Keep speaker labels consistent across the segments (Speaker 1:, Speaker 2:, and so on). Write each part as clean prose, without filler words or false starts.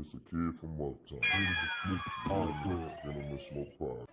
Speaker 1: Just a kid from Uptown. Venomous Smoke Pod.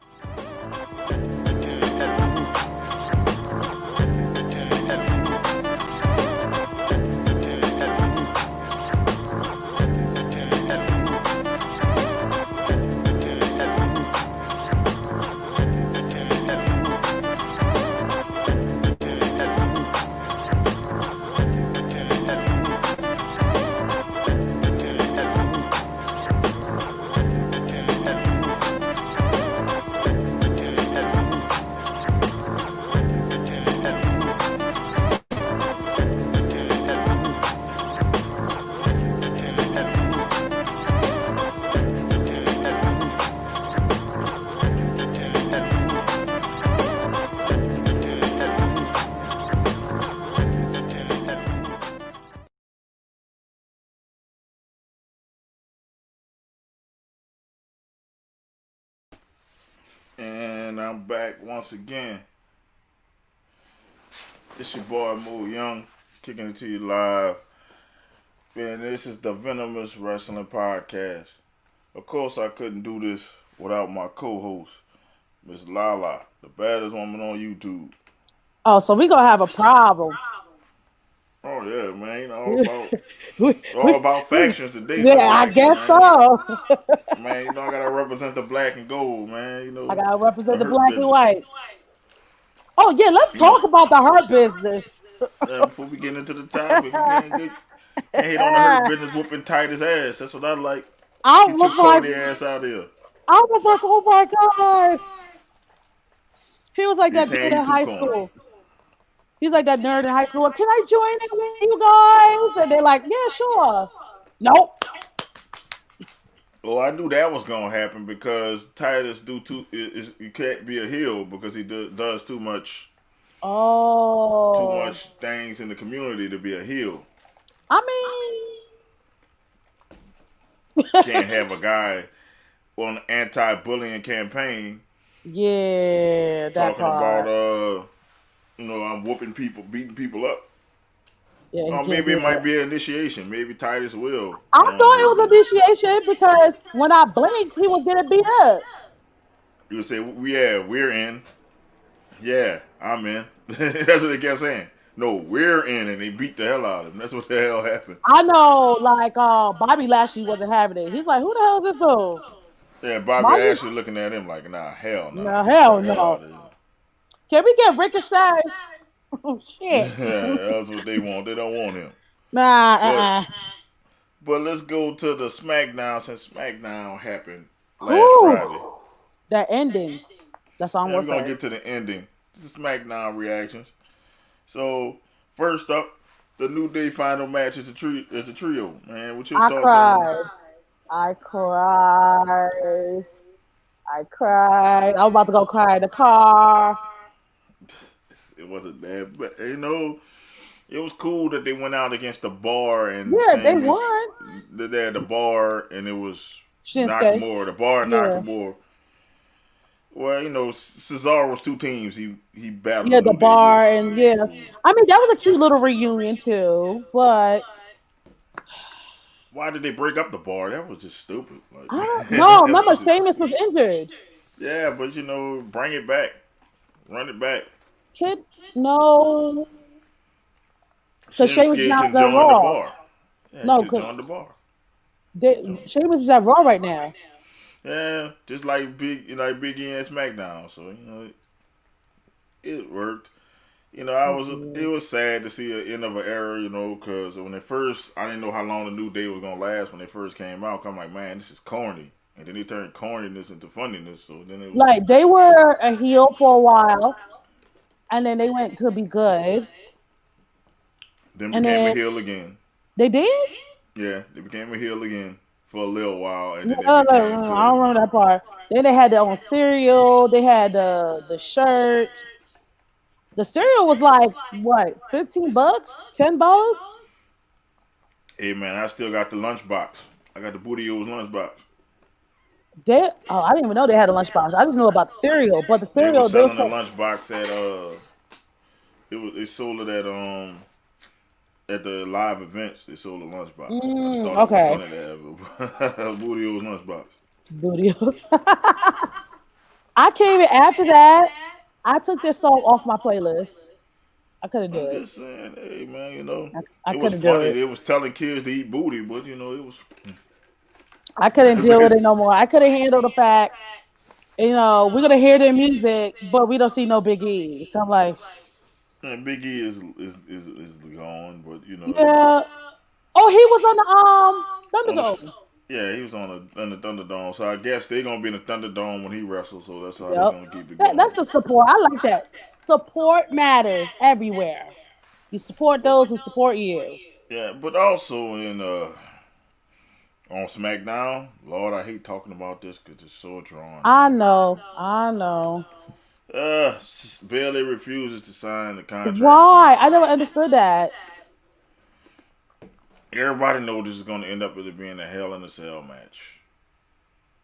Speaker 2: And I'm back once again. It's your boy Moo Young, kicking it to you live. And this is the Venomous Wrestling Podcast. Of course, I couldn't do this without my co-host, Miss Lala, the baddest woman on YouTube.
Speaker 3: Oh, so we gonna have a problem.
Speaker 2: Oh yeah, man,
Speaker 3: we,
Speaker 2: all about factions today.
Speaker 3: yeah,
Speaker 2: Look
Speaker 3: I
Speaker 2: like it,
Speaker 3: guess
Speaker 2: man.
Speaker 3: so.
Speaker 2: Man, you know I gotta represent the black and gold, man. You know
Speaker 3: I gotta
Speaker 2: the
Speaker 3: represent the
Speaker 2: hurt
Speaker 3: black and
Speaker 2: business.
Speaker 3: white. Oh yeah, let's
Speaker 2: You know,
Speaker 3: talk about the hurt business.
Speaker 2: before we get into the topic, you can't hate on the hurt business whooping Titus ass. That's what I like.
Speaker 3: I
Speaker 2: Get your
Speaker 3: was like,
Speaker 2: corny ass out of here.
Speaker 3: oh my god. He was like
Speaker 2: He's
Speaker 3: that
Speaker 2: saying
Speaker 3: dude
Speaker 2: he
Speaker 3: in
Speaker 2: too
Speaker 3: high
Speaker 2: corny.
Speaker 3: school. He's like that nerd in high school. Can I join in with you guys? And they're like, yeah, sure. Nope.
Speaker 2: Oh, I knew that was gonna happen because Titus he can't be a heel because he does too much
Speaker 3: Oh.
Speaker 2: things in the community to be a heel.
Speaker 3: I
Speaker 2: Can't have a guy on an anti-bullying campaign
Speaker 3: yeah, that
Speaker 2: talking about
Speaker 3: part.
Speaker 2: I'm whooping people, beating people up.
Speaker 3: Yeah, he
Speaker 2: Or
Speaker 3: can't
Speaker 2: maybe
Speaker 3: do
Speaker 2: it might
Speaker 3: that.
Speaker 2: be an initiation. Maybe Titus will
Speaker 3: I thought
Speaker 2: whoop
Speaker 3: it was
Speaker 2: people.
Speaker 3: initiation because when I blinked, he was getting beat up.
Speaker 2: You would say, "Yeah, we're in." Yeah, I'm in. That's what they kept saying. No, we're in, and they beat the hell out of him. That's what the hell happened.
Speaker 3: I know, like Bobby Lashley wasn't having it. He's like, "Who the hell is this dude?"
Speaker 2: Yeah, Bobby
Speaker 3: Bobby,
Speaker 2: Ashley looking at him like, nah, hell no.
Speaker 3: no,
Speaker 2: Get
Speaker 3: hell
Speaker 2: the hell
Speaker 3: no.
Speaker 2: out of here.
Speaker 3: Can we get Ricochet? Oh shit.
Speaker 2: That's what they want. They don't want him.
Speaker 3: Nah,
Speaker 2: But but let's go to the SmackDown since SmackDown happened last Friday.
Speaker 3: Whew, that ending. That's all I'm
Speaker 2: And
Speaker 3: gonna
Speaker 2: we're gonna
Speaker 3: say.
Speaker 2: get to the ending. The SmackDown reactions. So first up, the New Day final match is a trio. Man, what's your
Speaker 3: I
Speaker 2: thoughts on?
Speaker 3: cried. I cried. I cried. I was about to go cry in the car.
Speaker 2: It wasn't bad, but it was cool that they went out against the Bar and
Speaker 3: Yeah, they
Speaker 2: Sheamus.
Speaker 3: won.
Speaker 2: They had the Bar and it was
Speaker 3: Shinsuke.
Speaker 2: Nakamura. The Bar and
Speaker 3: Yeah.
Speaker 2: Nakamura. Well, Cesaro's two teams. He battled the
Speaker 3: Yeah, the
Speaker 2: New Day with.
Speaker 3: bar
Speaker 2: So
Speaker 3: and
Speaker 2: it was
Speaker 3: yeah.
Speaker 2: cool.
Speaker 3: I mean that was a cute little reunion too. But
Speaker 2: Why did they break up the Bar? That was just stupid. Like
Speaker 3: I don't know.
Speaker 2: that
Speaker 3: Remember
Speaker 2: was just
Speaker 3: Sheamus was injured.
Speaker 2: yeah, but bring it back, run it back.
Speaker 3: Kid no. Because Sheamus is
Speaker 2: Shinsuke
Speaker 3: now
Speaker 2: can
Speaker 3: at
Speaker 2: join the
Speaker 3: Raw.
Speaker 2: Bar. Yeah, he
Speaker 3: No,
Speaker 2: could
Speaker 3: because
Speaker 2: join the Bar.
Speaker 3: Sheamus is at Raw right now.
Speaker 2: Yeah, just like Big E and SmackDown. So it worked. It was sad to see the end of an era, because I didn't know how long the New Day was gonna last when they first came out. I'm like, man, this is corny, and then they turned corniness into funniness. So then it was
Speaker 3: Like they were a heel for a while, and then they went to be good,
Speaker 2: then
Speaker 3: and
Speaker 2: became a
Speaker 3: then
Speaker 2: heel again.
Speaker 3: they did.
Speaker 2: Yeah, they became a heel again for a little while, and
Speaker 3: Yeah,
Speaker 2: then they
Speaker 3: I
Speaker 2: became
Speaker 3: don't
Speaker 2: good
Speaker 3: remember
Speaker 2: again.
Speaker 3: that part. Then they had their own cereal. They had the shirts. The cereal was like what, $15, $10.
Speaker 2: Hey man, I still got the lunchbox. I got the Booty O's lunchbox.
Speaker 3: I didn't even know they had a lunchbox. I just knew about the cereal, but the
Speaker 2: They was
Speaker 3: cereal they
Speaker 2: selling the
Speaker 3: said
Speaker 2: lunchbox at they sold it at at the live events they sold a lunchbox. I just
Speaker 3: Mm,
Speaker 2: thought it was
Speaker 3: okay.
Speaker 2: funny to have a Bootio's lunchbox.
Speaker 3: Studios. I came in after that. I took this song off my playlist. I couldn't do
Speaker 2: I'm
Speaker 3: it.
Speaker 2: just saying, hey man,
Speaker 3: I
Speaker 2: it was
Speaker 3: couldn't do
Speaker 2: funny.
Speaker 3: it.
Speaker 2: They was telling kids to eat booty, but it was.
Speaker 3: I couldn't deal with it no more. I couldn't handle the fact, we're gonna hear their music, but we don't see no Big E. So I'm like,
Speaker 2: And Big E is gone, but
Speaker 3: yeah.
Speaker 2: it's
Speaker 3: Oh, he was on the
Speaker 2: on the
Speaker 3: Thunderdome.
Speaker 2: yeah, he was on the Thunderdome. So I guess they're gonna be in the Thunderdome when he wrestles. So that's how they're
Speaker 3: Yep.
Speaker 2: gonna keep it
Speaker 3: That's
Speaker 2: going.
Speaker 3: the support. I like that. Support matters everywhere. You support those who support you.
Speaker 2: Yeah, but also in on SmackDown, Lord, I hate talking about this because it's so drawn
Speaker 3: I
Speaker 2: out.
Speaker 3: know. I know.
Speaker 2: Bailey refuses to sign the contract
Speaker 3: Why?
Speaker 2: against
Speaker 3: I never
Speaker 2: Sasha.
Speaker 3: understood that.
Speaker 2: Everybody knows this is going to end up with it being a Hell in a Cell match.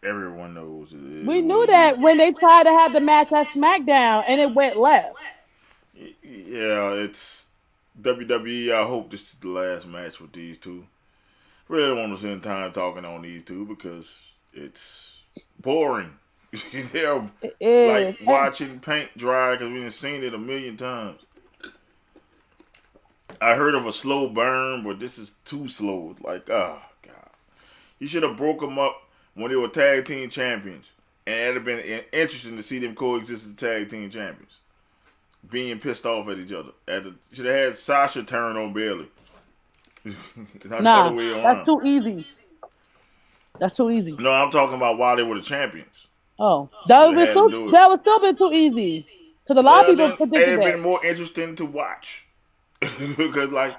Speaker 2: Everyone knows it
Speaker 3: We knew
Speaker 2: will be.
Speaker 3: that when they tried to have the match at SmackDown and it went left.
Speaker 2: Yeah, it's WWE. I hope this is the last match with these two. Really don't want to spend time talking on these two because it's boring. They're
Speaker 3: It
Speaker 2: like
Speaker 3: is.
Speaker 2: watching paint dry because we've seen it a million times. I heard of a slow burn, but this is too slow. Like, oh god, you should have broke them up when they were tag team champions, and it'd have been interesting to see them coexist as tag team champions, being pissed off at each other. Should have had Sasha turn on Bailey, not the other
Speaker 3: Nah,
Speaker 2: way
Speaker 3: that's
Speaker 2: around.
Speaker 3: too easy. That's too easy.
Speaker 2: No, I'm talking about while they were the champions.
Speaker 3: Oh,
Speaker 2: Should have had them do it.
Speaker 3: that would still been too easy because a lot of
Speaker 2: Well,
Speaker 3: people
Speaker 2: then
Speaker 3: predicted
Speaker 2: it'd
Speaker 3: that.
Speaker 2: been more interesting to watch because, like,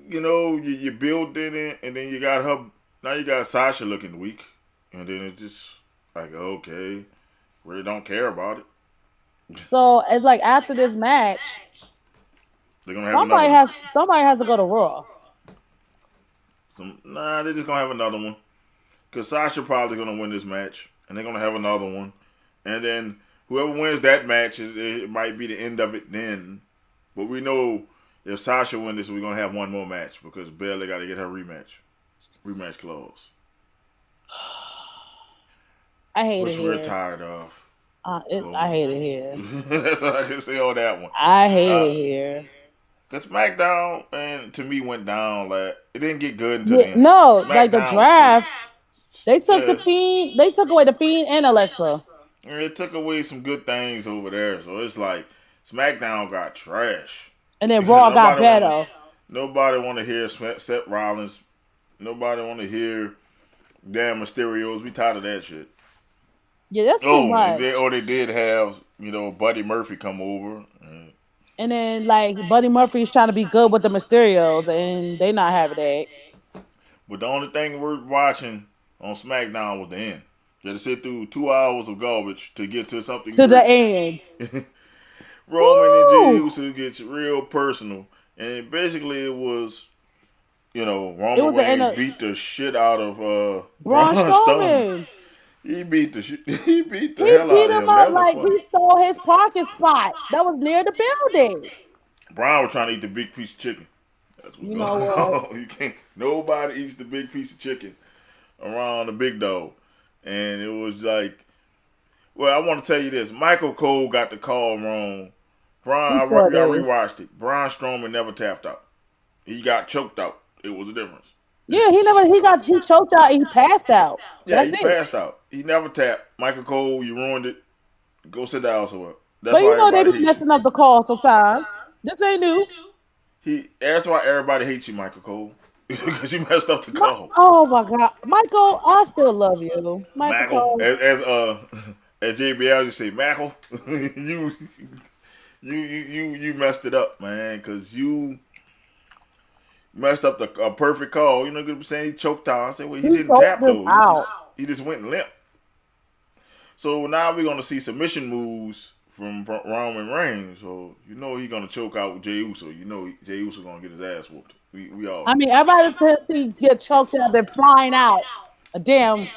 Speaker 2: you build in it, and then you got her. Now you got Sasha looking weak, and then it just like okay, really don't care about it.
Speaker 3: So it's like after this match,
Speaker 2: They're gonna have another one.
Speaker 3: somebody has to go to Raw.
Speaker 2: Nah, they're just gonna have another one because Sasha probably gonna win this match, and they're gonna have another one, and then whoever wins that match, it might be the end of it then. But we know if Sasha wins this, we're gonna have one more match because Bayley got to get her rematch clause,
Speaker 3: I hate it
Speaker 2: which we're
Speaker 3: here.
Speaker 2: tired of.
Speaker 3: I
Speaker 2: Boom.
Speaker 3: hate it here.
Speaker 2: That's all I can say on that one.
Speaker 3: I hate
Speaker 2: Uh,
Speaker 3: it here.
Speaker 2: Cause SmackDown and to me went down like it didn't get good until
Speaker 3: Yeah,
Speaker 2: the end.
Speaker 3: no, like the
Speaker 2: SmackDown was great.
Speaker 3: draft, they took the
Speaker 2: Yeah,
Speaker 3: fiend. They took away the fiend and Alexa,
Speaker 2: and it took away some good things over there. So it's like SmackDown got trash.
Speaker 3: and then Raw got
Speaker 2: nobody want
Speaker 3: better.
Speaker 2: nobody want to hear Seth Rollins. Nobody want to hear damn Mysterios. We tired of that shit.
Speaker 3: Yeah, that's too
Speaker 2: Oh,
Speaker 3: much.
Speaker 2: they did have Buddy Murphy come over.
Speaker 3: And then like Buddy Murphy's trying to be good with the Mysterios, and they not having that
Speaker 2: But the only thing worth watching on SmackDown was the end. You had to sit through 2 hours of garbage to get to something
Speaker 3: to the
Speaker 2: great.
Speaker 3: end.
Speaker 2: Roman and Jey
Speaker 3: Woo!
Speaker 2: Uso gets real personal, and basically it was,
Speaker 3: It
Speaker 2: Roman
Speaker 3: was the end
Speaker 2: Reigns
Speaker 3: of
Speaker 2: beat the shit out of
Speaker 3: Braun
Speaker 2: Braun Strowman.
Speaker 3: Strowman.
Speaker 2: He beat the he beat the
Speaker 3: He
Speaker 2: hell
Speaker 3: beat
Speaker 2: out of
Speaker 3: him
Speaker 2: him.
Speaker 3: up
Speaker 2: That was
Speaker 3: like
Speaker 2: funny.
Speaker 3: he stole his parking spot that was near the building.
Speaker 2: Braun was trying to eat the big piece of chicken. That's what's
Speaker 3: You
Speaker 2: going
Speaker 3: know what?
Speaker 2: on. You can't. Nobody eats the big piece of chicken around the big dog, and it was like, well, I want to tell you this: Michael Cole got the call wrong.
Speaker 3: He
Speaker 2: I
Speaker 3: sure did.
Speaker 2: rewatched it. Braun Strowman never tapped out. He got choked out. It was a difference.
Speaker 3: Yeah, he choked out and he passed out.
Speaker 2: Yeah,
Speaker 3: That's
Speaker 2: he
Speaker 3: it.
Speaker 2: passed out. He never tapped. Michael Cole, you ruined it. Go sit down somewhere. That's
Speaker 3: But
Speaker 2: why
Speaker 3: you know they
Speaker 2: everybody
Speaker 3: be
Speaker 2: hates you.
Speaker 3: messing up the call sometimes. This ain't new.
Speaker 2: That's why everybody hates you, Michael Cole, because you messed up the call.
Speaker 3: Oh my God, Michael, I still love you, Michael
Speaker 2: Michael,
Speaker 3: Cole.
Speaker 2: as JBL, you say, Michael, you you messed it up, man, because you messed up a perfect call. You know what I'm saying? He choked out. I said, well, he
Speaker 3: He
Speaker 2: didn't
Speaker 3: choked
Speaker 2: tap
Speaker 3: him
Speaker 2: though.
Speaker 3: out.
Speaker 2: He just went limp. So now we're gonna see submission moves from Roman Reigns. So he's gonna choke out Jey Uso. Jey Uso gonna get his ass whooped. We all
Speaker 3: I
Speaker 2: know.
Speaker 3: mean, everybody says he get choked out, they're flying out a damn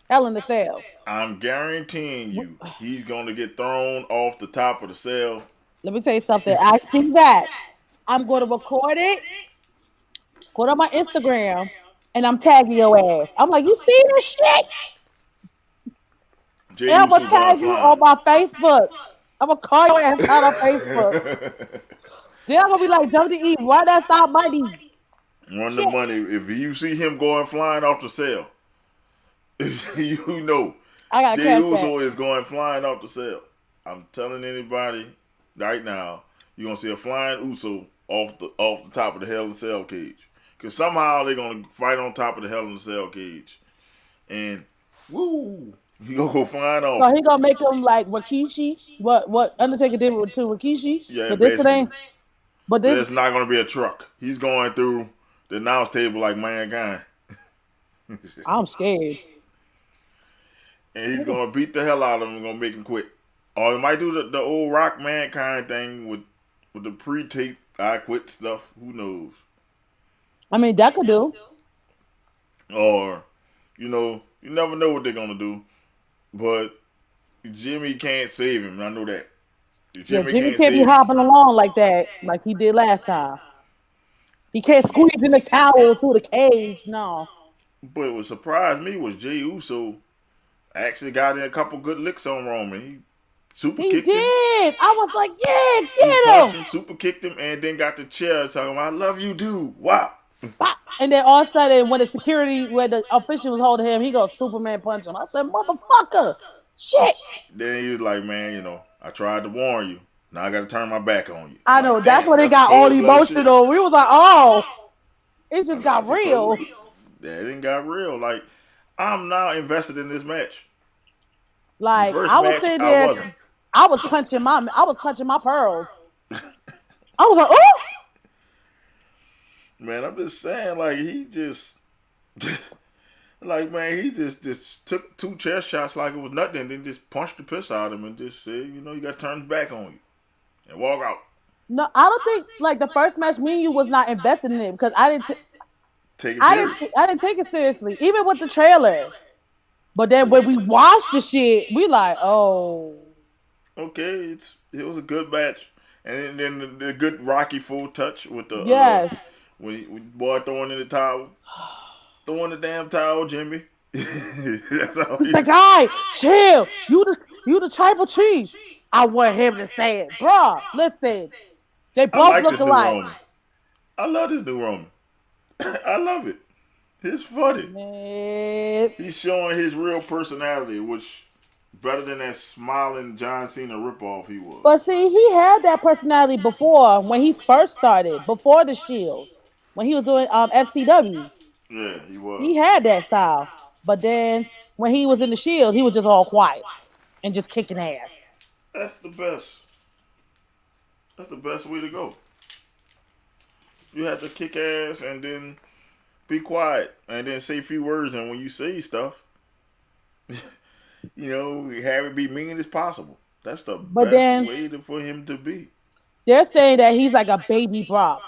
Speaker 3: hell in the cell.
Speaker 2: I'm guaranteeing you, he's gonna get thrown off the top of the cell.
Speaker 3: Let me tell you something. I see that. I'm going to record it, put it on my Instagram, and I'm tagging your ass. I'm like, you see this shit?
Speaker 2: Jay
Speaker 3: And I'm gonna
Speaker 2: Uso going
Speaker 3: tag you
Speaker 2: flying.
Speaker 3: on my Facebook. I'm gonna call your ass out on Facebook. Then I'm gonna be like, WWE, why that's not money?
Speaker 2: Run the
Speaker 3: Shit.
Speaker 2: money. If you see him going flying off the cell, you know
Speaker 3: I got to
Speaker 2: Jay
Speaker 3: catch that.
Speaker 2: Uso is going flying off the cell. I'm telling anybody right now, you're gonna see a flying Uso off the top of the Hell in a Cell cage. Cause somehow they're gonna fight on top of the Hell in a Cell cage, and woo, he gonna go flying off.
Speaker 3: So he gonna make him like Rikishi. What Undertaker did to Rikishi?
Speaker 2: Yeah,
Speaker 3: But this it
Speaker 2: basically.
Speaker 3: ain't. But
Speaker 2: But
Speaker 3: this
Speaker 2: it's not gonna be a truck. He's going through the announce table like mankind.
Speaker 3: I'm scared.
Speaker 2: And he's gonna beat the hell out of him and gonna make him quit. Or he might do the old Rock Mankind thing with the pre-tape I quit stuff. Who knows?
Speaker 3: I mean, that could do.
Speaker 2: Or you never know what they're gonna do. But Jimmy can't save him. I know that.
Speaker 3: Yeah,
Speaker 2: Jimmy
Speaker 3: Jimmy
Speaker 2: can't
Speaker 3: can't be
Speaker 2: save him.
Speaker 3: hopping along like that, like he did last time. He can't squeeze in the towel through the cage. No,
Speaker 2: But what surprised me was Jey Uso actually got in a couple good licks on Roman. He super
Speaker 3: he
Speaker 2: kicked him.
Speaker 3: did. I was like, yeah,
Speaker 2: He punched
Speaker 3: get him.
Speaker 2: him, super kicked him, and then got the chair talking about, I love you, dude. Wow.
Speaker 3: Pop. And then all of a sudden, when the security, when the official was holding him, he goes Superman punch him. I said, motherfucker, shit.
Speaker 2: Then he was like, man, I tried to warn you. Now I got to turn my back on you. I'm
Speaker 3: I know.
Speaker 2: like,
Speaker 3: That's
Speaker 2: damn,
Speaker 3: when it
Speaker 2: that's
Speaker 3: got all
Speaker 2: cold blooded shit.
Speaker 3: emotional. We was like, oh, it just got
Speaker 2: That's a cold.
Speaker 3: real.
Speaker 2: Yeah, it didn't got real. Like, I'm now invested in this match. The
Speaker 3: Like
Speaker 2: first
Speaker 3: I was
Speaker 2: match,
Speaker 3: sitting
Speaker 2: I
Speaker 3: there,
Speaker 2: wasn't.
Speaker 3: I was clenching my pearls. I was like, oh,
Speaker 2: Man, I'm just saying, like, he just, like, man, he just took two chest shots like it was nothing, and then just punched the piss out of him and just said, you got to turn his back on you and walk out.
Speaker 3: no, I don't think like the first match, me and you was not invested in it because
Speaker 2: Take him serious.
Speaker 3: I didn't take it seriously, even with the trailer. But then when we watched the shit, we like, oh,
Speaker 2: Okay, it was a good match, and then the good Rocky full touch with the
Speaker 3: yes.
Speaker 2: when boy throwing in the towel, throwing the damn towel, Jimmy. That's how
Speaker 3: It's like, guy, chill. You the tribal chief. I want him to say it, bruh. Listen, they
Speaker 2: I
Speaker 3: both
Speaker 2: like
Speaker 3: look
Speaker 2: this new
Speaker 3: alike.
Speaker 2: Roman. I love this new Roman. I love it. It's funny.
Speaker 3: Man.
Speaker 2: He's showing his real personality, which better than that smiling John Cena ripoff he was.
Speaker 3: But see, he had that personality before when he first started, before the Shield, when he was doing FCW.
Speaker 2: Yeah, he was.
Speaker 3: He had that style. But then when he was in the Shield, he was just all quiet and just kicking ass.
Speaker 2: That's the best. That's the best way to go. You have to kick ass and then be quiet and then say a few words. And when you say stuff, have it be mean as possible. That's the
Speaker 3: But
Speaker 2: best
Speaker 3: then
Speaker 2: way for him to be.
Speaker 3: they're saying that he's like a baby Brock.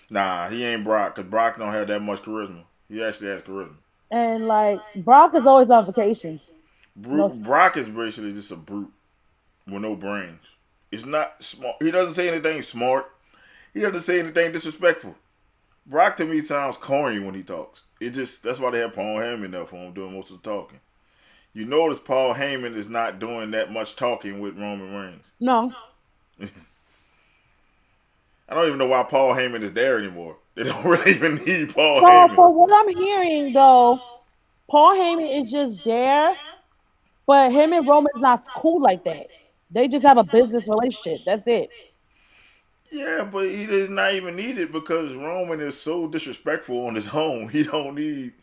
Speaker 2: Nah, he ain't Brock because Brock don't have that much charisma. He actually has charisma.
Speaker 3: And like Brock is always on vacation. No,
Speaker 2: Brock is basically just a brute with no brains. It's not smart. He doesn't say anything smart. He doesn't say anything disrespectful. Brock to me sounds corny when he talks. That's why they have Paul Heyman there for him doing most of the talking. You notice Paul Heyman is not doing that much talking with Roman Reigns.
Speaker 3: no.
Speaker 2: I don't even know why Paul Heyman is there anymore. They don't really even need Paul
Speaker 3: So
Speaker 2: Heyman.
Speaker 3: for what I'm hearing though, Paul Heyman is just there, but him and Roman's not cool like that. They just have a business relationship. That's it.
Speaker 2: Yeah, but he does not even need it because Roman is so disrespectful on his own. He don't need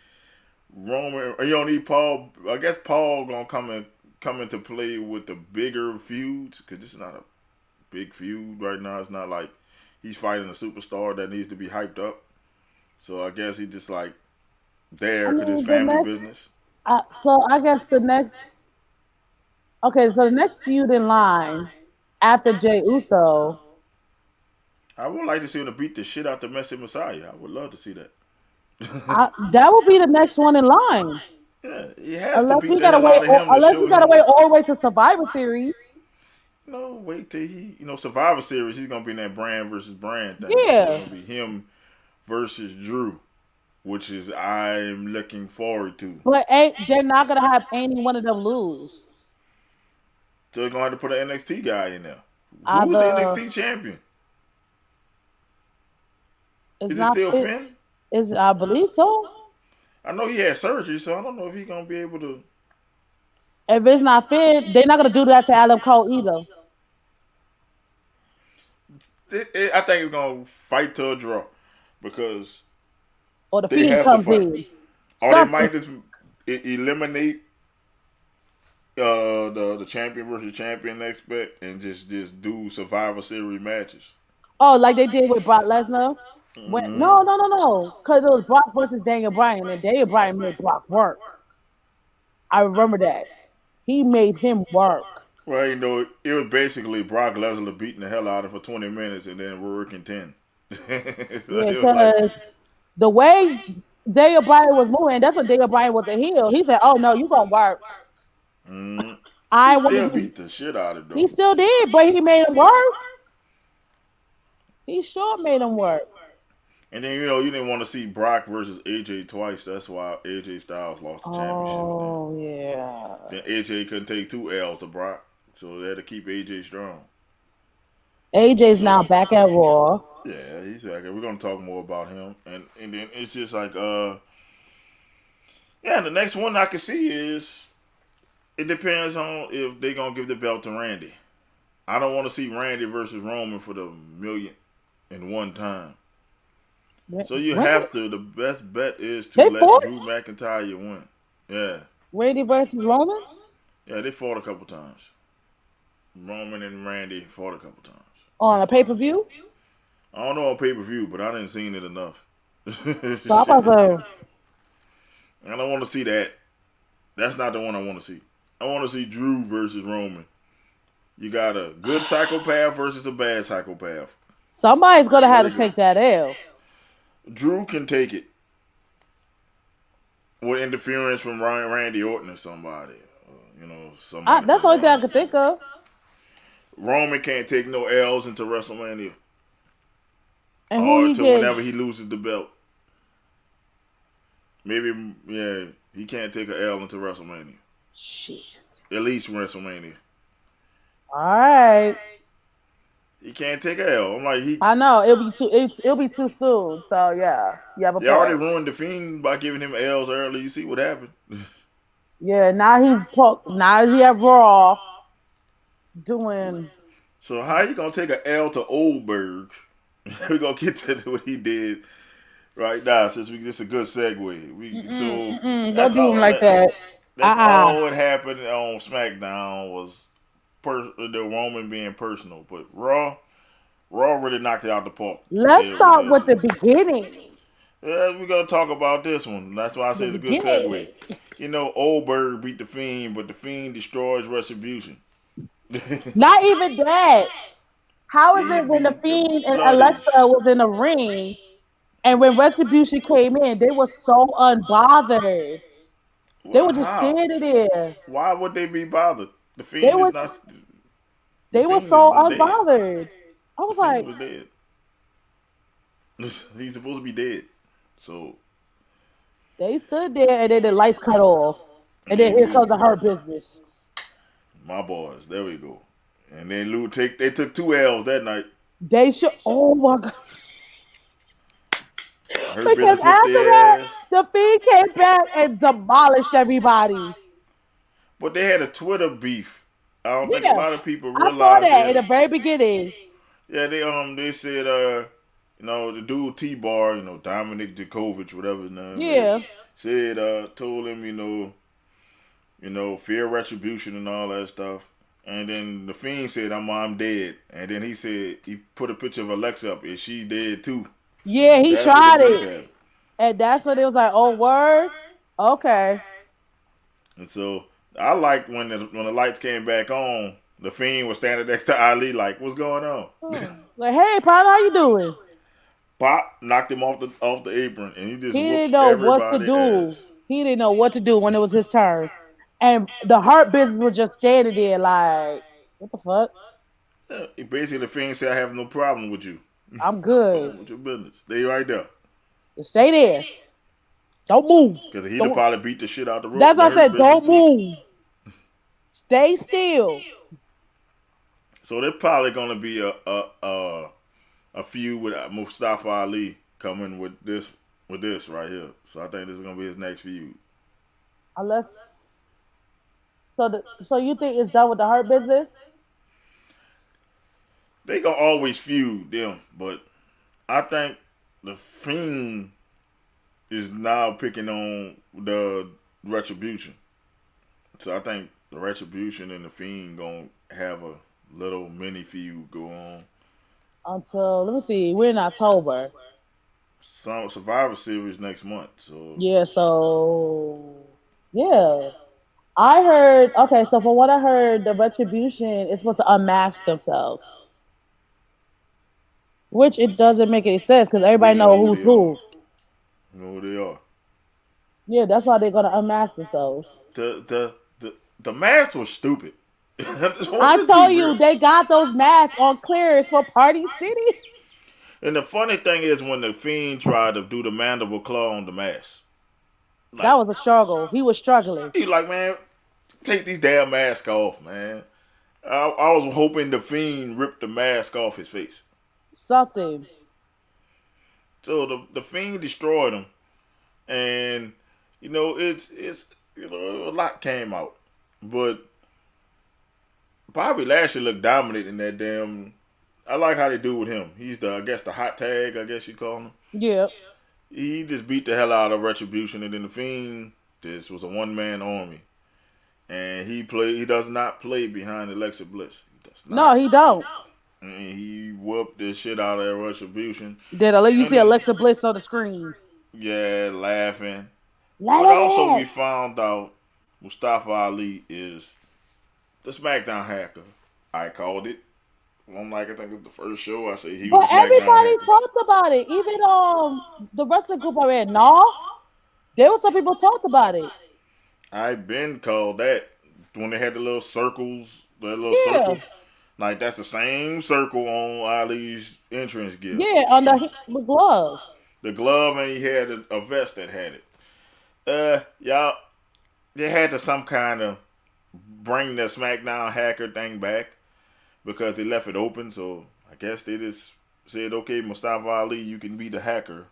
Speaker 2: Roman. He don't need Paul. I guess Paul gonna come into play with the bigger feuds because this is not a big feud right now. It's not like he's fighting a superstar that needs to be hyped up. So I guess he just like there because it's family business.
Speaker 3: So I guess the next. Okay, so the next feud in line after Jey Uso.
Speaker 2: I would like to see him to beat the shit out the Messy Messiah. I would love to see that.
Speaker 3: That will be the next one in line.
Speaker 2: Yeah, he has to
Speaker 3: Unless
Speaker 2: beat
Speaker 3: we
Speaker 2: the
Speaker 3: gotta
Speaker 2: hell
Speaker 3: wait,
Speaker 2: out of him to
Speaker 3: unless we
Speaker 2: show
Speaker 3: gotta
Speaker 2: him.
Speaker 3: wait all the way to Survivor Series.
Speaker 2: Wait till Survivor Series. He's gonna be in that brand versus brand thing. So it's
Speaker 3: Yeah,
Speaker 2: gonna be him versus Drew, which is I'm looking forward to.
Speaker 3: but they're not gonna have any one of them lose.
Speaker 2: So they're gonna have to put an NXT guy in there. Who's the
Speaker 3: Either
Speaker 2: NXT champion?
Speaker 3: it's
Speaker 2: Is it
Speaker 3: not
Speaker 2: still
Speaker 3: fit.
Speaker 2: Finn?
Speaker 3: Is I believe so.
Speaker 2: I know he had surgery, so I don't know if he's gonna be able to.
Speaker 3: If it's not fit, they're not gonna do that to Adam Cole either.
Speaker 2: I think it's gonna fight to a draw because
Speaker 3: Or the
Speaker 2: they
Speaker 3: Fiend
Speaker 2: have to
Speaker 3: comes
Speaker 2: fight.
Speaker 3: in.
Speaker 2: Or they
Speaker 3: Something.
Speaker 2: might just eliminate the champion versus champion expect and just do Survivor Series matches.
Speaker 3: Oh, like they did with Brock Lesnar.
Speaker 2: Mm-hmm.
Speaker 3: No. Because it was Brock versus Daniel Bryan, and Daniel Bryan made Brock work. I remember that. He made him work.
Speaker 2: Well, it was basically Brock Lesnar beating the hell out of him for 20 minutes and then we're working 10. So
Speaker 3: Yeah,
Speaker 2: it was like,
Speaker 3: because the way Daniel Bryan was moving, that's what Daniel Bryan was a heel. He said, "Oh no, you gonna work.
Speaker 2: mm, he
Speaker 3: I want to
Speaker 2: still
Speaker 3: do."
Speaker 2: beat the shit out of him,
Speaker 3: He
Speaker 2: though.
Speaker 3: still did, but he made him work. He sure made him work.
Speaker 2: And then, you didn't want to see Brock versus AJ twice. That's why AJ Styles lost the championship.
Speaker 3: Oh yeah.
Speaker 2: Then AJ couldn't take 2 L's to Brock. So they had to keep AJ strong.
Speaker 3: AJ's now back at Raw.
Speaker 2: Yeah, he's like, we're gonna talk more about him, and then it's just like, yeah. The next one I can see is it depends on if they gonna give the belt to Randy. I don't want to see Randy versus Roman for the millionth in one time. So you
Speaker 3: Randy,
Speaker 2: have to. The best bet is to
Speaker 3: they
Speaker 2: let
Speaker 3: fought
Speaker 2: Drew McIntyre win. Yeah,
Speaker 3: Randy versus Roman
Speaker 2: yeah. They fought a couple times. Roman and Randy fought a couple times.
Speaker 3: on a pay-per-view.
Speaker 2: I don't know on pay per view, but I didn't seen it enough.
Speaker 3: So I'm about to say,
Speaker 2: I don't want to see that. That's not the one I want to see. I want to see Drew versus Roman. You got a good psychopath versus a bad psychopath.
Speaker 3: somebody's gonna have
Speaker 2: There
Speaker 3: to
Speaker 2: you go.
Speaker 3: take that L.
Speaker 2: Drew can take it with interference from Randy Orton or somebody. Somebody.
Speaker 3: That's the
Speaker 2: from
Speaker 3: only thing I
Speaker 2: Raw.
Speaker 3: can think of.
Speaker 2: Roman can't take no L's into WrestleMania
Speaker 3: And who
Speaker 2: or
Speaker 3: he
Speaker 2: until whenever
Speaker 3: get?
Speaker 2: he loses the belt. Maybe, yeah, he can't take an L into WrestleMania.
Speaker 3: Shit.
Speaker 2: At least WrestleMania.
Speaker 3: All right.
Speaker 2: He can't take an L. I'm like,
Speaker 3: I know it'll be too soon. So yeah, you have a
Speaker 2: they already
Speaker 3: point.
Speaker 2: ruined the Fiend by giving him L's early. You see what happened?
Speaker 3: Yeah, now he's at Raw doing.
Speaker 2: So how you gonna take an L to Oldberg? We're gonna get to what he did right now, since this is a good segue. So
Speaker 3: Don't
Speaker 2: that's
Speaker 3: do him
Speaker 2: all
Speaker 3: like that.
Speaker 2: that's all
Speaker 3: Uh
Speaker 2: what happened on SmackDown was the Roman being personal, but Raw really knocked it out the park.
Speaker 3: Let's
Speaker 2: There
Speaker 3: start
Speaker 2: with
Speaker 3: with the
Speaker 2: this.
Speaker 3: beginning.
Speaker 2: Yeah, we're gonna talk about this one. That's why I say
Speaker 3: The
Speaker 2: it's a good
Speaker 3: beginning.
Speaker 2: segue. Oldberg beat the Fiend, but the Fiend destroys Retribution.
Speaker 3: Not even that. How is
Speaker 2: He
Speaker 3: it when the
Speaker 2: beat the
Speaker 3: Fiend and
Speaker 2: bloody.
Speaker 3: Alexa was in the ring, and when Retribution came in, they were so unbothered. They
Speaker 2: Well,
Speaker 3: were just
Speaker 2: how?
Speaker 3: standing there.
Speaker 2: Why would they be bothered? The
Speaker 3: They
Speaker 2: Fiend is
Speaker 3: were
Speaker 2: not. The
Speaker 3: they were
Speaker 2: Fiend is
Speaker 3: so
Speaker 2: dead.
Speaker 3: unbothered. I
Speaker 2: The
Speaker 3: was
Speaker 2: Fiend
Speaker 3: like,
Speaker 2: was dead. He's supposed to be dead. So
Speaker 3: they stood there, and then the lights cut off, and then here comes the Hurt Business.
Speaker 2: my boys, there we go. And then they took 2 L's that night.
Speaker 3: They should. Oh my god!
Speaker 2: Her
Speaker 3: Because
Speaker 2: business
Speaker 3: after
Speaker 2: whooped
Speaker 3: that,
Speaker 2: their ass.
Speaker 3: the Fiend came back and demolished everybody.
Speaker 2: But they had a Twitter beef. I don't think a
Speaker 3: Yeah,
Speaker 2: lot of people
Speaker 3: I saw
Speaker 2: realize
Speaker 3: that in
Speaker 2: that.
Speaker 3: the very beginning.
Speaker 2: Yeah, they said the dude T Bar, Dominic Djokovic, whatever his name is,
Speaker 3: Yeah,
Speaker 2: said told him, fear retribution and all that stuff. And then the Fiend said, I'm dead. And then he said he put a picture of Alexa up. Is she dead too?
Speaker 3: yeah, he
Speaker 2: That's what
Speaker 3: tried
Speaker 2: the beef
Speaker 3: it,
Speaker 2: happened.
Speaker 3: and that's when it was like, oh word, okay.
Speaker 2: And so I like when the lights came back on, the Fiend was standing next to Ali like, what's going on?
Speaker 3: Like, hey, partner, how you doing?
Speaker 2: Pop knocked him off the apron and he just
Speaker 3: He didn't
Speaker 2: whooped
Speaker 3: know what to
Speaker 2: everybody
Speaker 3: do.
Speaker 2: ass.
Speaker 3: He didn't know what to do when it was his turn, and the Hurt Business was just standing there like, what the fuck?
Speaker 2: Basically, the Fiend said, "I have no problem with you.
Speaker 3: I'm
Speaker 2: Go
Speaker 3: good.
Speaker 2: on with your business. Stay right there."
Speaker 3: Just stay there. Don't move.
Speaker 2: Because he'd have
Speaker 3: Don't.
Speaker 2: probably beat the shit out
Speaker 3: That's
Speaker 2: the
Speaker 3: what I
Speaker 2: Hurt
Speaker 3: said.
Speaker 2: Business
Speaker 3: Don't
Speaker 2: too.
Speaker 3: move. Stay still.
Speaker 2: So there's probably gonna be a feud with Mustafa Ali coming with this right here. So I think this is gonna be his next feud.
Speaker 3: Unless so you think it's done with the Hurt Business?
Speaker 2: They gonna always feud them, but I think the Fiend is now picking on the Retribution. So I think the Retribution and the Fiend gonna have a little mini feud go on.
Speaker 3: Until let me see, we're in October.
Speaker 2: Some Survivor Series next month. So
Speaker 3: Yeah, so yeah. I heard okay, so from what I heard, the Retribution is supposed to unmask themselves. Which it doesn't make any sense because
Speaker 2: we
Speaker 3: everybody
Speaker 2: know
Speaker 3: know
Speaker 2: who
Speaker 3: who's
Speaker 2: they are.
Speaker 3: who.
Speaker 2: We know who they are.
Speaker 3: Yeah, that's why they're gonna unmask themselves.
Speaker 2: The mask was stupid.
Speaker 3: I
Speaker 2: Let's be
Speaker 3: told
Speaker 2: real.
Speaker 3: you they got those masks on clearance for Party City.
Speaker 2: And the funny thing is when the Fiend tried to do the mandible claw on the mask, like
Speaker 3: That was a struggle. He was struggling.
Speaker 2: he like, man, take these damn masks off, man. I was hoping the Fiend ripped the mask off his face.
Speaker 3: Something.
Speaker 2: So the Fiend destroyed him, and it's a lot came out, but Bobby Lashley looked dominant in that damn. I like how they do with him. He's the I guess the hot tag. I guess you call him.
Speaker 3: Yeah.
Speaker 2: He just beat the hell out of Retribution, and then the Fiend. This was a one man army, and he does not play behind Alexa Bliss. He does
Speaker 3: No,
Speaker 2: not.
Speaker 3: he don't.
Speaker 2: And he whooped the shit out of Retribution.
Speaker 3: Did I let you
Speaker 2: And
Speaker 3: see
Speaker 2: then,
Speaker 3: Alexa Bliss on the screen?
Speaker 2: yeah, laughing.
Speaker 3: Let
Speaker 2: But
Speaker 3: it
Speaker 2: also
Speaker 3: in.
Speaker 2: we found out Mustafa Ali is the SmackDown hacker. I called it. I'm like, I think it was the first show. I said he was
Speaker 3: But
Speaker 2: the SmackDown
Speaker 3: everybody
Speaker 2: hacker.
Speaker 3: talked about it. Even the wrestling group I read, no, there were some people talked about it.
Speaker 2: I've been called that when they had the little circles, that little
Speaker 3: Yeah,
Speaker 2: circle. Like that's the same circle on Ali's entrance gear.
Speaker 3: yeah, on the glove.
Speaker 2: The glove and he had a vest that had it. Y'all, they had to some kind of bring the SmackDown hacker thing back because they left it open. So I guess they just said, okay, Mustafa Ali, you can be the hacker.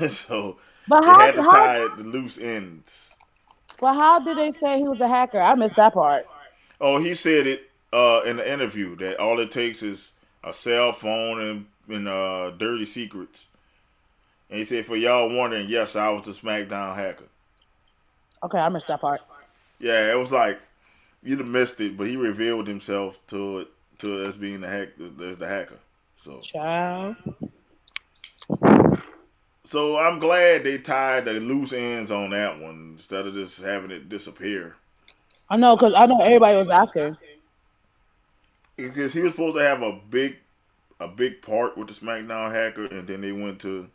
Speaker 2: So
Speaker 3: But
Speaker 2: they
Speaker 3: how
Speaker 2: had to
Speaker 3: how
Speaker 2: tie the loose ends.
Speaker 3: but how did they say he was a hacker? I missed that part.
Speaker 2: Oh, he said it in the interview that all it takes is a cell phone and dirty secrets. And he said, for y'all wondering, yes, I was the SmackDown hacker.
Speaker 3: Okay, I missed that part.
Speaker 2: Yeah, it was like you'd have missed it, but he revealed himself to us being the hack as the hacker. So
Speaker 3: Child.
Speaker 2: so I'm glad they tied the loose ends on that one instead of just having it disappear.
Speaker 3: I know because I know everybody was asking.
Speaker 2: Because he was supposed to have a big part with the SmackDown hacker, and then they went to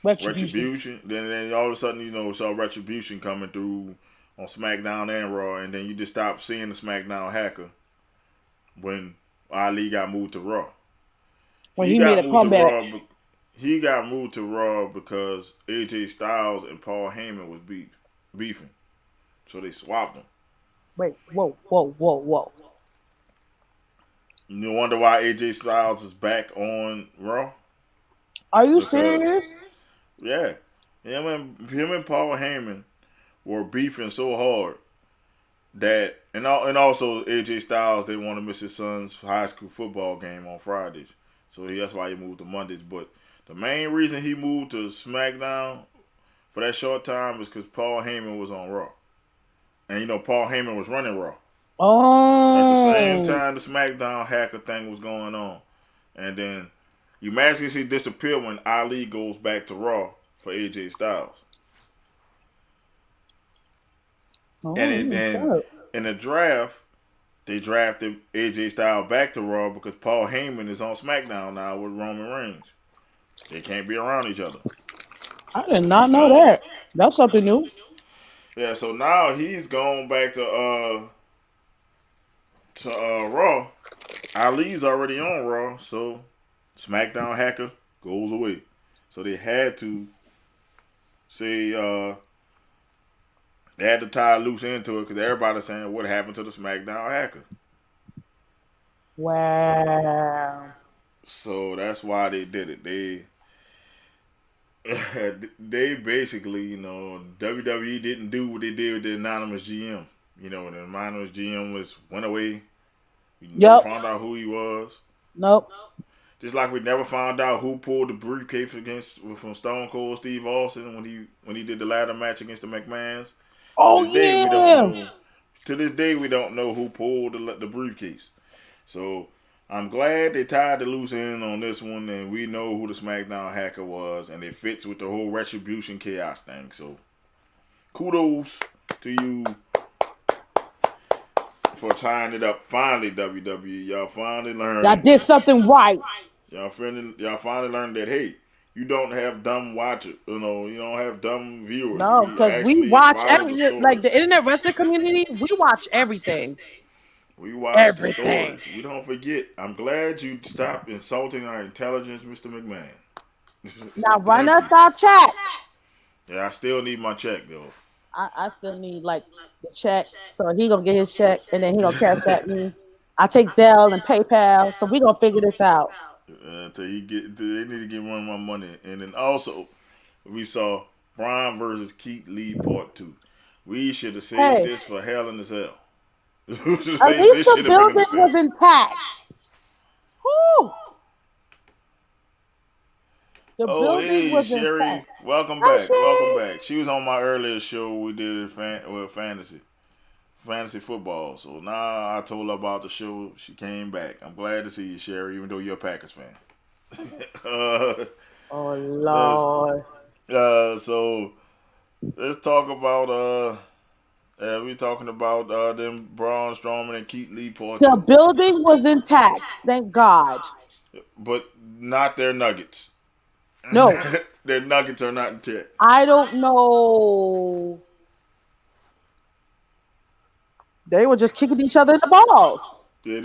Speaker 3: Retribution.
Speaker 2: Retribution. Then all of a sudden, saw Retribution coming through on SmackDown and Raw, and then you just stopped seeing the SmackDown hacker when Ali got moved to Raw.
Speaker 3: When
Speaker 2: He
Speaker 3: he made
Speaker 2: got
Speaker 3: a
Speaker 2: moved to
Speaker 3: comeback.
Speaker 2: Raw. He got moved to Raw because AJ Styles and Paul Heyman was beefing, so they swapped them.
Speaker 3: Wait, whoa, whoa, whoa, whoa.
Speaker 2: You wonder why AJ Styles is back on Raw?
Speaker 3: Are you
Speaker 2: Because
Speaker 3: serious?
Speaker 2: yeah, him and Paul Heyman were beefing so hard that and also AJ Styles didn't want to miss his son's high school football game on Fridays, so that's why he moved to Mondays. But the main reason he moved to SmackDown for that short time is because Paul Heyman was on Raw, and Paul Heyman was running Raw at the same
Speaker 3: Oh,
Speaker 2: time the SmackDown hacker thing was going on, and then you magically see disappear when Ali goes back to Raw for AJ Styles. And it,
Speaker 3: oh,
Speaker 2: and
Speaker 3: shit.
Speaker 2: in the draft, they drafted AJ Styles back to Raw because Paul Heyman is on SmackDown now with Roman Reigns. They can't be around each other.
Speaker 3: I did
Speaker 2: So he's
Speaker 3: not know
Speaker 2: gone.
Speaker 3: that. That's something new.
Speaker 2: Yeah, so now he's gone back to Raw, Ali's already on Raw, so SmackDown hacker goes away. So they had to say they had to tie a loose end to it because everybody's saying what happened to the SmackDown hacker.
Speaker 3: Wow.
Speaker 2: So that's why they did it. They they basically, WWE didn't do what they did with the anonymous GM. The anonymous GM went away. We never
Speaker 3: Yep.
Speaker 2: found out who he was.
Speaker 3: Nope.
Speaker 2: Just like we never found out who pulled the briefcase from Stone Cold Steve Austin when he did the ladder match against the McMahons. To
Speaker 3: Oh
Speaker 2: this day, we don't
Speaker 3: yeah.
Speaker 2: know. To this day, we don't know who pulled the briefcase. So I'm glad they tied the loose end on this one, and we know who the SmackDown hacker was, and it fits with the whole Retribution Chaos thing. So kudos to you for tying it up. Finally, WWE, y'all finally learned.
Speaker 3: I did something right.
Speaker 2: Y'all finally learned that you don't have dumb watchers. You don't have dumb viewers.
Speaker 3: No,
Speaker 2: We
Speaker 3: because we
Speaker 2: actually
Speaker 3: watch
Speaker 2: follow the
Speaker 3: like the
Speaker 2: stories.
Speaker 3: internet wrestling community. We watch everything.
Speaker 2: We watch the
Speaker 3: Everything.
Speaker 2: stories. We don't forget. I'm glad you stopped insulting our intelligence, Mr. McMahon.
Speaker 3: Now run
Speaker 2: Thank
Speaker 3: us
Speaker 2: you.
Speaker 3: our check.
Speaker 2: Yeah, I still need my check though.
Speaker 3: I still need like the check, so he gonna get his check, and then he gonna cash at me. I take Zelle and PayPal, so we gonna figure this out.
Speaker 2: They need to get one of my money. And then also, we saw Braun versus Keith Lee Part 2. We should have saved
Speaker 3: Hey,
Speaker 2: this for Hell in the Cell. We should have
Speaker 3: at
Speaker 2: saved
Speaker 3: least
Speaker 2: this
Speaker 3: the
Speaker 2: shit have been in the
Speaker 3: building
Speaker 2: cell.
Speaker 3: was intact. Whew, the
Speaker 2: Oh,
Speaker 3: building
Speaker 2: hey,
Speaker 3: was
Speaker 2: Sherry.
Speaker 3: intact.
Speaker 2: Welcome
Speaker 3: Hi,
Speaker 2: back. Welcome
Speaker 3: Shay.
Speaker 2: back. She was on my earlier show we did with fantasy football. So now I told her about the show. She came back. I'm glad to see you, Sherry, even though you're a Packers fan. uh,
Speaker 3: Oh
Speaker 2: let's,
Speaker 3: Lord,
Speaker 2: so let's talk about we talking about them Braun Strowman and Keith Lee Part
Speaker 3: the
Speaker 2: 2.
Speaker 3: building was intact. Thank God.
Speaker 2: But not their nuggets.
Speaker 3: No,
Speaker 2: Their nuggets are not intact.
Speaker 3: I don't know. They were just kicking each other in the balls.
Speaker 2: They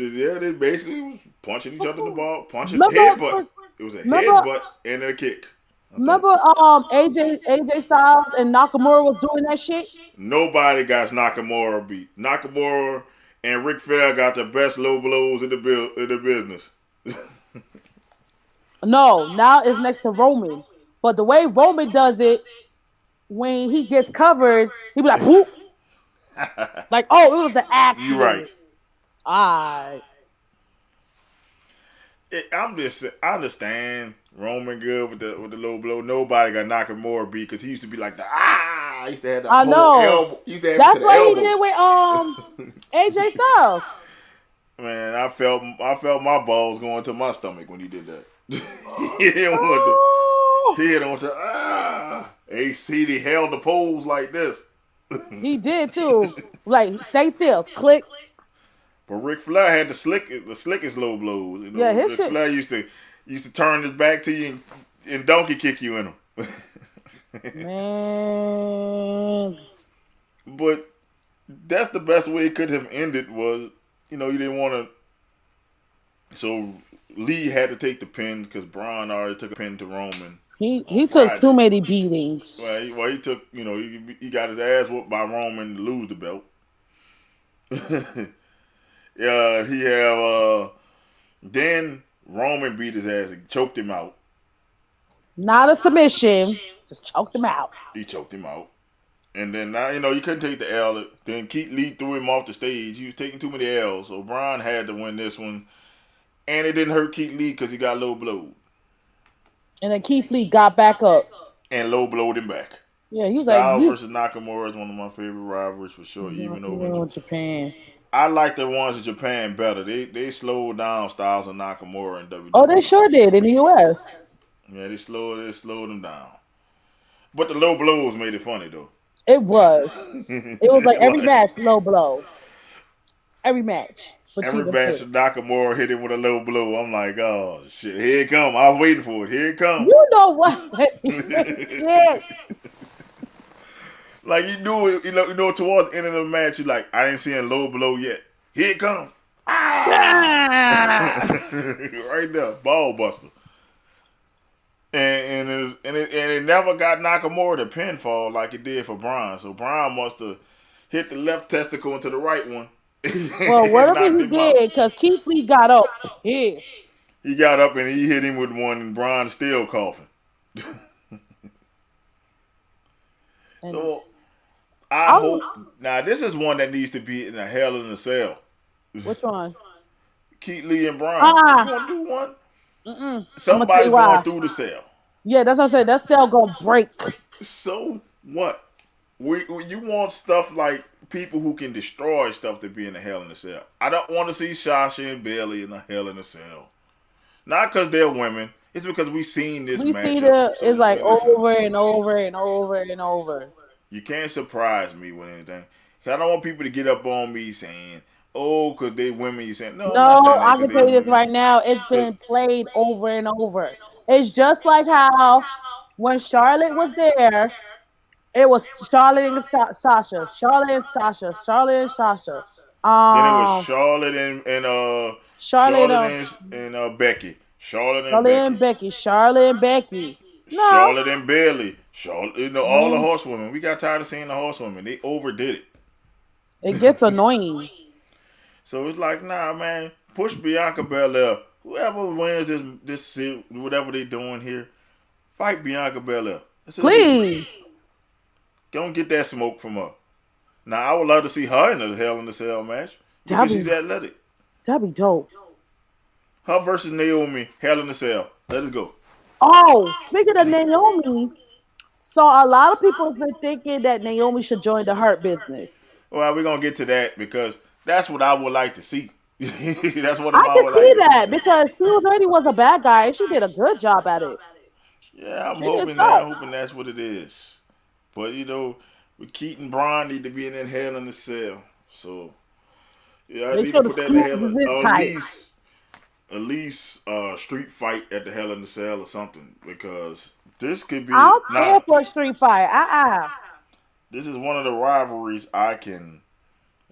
Speaker 2: basically was punching each other in the ball, punching headbutt.
Speaker 3: Remember,
Speaker 2: It was a
Speaker 3: remember,
Speaker 2: headbutt and a kick. I think.
Speaker 3: remember. AJ Styles and Nakamura was doing that shit.
Speaker 2: Nobody got Nakamura beat. Nakamura and Ric Flair got the best low blows in the business.
Speaker 3: No, now it's next to Roman. But the way Roman does it, when he gets covered, he be like, whoop. Like, oh, it was an
Speaker 2: You right.
Speaker 3: accident. Alright.
Speaker 2: I understand Roman good with the low blow. Nobody got Nakamura beat because he used to be like the He used to have the
Speaker 3: I
Speaker 2: whole
Speaker 3: know.
Speaker 2: elbow. He used to have it
Speaker 3: That's
Speaker 2: to the
Speaker 3: what he
Speaker 2: elbow.
Speaker 3: did with AJ Styles.
Speaker 2: Man, I felt my balls going to my stomach when he did that. he didn't want to.
Speaker 3: Oh,
Speaker 2: He didn't want to. AC, he held the poles like this.
Speaker 3: he did too. Like, stay still. Click.
Speaker 2: But Ric Flair had the slickest low blows.
Speaker 3: Yeah, his
Speaker 2: Ric
Speaker 3: shit.
Speaker 2: Flair used to turn his back to you and donkey kick you in them.
Speaker 3: Man.
Speaker 2: But that's the best way it could have ended was, you didn't want to. So Lee had to take the pin because Braun already took a pin to Roman on
Speaker 3: He took too
Speaker 2: Friday.
Speaker 3: many beatings.
Speaker 2: He took, he got his ass whooped by Roman to lose the belt. Yeah, he have then Roman beat his ass and choked him out.
Speaker 3: Not a submission. Just choked him out.
Speaker 2: He choked him out. And then now, you couldn't take the L. Then Keith Lee threw him off the stage. He was taking too many L's. So Braun had to win this one. And it didn't hurt Keith Lee because he got low blowed.
Speaker 3: And then Keith Lee got back up.
Speaker 2: And low blowed him back.
Speaker 3: Yeah, he was
Speaker 2: Styles
Speaker 3: like,
Speaker 2: versus Nakamura is one of my favorite rivalries for sure. Even over
Speaker 3: Japan.
Speaker 2: I like the ones in Japan better. They slowed down Styles and Nakamura in WWE.
Speaker 3: Oh, they sure did in the U.S.
Speaker 2: Yeah, they slowed them down. But the low blows made it funny though.
Speaker 3: It was. It was like every
Speaker 2: Like,
Speaker 3: match, low blow. Every match.
Speaker 2: every
Speaker 3: Between
Speaker 2: match
Speaker 3: them two.
Speaker 2: Nakamura hit him with a low blow. I'm like, oh shit, here it come. I was waiting for it. Here it come.
Speaker 3: You know what? Shit.
Speaker 2: Like you knew it, towards the end of the match, you like, I ain't seeing low blow yet. Here it come. Ah!
Speaker 3: Ah!
Speaker 2: right there, ball buster. And it never got Nakamura to pinfall like it did for Braun. So Braun must have hit the left testicle into the right one
Speaker 3: Well,
Speaker 2: and
Speaker 3: whatever
Speaker 2: knocked
Speaker 3: he
Speaker 2: him out.
Speaker 3: did, because Keith Lee got up pissed.
Speaker 2: He got up and he hit him with one, and Braun still coughing.
Speaker 3: And
Speaker 2: So I
Speaker 3: I'm
Speaker 2: hope now this is one that needs to be in a Hell in a Cell.
Speaker 3: which one?
Speaker 2: Keith Lee and Braun. If you
Speaker 3: Ah,
Speaker 2: want to do one,
Speaker 3: mm-mm. I'm gonna tell you
Speaker 2: somebody's going
Speaker 3: why.
Speaker 2: through the cell.
Speaker 3: Yeah, that's what I said. That cell gonna break.
Speaker 2: So what? You want stuff like people who can destroy stuff to be in a Hell in a Cell. I don't want to see Sasha and Bailey in a Hell in a Cell. Not because they're women. It's because we've seen this
Speaker 3: We see
Speaker 2: matchup
Speaker 3: the
Speaker 2: so
Speaker 3: it's like
Speaker 2: many times.
Speaker 3: over and over and over and over.
Speaker 2: You can't surprise me with anything. Cause I don't want people to get up on me saying, "Oh, because they women." You saying, "No, I'm not saying
Speaker 3: No,
Speaker 2: that
Speaker 3: I
Speaker 2: because
Speaker 3: can
Speaker 2: they
Speaker 3: tell you this
Speaker 2: women."
Speaker 3: right now. It's
Speaker 2: Cause
Speaker 3: been played over and over. It's just like how when Charlotte was there, it was Charlotte and Sasha, Charlotte and Sasha, Charlotte and Sasha.
Speaker 2: then it was
Speaker 3: Um,
Speaker 2: Charlotte and
Speaker 3: Charlotte,
Speaker 2: Charlotte and Becky, Charlotte and
Speaker 3: Charlotte
Speaker 2: Becky,
Speaker 3: and Becky, Charlotte and Becky. No,
Speaker 2: Charlotte and Bailey, Charlotte. All the
Speaker 3: man,
Speaker 2: horsewomen. We got tired of seeing the horsewomen. They overdid
Speaker 3: it
Speaker 2: it.
Speaker 3: gets annoying.
Speaker 2: So it's like, nah, man, push Bianca Belair. Whoever wins whatever they doing here, fight Bianca Belair. That's what they do.
Speaker 3: Please,
Speaker 2: Don't get that smoke from her. Now I would love to see her in a Hell in a Cell match because
Speaker 3: that'd
Speaker 2: she's
Speaker 3: be
Speaker 2: athletic.
Speaker 3: that'd be dope.
Speaker 2: Her versus Naomi, Hell in a Cell. Let us go.
Speaker 3: Oh, speaking of Naomi, so a lot of people have been thinking that Naomi should join the Hurt Business.
Speaker 2: Well, we're gonna get to that because that's what I would like to see. That's what
Speaker 3: I
Speaker 2: I
Speaker 3: can
Speaker 2: would like
Speaker 3: see
Speaker 2: to see.
Speaker 3: that because she already was a bad guy and she did a good job at it.
Speaker 2: Yeah, I'm
Speaker 3: She didn't
Speaker 2: hoping that.
Speaker 3: suck.
Speaker 2: I'm hoping that's what it is. But with Keaton Braun need to be in that Hell in the Cell. So yeah, I
Speaker 3: They
Speaker 2: need to
Speaker 3: should have
Speaker 2: put that in the
Speaker 3: squeezed
Speaker 2: Hell,
Speaker 3: the zip
Speaker 2: or
Speaker 3: tight.
Speaker 2: at least street fight at the Hell in the Cell or something because this could
Speaker 3: I
Speaker 2: be
Speaker 3: don't care
Speaker 2: not.
Speaker 3: for a street fight.
Speaker 2: This is one of the rivalries I can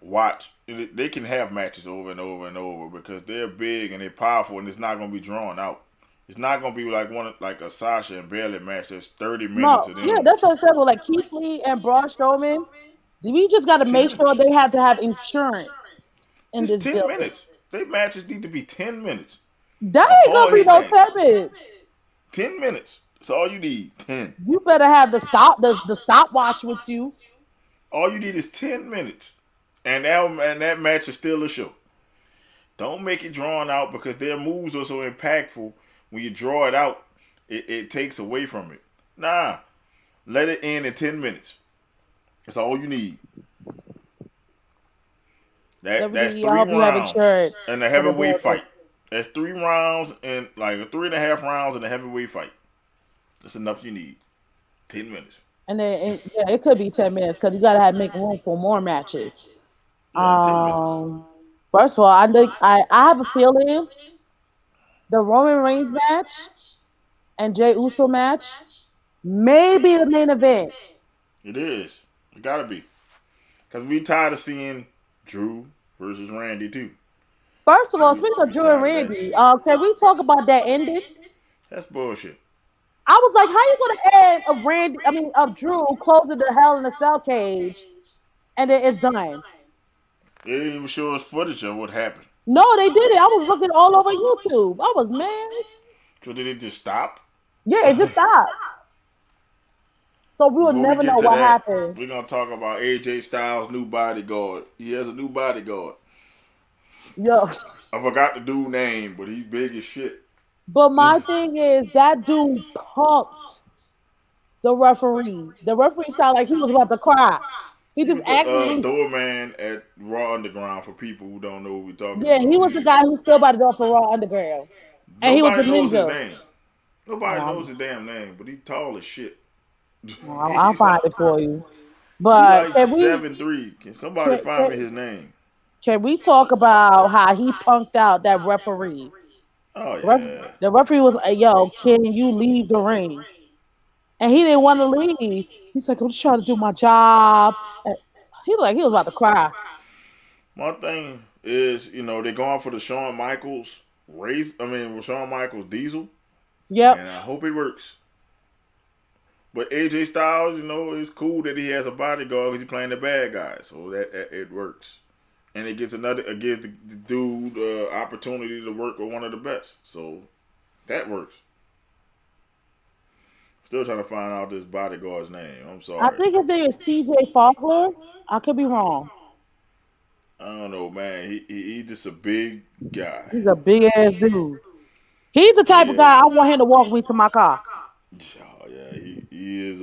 Speaker 2: watch. They can have matches over and over and over because they're big and they're powerful, and it's not going to be drawn out. It's not going to be like a Sasha and Bailey match that's 30 minutes
Speaker 3: No,
Speaker 2: and
Speaker 3: yeah,
Speaker 2: then
Speaker 3: that's what I said. With like Keith Lee and Braun Strowman, we just got to
Speaker 2: 10
Speaker 3: make sure
Speaker 2: minutes.
Speaker 3: they have to have insurance in
Speaker 2: Just
Speaker 3: this
Speaker 2: 10
Speaker 3: building.
Speaker 2: minutes. They matches need to be 10 minutes.
Speaker 3: That
Speaker 2: The
Speaker 3: ain't gonna
Speaker 2: hard
Speaker 3: be
Speaker 2: hit
Speaker 3: no
Speaker 2: match.
Speaker 3: 10 minutes.
Speaker 2: 10 minutes. That's all you need. 10.
Speaker 3: You better have the stopwatch with you.
Speaker 2: All you need is 10 minutes. And that match is still a show. Don't make it drawn out because their moves are so impactful. When you draw it out, it takes away from it. Nah, let it end in 10 minutes. That's all you need. That's
Speaker 3: WWE, I
Speaker 2: three
Speaker 3: hope you have
Speaker 2: rounds in
Speaker 3: insurance
Speaker 2: a
Speaker 3: for the
Speaker 2: heavyweight
Speaker 3: building.
Speaker 2: fight. That's 3 rounds and like 3.5 rounds in a heavyweight fight. That's enough you need. 10 minutes.
Speaker 3: And then yeah, it could be 10 minutes because you gotta have make room for more matches.
Speaker 2: Yeah, 10 minutes.
Speaker 3: Um, First of all, I have a feeling the Roman Reigns match and Jey Uso match may be the main event.
Speaker 2: It is. It gotta be. Cause we tired of seeing Drew versus Randy too.
Speaker 3: First of all,
Speaker 2: We
Speaker 3: speaking of
Speaker 2: we
Speaker 3: Drew and
Speaker 2: tired of that
Speaker 3: Randy,
Speaker 2: shit.
Speaker 3: can we talk about that ending?
Speaker 2: That's bullshit.
Speaker 3: I was like, how you gonna end of Randy? I mean, of Drew closing the Hell in a Cell cage, and then it's done.
Speaker 2: They didn't even show us footage of what happened.
Speaker 3: No, they did it. I was looking all over YouTube. I was mad.
Speaker 2: So did it just stop?
Speaker 3: Yeah, it just stopped. So we will
Speaker 2: Before we
Speaker 3: never
Speaker 2: get
Speaker 3: know
Speaker 2: to
Speaker 3: what
Speaker 2: that,
Speaker 3: happened.
Speaker 2: we're gonna talk about AJ Styles' new bodyguard. He has a new bodyguard.
Speaker 3: Yo,
Speaker 2: I forgot the dude's name, but he's big as shit.
Speaker 3: but my thing is that dude pumped the referee. The referee sounded like he was about to cry. He
Speaker 2: He
Speaker 3: just
Speaker 2: was the
Speaker 3: actively,
Speaker 2: doorman at Raw Underground for people who don't know what we're talking
Speaker 3: yeah, he
Speaker 2: about.
Speaker 3: was the guy who stood by the door for Raw Underground, and he was the
Speaker 2: Nobody knows his
Speaker 3: ninja.
Speaker 2: name. Nobody knows
Speaker 3: Um,
Speaker 2: his damn name, but he's tall as shit.
Speaker 3: I'll
Speaker 2: he's
Speaker 3: find
Speaker 2: like
Speaker 3: it for you.
Speaker 2: he
Speaker 3: But
Speaker 2: like 7'3". Can somebody find me
Speaker 3: can,
Speaker 2: his name?
Speaker 3: can we talk about how he punked out that referee?
Speaker 2: Oh
Speaker 3: Ref,
Speaker 2: yeah.
Speaker 3: the referee was like, "Yo, can you leave the ring?" And he didn't want to leave. He's like, "I'm just trying to do my job." And he was about to cry.
Speaker 2: My thing is they're going for the Shawn Michaels race. I mean, Shawn Michaels Diesel,
Speaker 3: Yep.
Speaker 2: and I hope it works. But AJ Styles, it's cool that he has a bodyguard because he's playing the bad guy, so that it works, and it gives the dude opportunity to work with one of the best, so that works. Still trying to find out this bodyguard's name. I'm
Speaker 3: I
Speaker 2: sorry.
Speaker 3: think his name is TJ Fogler. I could be wrong.
Speaker 2: I don't know, man. He's just a big guy.
Speaker 3: He's a big ass dude. He's the type of
Speaker 2: Yeah.
Speaker 3: guy I want him to walk me to my car.
Speaker 2: Oh, yeah. He is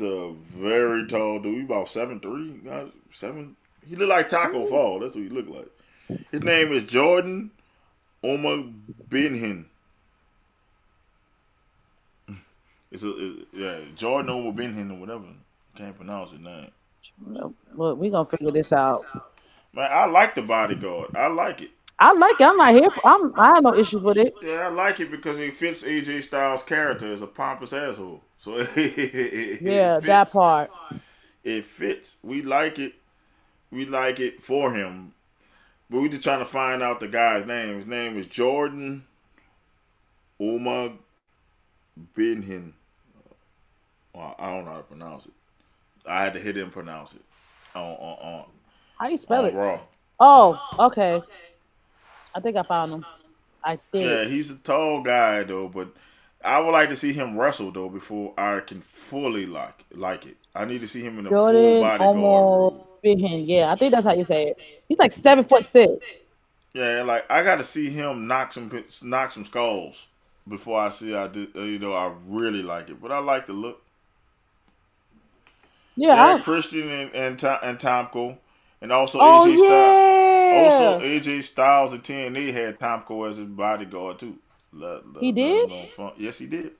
Speaker 2: a very tall dude. He about 7'3", 7. He look like Taco Fall. That's what he look like. His name is Jordan Omar Binhin. Yeah, Jordan Omar Binhin or whatever. Can't pronounce his name.
Speaker 3: Look, we gonna figure this out.
Speaker 2: Man, I like the bodyguard. I like it.
Speaker 3: I like it. I'm not here. I have no issues with it.
Speaker 2: Yeah, I like it because it fits AJ Styles' character as a pompous asshole. So it
Speaker 3: Yeah, that
Speaker 2: fits.
Speaker 3: part.
Speaker 2: It fits. We like it. We like it for him. But we just trying to find out the guy's name. His name is Jordan Omar Binhin. Well, I don't know how to pronounce it. I had to hit him pronounce it
Speaker 3: How you spell
Speaker 2: on
Speaker 3: it?
Speaker 2: Raw.
Speaker 3: Oh, okay. I think I found him. I
Speaker 2: Yeah,
Speaker 3: think.
Speaker 2: he's a tall guy though, but I would like to see him wrestle though before I can fully like it. I need to see him in a full
Speaker 3: Jordan
Speaker 2: bodyguard
Speaker 3: Omo
Speaker 2: role.
Speaker 3: Bihin. Yeah, I think that's how you say it. He's like 7'6".
Speaker 2: Yeah, like I got to see him knock some skulls before I see I do. I really like it, but I like the look.
Speaker 3: Yeah.
Speaker 2: Yeah, Christian and Tomko, and also
Speaker 3: Oh
Speaker 2: AJ Styles. Also,
Speaker 3: yeah.
Speaker 2: AJ Styles and TNA had Tomko as his bodyguard too.
Speaker 3: He
Speaker 2: Let
Speaker 3: did?
Speaker 2: alone fun. Yes, he did.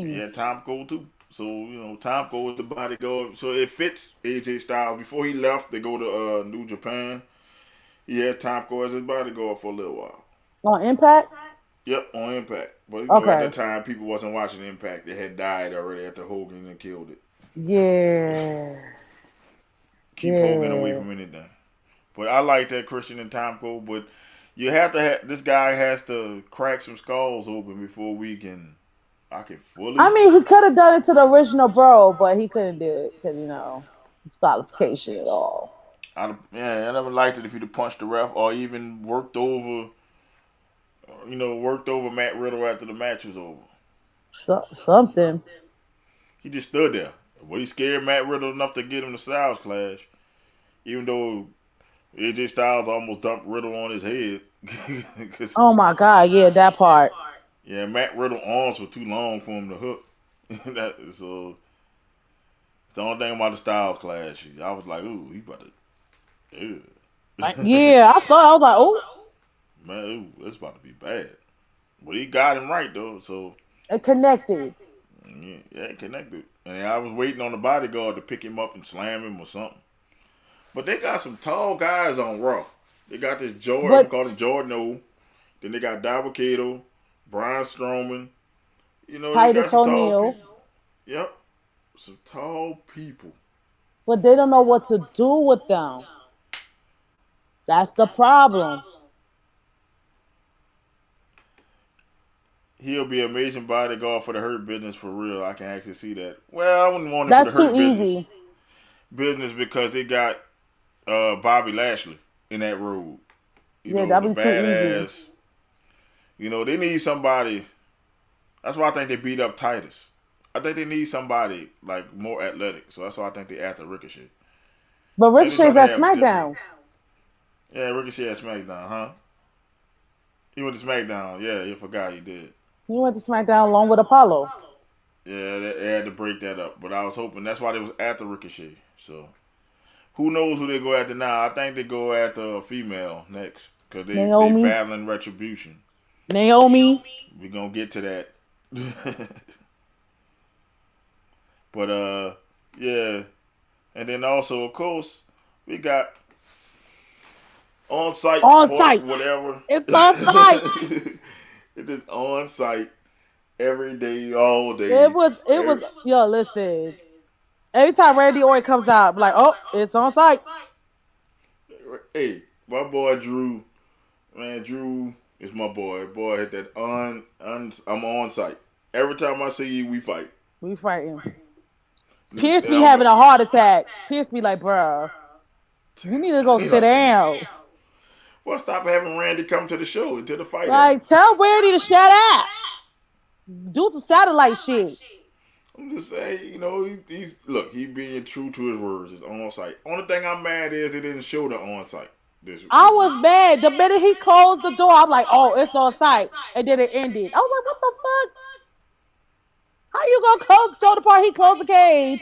Speaker 2: He
Speaker 3: When?
Speaker 2: had Tomko too. So Tomko was the bodyguard. So it fits AJ Styles. Before he left to go to New Japan, he had Tomko as his bodyguard for a little while.
Speaker 3: On Impact?
Speaker 2: Yep, on Impact. But at
Speaker 3: Okay.
Speaker 2: that time, people wasn't watching Impact. They had died already after Hogan and killed it.
Speaker 3: Yeah.
Speaker 2: Keep Hogan away
Speaker 3: Yeah.
Speaker 2: from anything. But I like that Christian and Tomko. But you have to have this guy has to crack some skulls open before I can fully.
Speaker 3: I mean, he could have done it to the original bro, but he couldn't do it because, disqualification at all.
Speaker 2: I never liked it if he'd have punched the ref or even worked over Matt Riddle after the match was over.
Speaker 3: Something.
Speaker 2: He just stood there. But he scared Matt Riddle enough to get him the Styles Clash. Even though AJ Styles almost dumped Riddle on his head.
Speaker 3: Oh my God. Yeah, that part.
Speaker 2: Yeah, Matt Riddle arms were too long for him to hook. So it's the only thing about the Styles Clash. I was like, ooh, he about to. Ew.
Speaker 3: Yeah, I saw it. I was like, oh,
Speaker 2: Man, it's about to be bad. But he got him right though, so
Speaker 3: it connected.
Speaker 2: yeah, it connected. And I was waiting on the bodyguard to pick him up and slam him or something. But they got some tall guys on Raw. They got this Jordan,
Speaker 3: But
Speaker 2: called him Jordan O. Then they got Dabba-Kato, Braun Strowman. They got
Speaker 3: Titus
Speaker 2: some tall
Speaker 3: O'Neil.
Speaker 2: people. Yep, some tall people.
Speaker 3: But they don't know what to do with them. That's the problem.
Speaker 2: He'll be an amazing bodyguard for the Hurt Business for real. I can actually see that. Well, I wouldn't want it for the
Speaker 3: That's too
Speaker 2: Hurt
Speaker 3: easy.
Speaker 2: business because they got Bobby Lashley in that role.
Speaker 3: Yeah,
Speaker 2: The
Speaker 3: that'd be too easy.
Speaker 2: badass. They need somebody. That's why I think they beat up Titus. I think they need somebody like more athletic. So that's why I think they after Ricochet.
Speaker 3: But
Speaker 2: They just
Speaker 3: Ricochet's
Speaker 2: trying to
Speaker 3: at
Speaker 2: have a different.
Speaker 3: SmackDown.
Speaker 2: Yeah, Ricochet at SmackDown, huh? He went to SmackDown. Yeah, you forgot he did.
Speaker 3: He went to SmackDown along with Apollo.
Speaker 2: Yeah, they had to break that up. But I was hoping that's why they was after Ricochet. So who knows who they go after now? I think they go after a female next because they
Speaker 3: Naomi.
Speaker 2: battling retribution.
Speaker 3: Naomi.
Speaker 2: We gonna get to that. But yeah, and then also of course we got on site
Speaker 3: On site.
Speaker 2: whatever.
Speaker 3: It's on site.
Speaker 2: It is on site every day, all day.
Speaker 3: It was, yo, listen. Every time Randy Orton comes out, I'm like, oh, it's on site.
Speaker 2: Hey, my boy Drew, man, Drew is my boy. Boy, hit that I'm on site. Every time I see you, we fight.
Speaker 3: We fighting. Pierce
Speaker 2: And
Speaker 3: be having a heart attack. Pierce be like, bruh, you need to go
Speaker 2: he
Speaker 3: sit
Speaker 2: like, damn.
Speaker 3: down.
Speaker 2: Well, stop having Randy come to the show until the fight
Speaker 3: Like,
Speaker 2: happens.
Speaker 3: tell Randy to shut up. Do some satellite shit.
Speaker 2: I'm just saying, he's look, he being true to his words. It's on site. Only thing I'm mad is they didn't show the on site.
Speaker 3: I was mad. The minute he closed the door, I'm like, oh, it's on site. And then it ended. I was like, what the fuck? How you gonna show the part he closed the cage?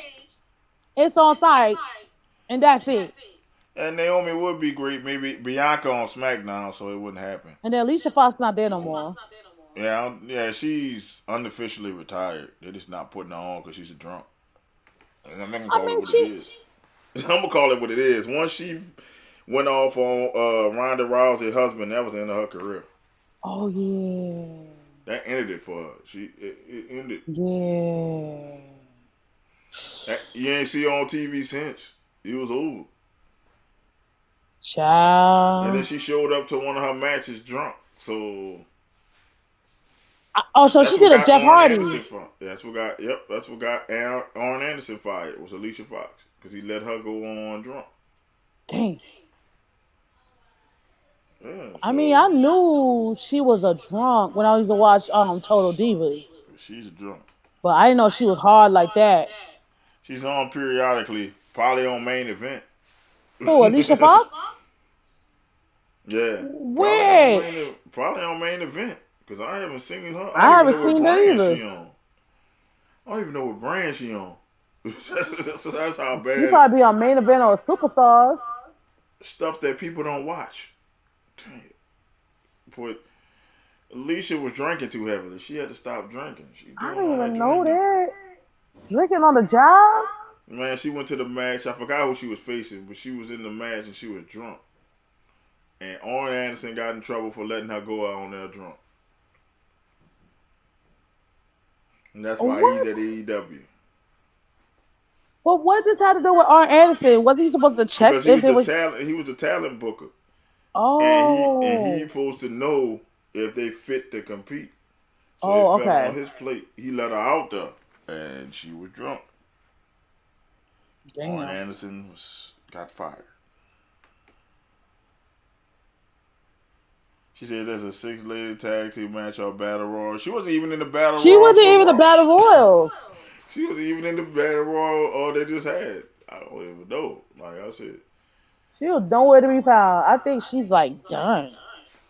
Speaker 3: It's on site. And that's it.
Speaker 2: And Naomi would be great. Maybe Bianca on SmackDown, so it wouldn't happen.
Speaker 3: And then Alicia Fox not there no more.
Speaker 2: Yeah, she's unofficially retired. They're just not putting her on because she's a drunk. And I'm gonna call it what it is. I'm gonna call it what it is. Once she went off on Ronda Rousey's husband, that was the end of her career.
Speaker 3: Oh yeah.
Speaker 2: That ended it for her. It ended.
Speaker 3: Yeah.
Speaker 2: You ain't see her on TV since. It was over.
Speaker 3: Child.
Speaker 2: And then she showed up to one of her matches drunk. So.
Speaker 3: So she did a Jeff Hardy.
Speaker 2: That's what got Arn Anderson fired. Was Alicia Fox because he let her go on drunk.
Speaker 3: Dang.
Speaker 2: Yeah,
Speaker 3: I mean, I knew she was a drunk when I used to watch Total Divas.
Speaker 2: She's a drunk.
Speaker 3: But I didn't know she was hard like that.
Speaker 2: She's on periodically, probably on Main Event.
Speaker 3: Who, Alicia Fox?
Speaker 2: Yeah.
Speaker 3: Where?
Speaker 2: Probably on Main Event. Because I haven't seen her.
Speaker 3: I haven't seen her either.
Speaker 2: I don't even know what brand she on. That's how bad.
Speaker 3: She probably be on Main Event or Superstars.
Speaker 2: Stuff that people don't watch. Dang it. But Alicia was drinking too heavily. She had to stop drinking.
Speaker 3: I didn't even know that. Drinking on the job?
Speaker 2: Man, she went to the match. I forgot who she was facing, but she was in the match and she was drunk. And Arn Anderson got in trouble for letting her go out on there drunk. And that's why he's at AEW.
Speaker 3: Well, what does this have to do with Arn Anderson? Wasn't he supposed to check
Speaker 2: because
Speaker 3: if it was
Speaker 2: talent? He was the talent booker.
Speaker 3: Oh.
Speaker 2: And he supposed to know if they fit to compete. So it fell on his plate. He let her out there, and she was drunk.
Speaker 3: Damn.
Speaker 2: Arn Anderson got fired. She said there's a 6-lady tag team match or battle royal. She wasn't even in the battle royal.
Speaker 3: She wasn't even the battle royals.
Speaker 2: She wasn't even in the battle royal they just had. I don't even know. Like I said.
Speaker 3: She was nowhere to be found. I think she's like done.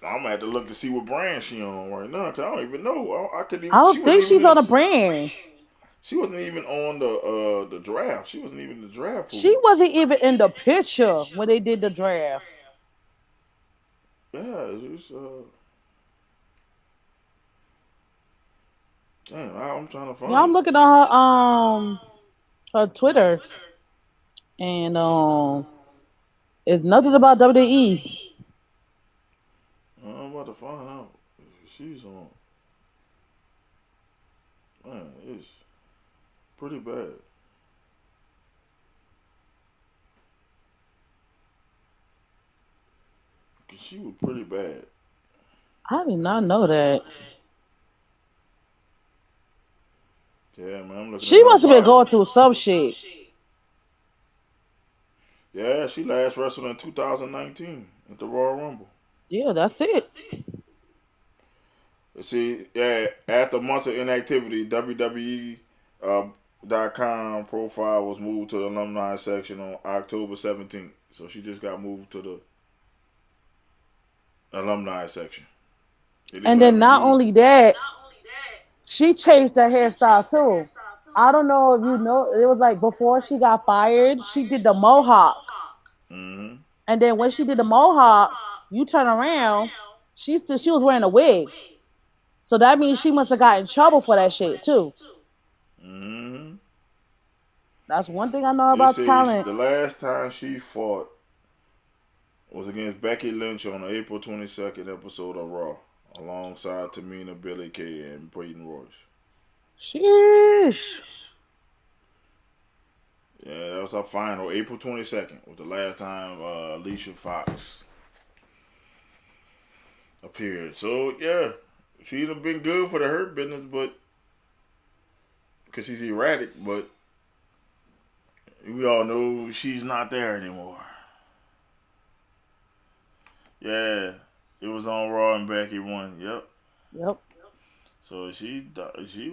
Speaker 2: I'm gonna have to look to see what brand she on right now, cause I don't even know. I
Speaker 3: don't think she's on a brand.
Speaker 2: She wasn't even on the draft. She wasn't even in the draft pool.
Speaker 3: She wasn't even in the picture when they did the draft.
Speaker 2: Yeah, it's just damn, I'm trying to find.
Speaker 3: Yeah, I'm looking on her Twitter, and it's nothing about WWE.
Speaker 2: I'm about to find out. She's on. Man, it's pretty bad. She was pretty bad.
Speaker 3: I did not know that.
Speaker 2: Yeah, man, I'm looking.
Speaker 3: She must have been going through some shit.
Speaker 2: Yeah, she last wrestled in 2019 at the Royal Rumble.
Speaker 3: Yeah, that's it.
Speaker 2: See, yeah, after months of inactivity, WWE.com profile was moved to the alumni section on October 17th. So she just got moved to the alumni section.
Speaker 3: And then not only that, she changed her hairstyle too. I don't know if you know, it was like before she got fired, she did the mohawk.
Speaker 2: Mm-hmm.
Speaker 3: And then when she did the mohawk, you turn around, she was wearing a wig. So that means she must have got in trouble for that shit too.
Speaker 2: Mm-hmm.
Speaker 3: That's one thing I know about talent.
Speaker 2: The last time she fought was against Becky Lynch on the April 22nd episode of Raw, alongside Tamina, Billie Kay, and Peyton Royce.
Speaker 3: Sheesh.
Speaker 2: Yeah, that was our final. April 22nd was the last time Alicia Fox appeared. So yeah, she'd have been good for the Hurt Business, but because she's erratic, but we all know she's not there anymore. Yeah, it was on Raw and Becky won. Yep.
Speaker 3: Yep.
Speaker 2: So she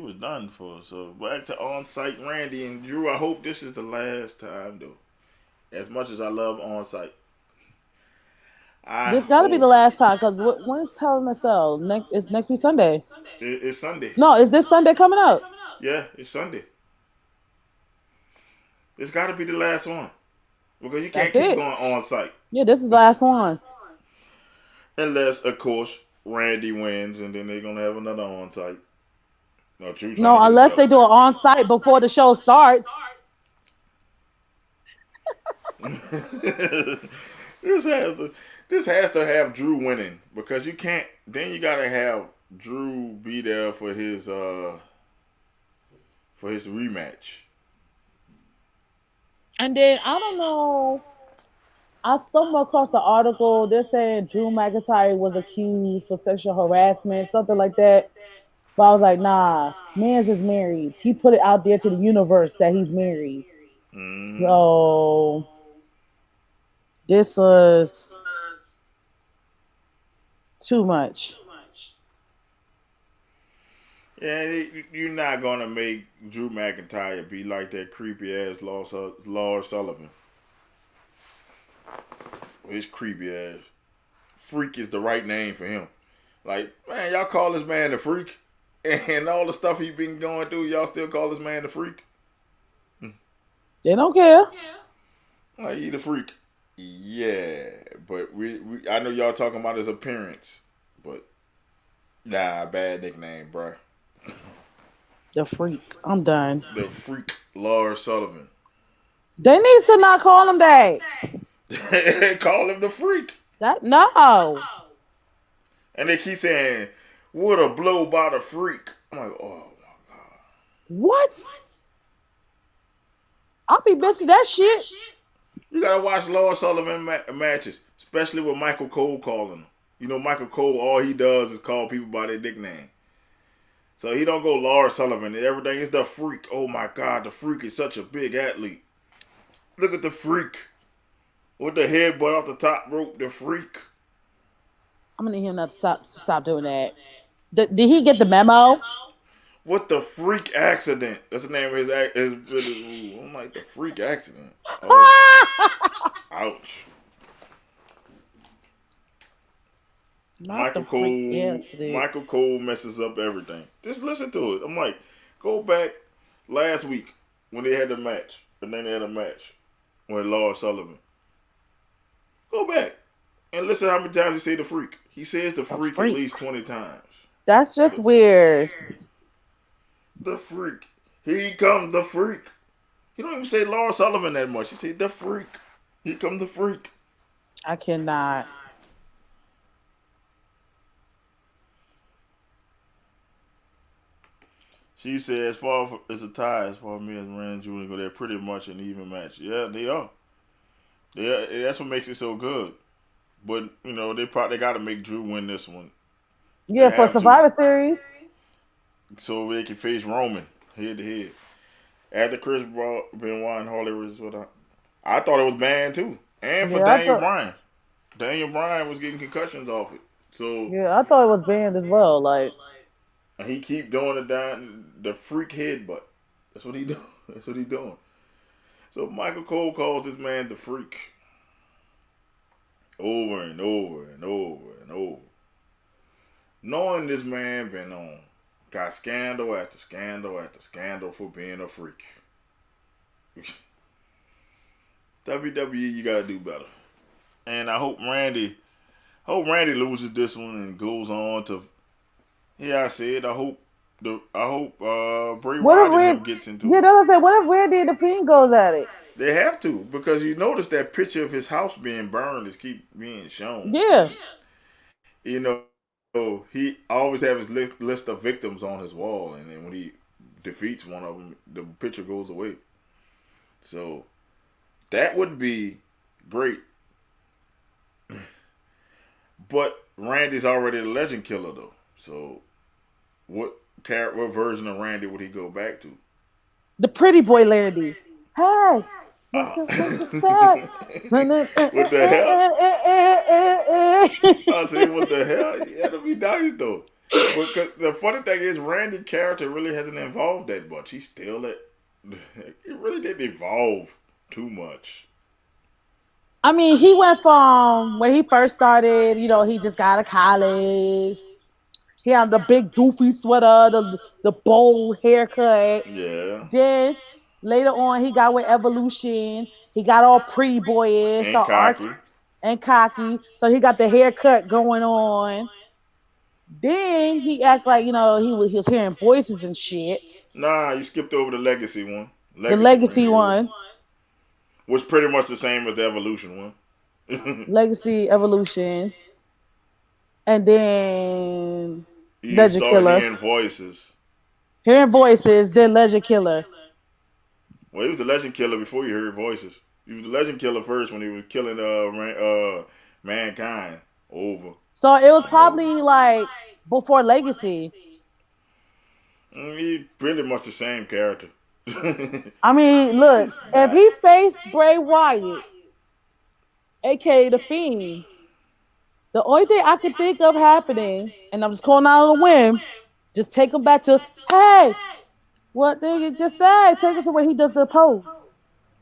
Speaker 2: was done for. So back to on site Randy and Drew. I hope this is the last time though. As much as I love on site, I
Speaker 3: This got to be
Speaker 2: hope
Speaker 3: the last time because when's Hell in a Cell? It's next week Sunday.
Speaker 2: it's Sunday.
Speaker 3: No, is this Sunday coming up?
Speaker 2: Yeah, it's Sunday. It's got to be the last one because you can't
Speaker 3: That's
Speaker 2: keep
Speaker 3: it.
Speaker 2: going on site
Speaker 3: Yeah, this is the last one.
Speaker 2: unless, of course, Randy wins and then they're gonna have another on site. No, Drew trying
Speaker 3: No,
Speaker 2: to get
Speaker 3: unless they do it on site before the show starts.
Speaker 2: a belt. This has to have Drew winning because you can't. Then you gotta have Drew be there for his rematch.
Speaker 3: And then I don't know. I stumbled across an article. They're saying Drew McIntyre was accused for sexual harassment, something like that. But I was like, nah, man's is married. He put it out there to the universe that he's married.
Speaker 2: Mm.
Speaker 3: So this was too much.
Speaker 2: Yeah, you're not gonna make Drew McIntyre be like that creepy ass Lars Sullivan. His creepy ass. Freak is the right name for him. Like, man, y'all call this man the freak, and all the stuff he been going through, y'all still call this man the freak.
Speaker 3: They don't care.
Speaker 2: Like, he the freak. Yeah, but we I know y'all talking about his appearance, but nah, bad nickname, bruh.
Speaker 3: The freak. I'm done.
Speaker 2: The freak Lars Sullivan.
Speaker 3: They need to not call him that.
Speaker 2: Call him the freak.
Speaker 3: That no.
Speaker 2: And they keep saying, what a blow by the freak. I'm like, oh my God.
Speaker 3: What? I'll be missing that shit.
Speaker 2: You gotta watch Lord Sullivan matches, especially with Michael Cole calling them. You know, Michael Cole, all he does is call people by their nickname. So he don't go Lord Sullivan. Everything is the freak. Oh my God, the freak is such a big athlete. Look at the freak. With the headbutt off the top rope, the freak.
Speaker 3: I'm gonna need him not to stop doing that. Did he get the memo?
Speaker 2: What the freak accident? That's the name of his I'm like, the freak accident. Oh, ouch.
Speaker 3: Not the freak accident.
Speaker 2: Michael Cole messes up everything. Just listen to it. I'm like, go back last week when they had the match, and then they had a match with Lord Sullivan. Go back and listen how many times he say the freak. He says the freak at least 20 times.
Speaker 3: That's just weird.
Speaker 2: The freak. Here comes the freak. He don't even say Lord Sullivan that much. He say the freak. Here come the freak.
Speaker 3: I cannot.
Speaker 2: She said, as far as a tie, as far as me and Rand Jr. go, they're pretty much an even match. Yeah, they are. That's what makes it so good. But you know, they got to make Drew win this one.
Speaker 3: Yeah, for Survivor Series.
Speaker 2: So they can face Roman head to head. After Chris Benoit and Harley was what I thought it was banned too, and for Daniel Bryan. Daniel Bryan was getting concussions off it. So
Speaker 3: yeah, I thought it was banned as well. Like,
Speaker 2: and he keep doing the freak headbutt. That's what he do. That's what he doing. So Michael Cole calls this man the freak over and over and over and over. Knowing this man got scandal after scandal after scandal for being a freak. WWE, you gotta do better. And I hope Randy loses this one and goes on to. Yeah, I said I hope Bray Wyatt and him gets into it.
Speaker 3: Yeah, that's what I said. What if Randy the Fiend goes at it?
Speaker 2: They have to, because you notice that picture of his house being burned is keep being shown.
Speaker 3: Yeah.
Speaker 2: You know, he always have his list of victims on his wall, and then when he defeats one of them, the picture goes away. So that would be great. But Randy's already the legend killer though. So what version of Randy would he go back to?
Speaker 3: The pretty boy Larry. Hey,
Speaker 2: Uh,
Speaker 3: what's the fact?
Speaker 2: what the hell? I'll tell you what the hell. Yeah, that'd be nice though. But the funny thing is, Randy's character really hasn't evolved that much. He's still at. It really didn't evolve too much.
Speaker 3: I mean, he went from when he first started, he just got out of college. He had the big doofy sweater, the bold haircut.
Speaker 2: Yeah.
Speaker 3: Then later on, he got with Evolution. He got all pretty boyish,
Speaker 2: And
Speaker 3: the arch
Speaker 2: cocky.
Speaker 3: and cocky. So he got the haircut going on. Then he act like he was hearing voices and shit.
Speaker 2: Nah, you skipped over the legacy one.
Speaker 3: The
Speaker 2: Legacy
Speaker 3: legacy
Speaker 2: Randy.
Speaker 3: one,
Speaker 2: Was pretty much the same as the evolution one.
Speaker 3: legacy evolution, and then
Speaker 2: You
Speaker 3: Legend
Speaker 2: started
Speaker 3: Killer.
Speaker 2: hearing voices.
Speaker 3: Hearing voices, then Legend Killer.
Speaker 2: Well, he was the legend killer before you heard voices. He was the legend killer first when he was killing mankind over
Speaker 3: So it was
Speaker 2: and over.
Speaker 3: probably like before Legacy.
Speaker 2: He's pretty much the same character.
Speaker 3: I mean, look,
Speaker 2: He's
Speaker 3: if
Speaker 2: not.
Speaker 3: he faced Bray Wyatt, aka the Fiend, the only thing I could think of happening, and I'm just calling out on a whim, just take him back to, hey, what did you just say? Take him to where he does the pose,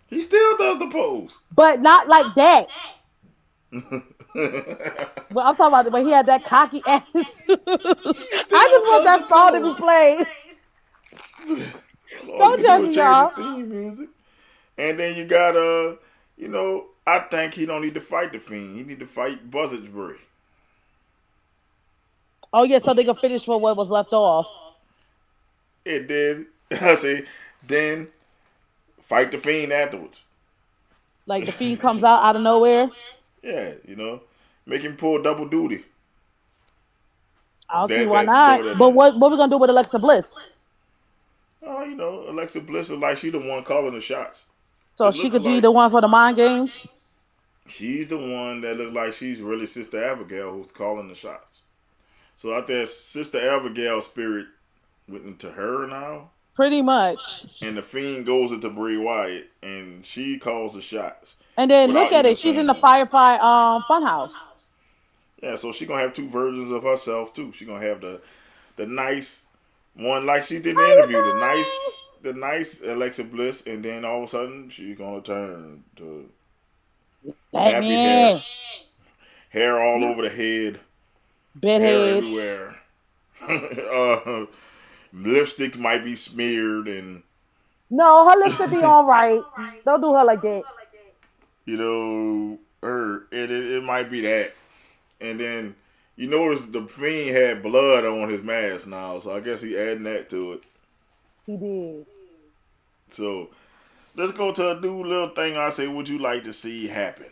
Speaker 2: He still does the pose.
Speaker 3: but not like that.
Speaker 2: He
Speaker 3: But I'm talking about when he had that cocky attitude. I just
Speaker 2: still
Speaker 3: want
Speaker 2: does
Speaker 3: that
Speaker 2: the
Speaker 3: song to be
Speaker 2: pose.
Speaker 3: played.
Speaker 2: All you
Speaker 3: Don't
Speaker 2: can do
Speaker 3: judge
Speaker 2: is
Speaker 3: me,
Speaker 2: change the
Speaker 3: y'all.
Speaker 2: theme music. And then you got I think he don't need to fight the Fiend. He need to fight Buzzardsbury.
Speaker 3: Oh yeah, so they can finish for what was left off.
Speaker 2: And then I say, then fight the Fiend afterwards.
Speaker 3: Like the Fiend comes out of nowhere.
Speaker 2: Yeah, make him pull double duty.
Speaker 3: I don't see
Speaker 2: That
Speaker 3: why
Speaker 2: that
Speaker 3: not.
Speaker 2: during that
Speaker 3: But
Speaker 2: match.
Speaker 3: what we gonna do with Alexa Bliss?
Speaker 2: Oh, Alexa Bliss is like she the one calling the shots.
Speaker 3: So
Speaker 2: It
Speaker 3: she
Speaker 2: looks
Speaker 3: could be
Speaker 2: like
Speaker 3: the one for the mind games.
Speaker 2: she's the one that looks like she's really Sister Abigail who's calling the shots. So I think Sister Abigail spirit went into her now,
Speaker 3: Pretty much.
Speaker 2: and the Fiend goes into Bray Wyatt, and she calls the shots
Speaker 3: And then look
Speaker 2: without
Speaker 3: at
Speaker 2: even
Speaker 3: it. She's in
Speaker 2: saying
Speaker 3: the
Speaker 2: anything.
Speaker 3: Firefly Funhouse.
Speaker 2: Yeah, so she gonna have two versions of herself too. She gonna have the nice one like she did in
Speaker 3: How
Speaker 2: the
Speaker 3: you
Speaker 2: interview, the nice Alexa Bliss, and then all of a sudden she's gonna turn to
Speaker 3: doing? Let
Speaker 2: nappy hair,
Speaker 3: me in.
Speaker 2: hair all over the head, hair
Speaker 3: Bedhead.
Speaker 2: everywhere. Lipstick might be smeared, and
Speaker 3: No, her lips should be all right. Don't do her like that.
Speaker 2: her it might be that. And then you notice the Fiend had blood on his mask now, so I guess he adding that to it.
Speaker 3: He did.
Speaker 2: So let's go to a new little thing. I say, would you like to see happen?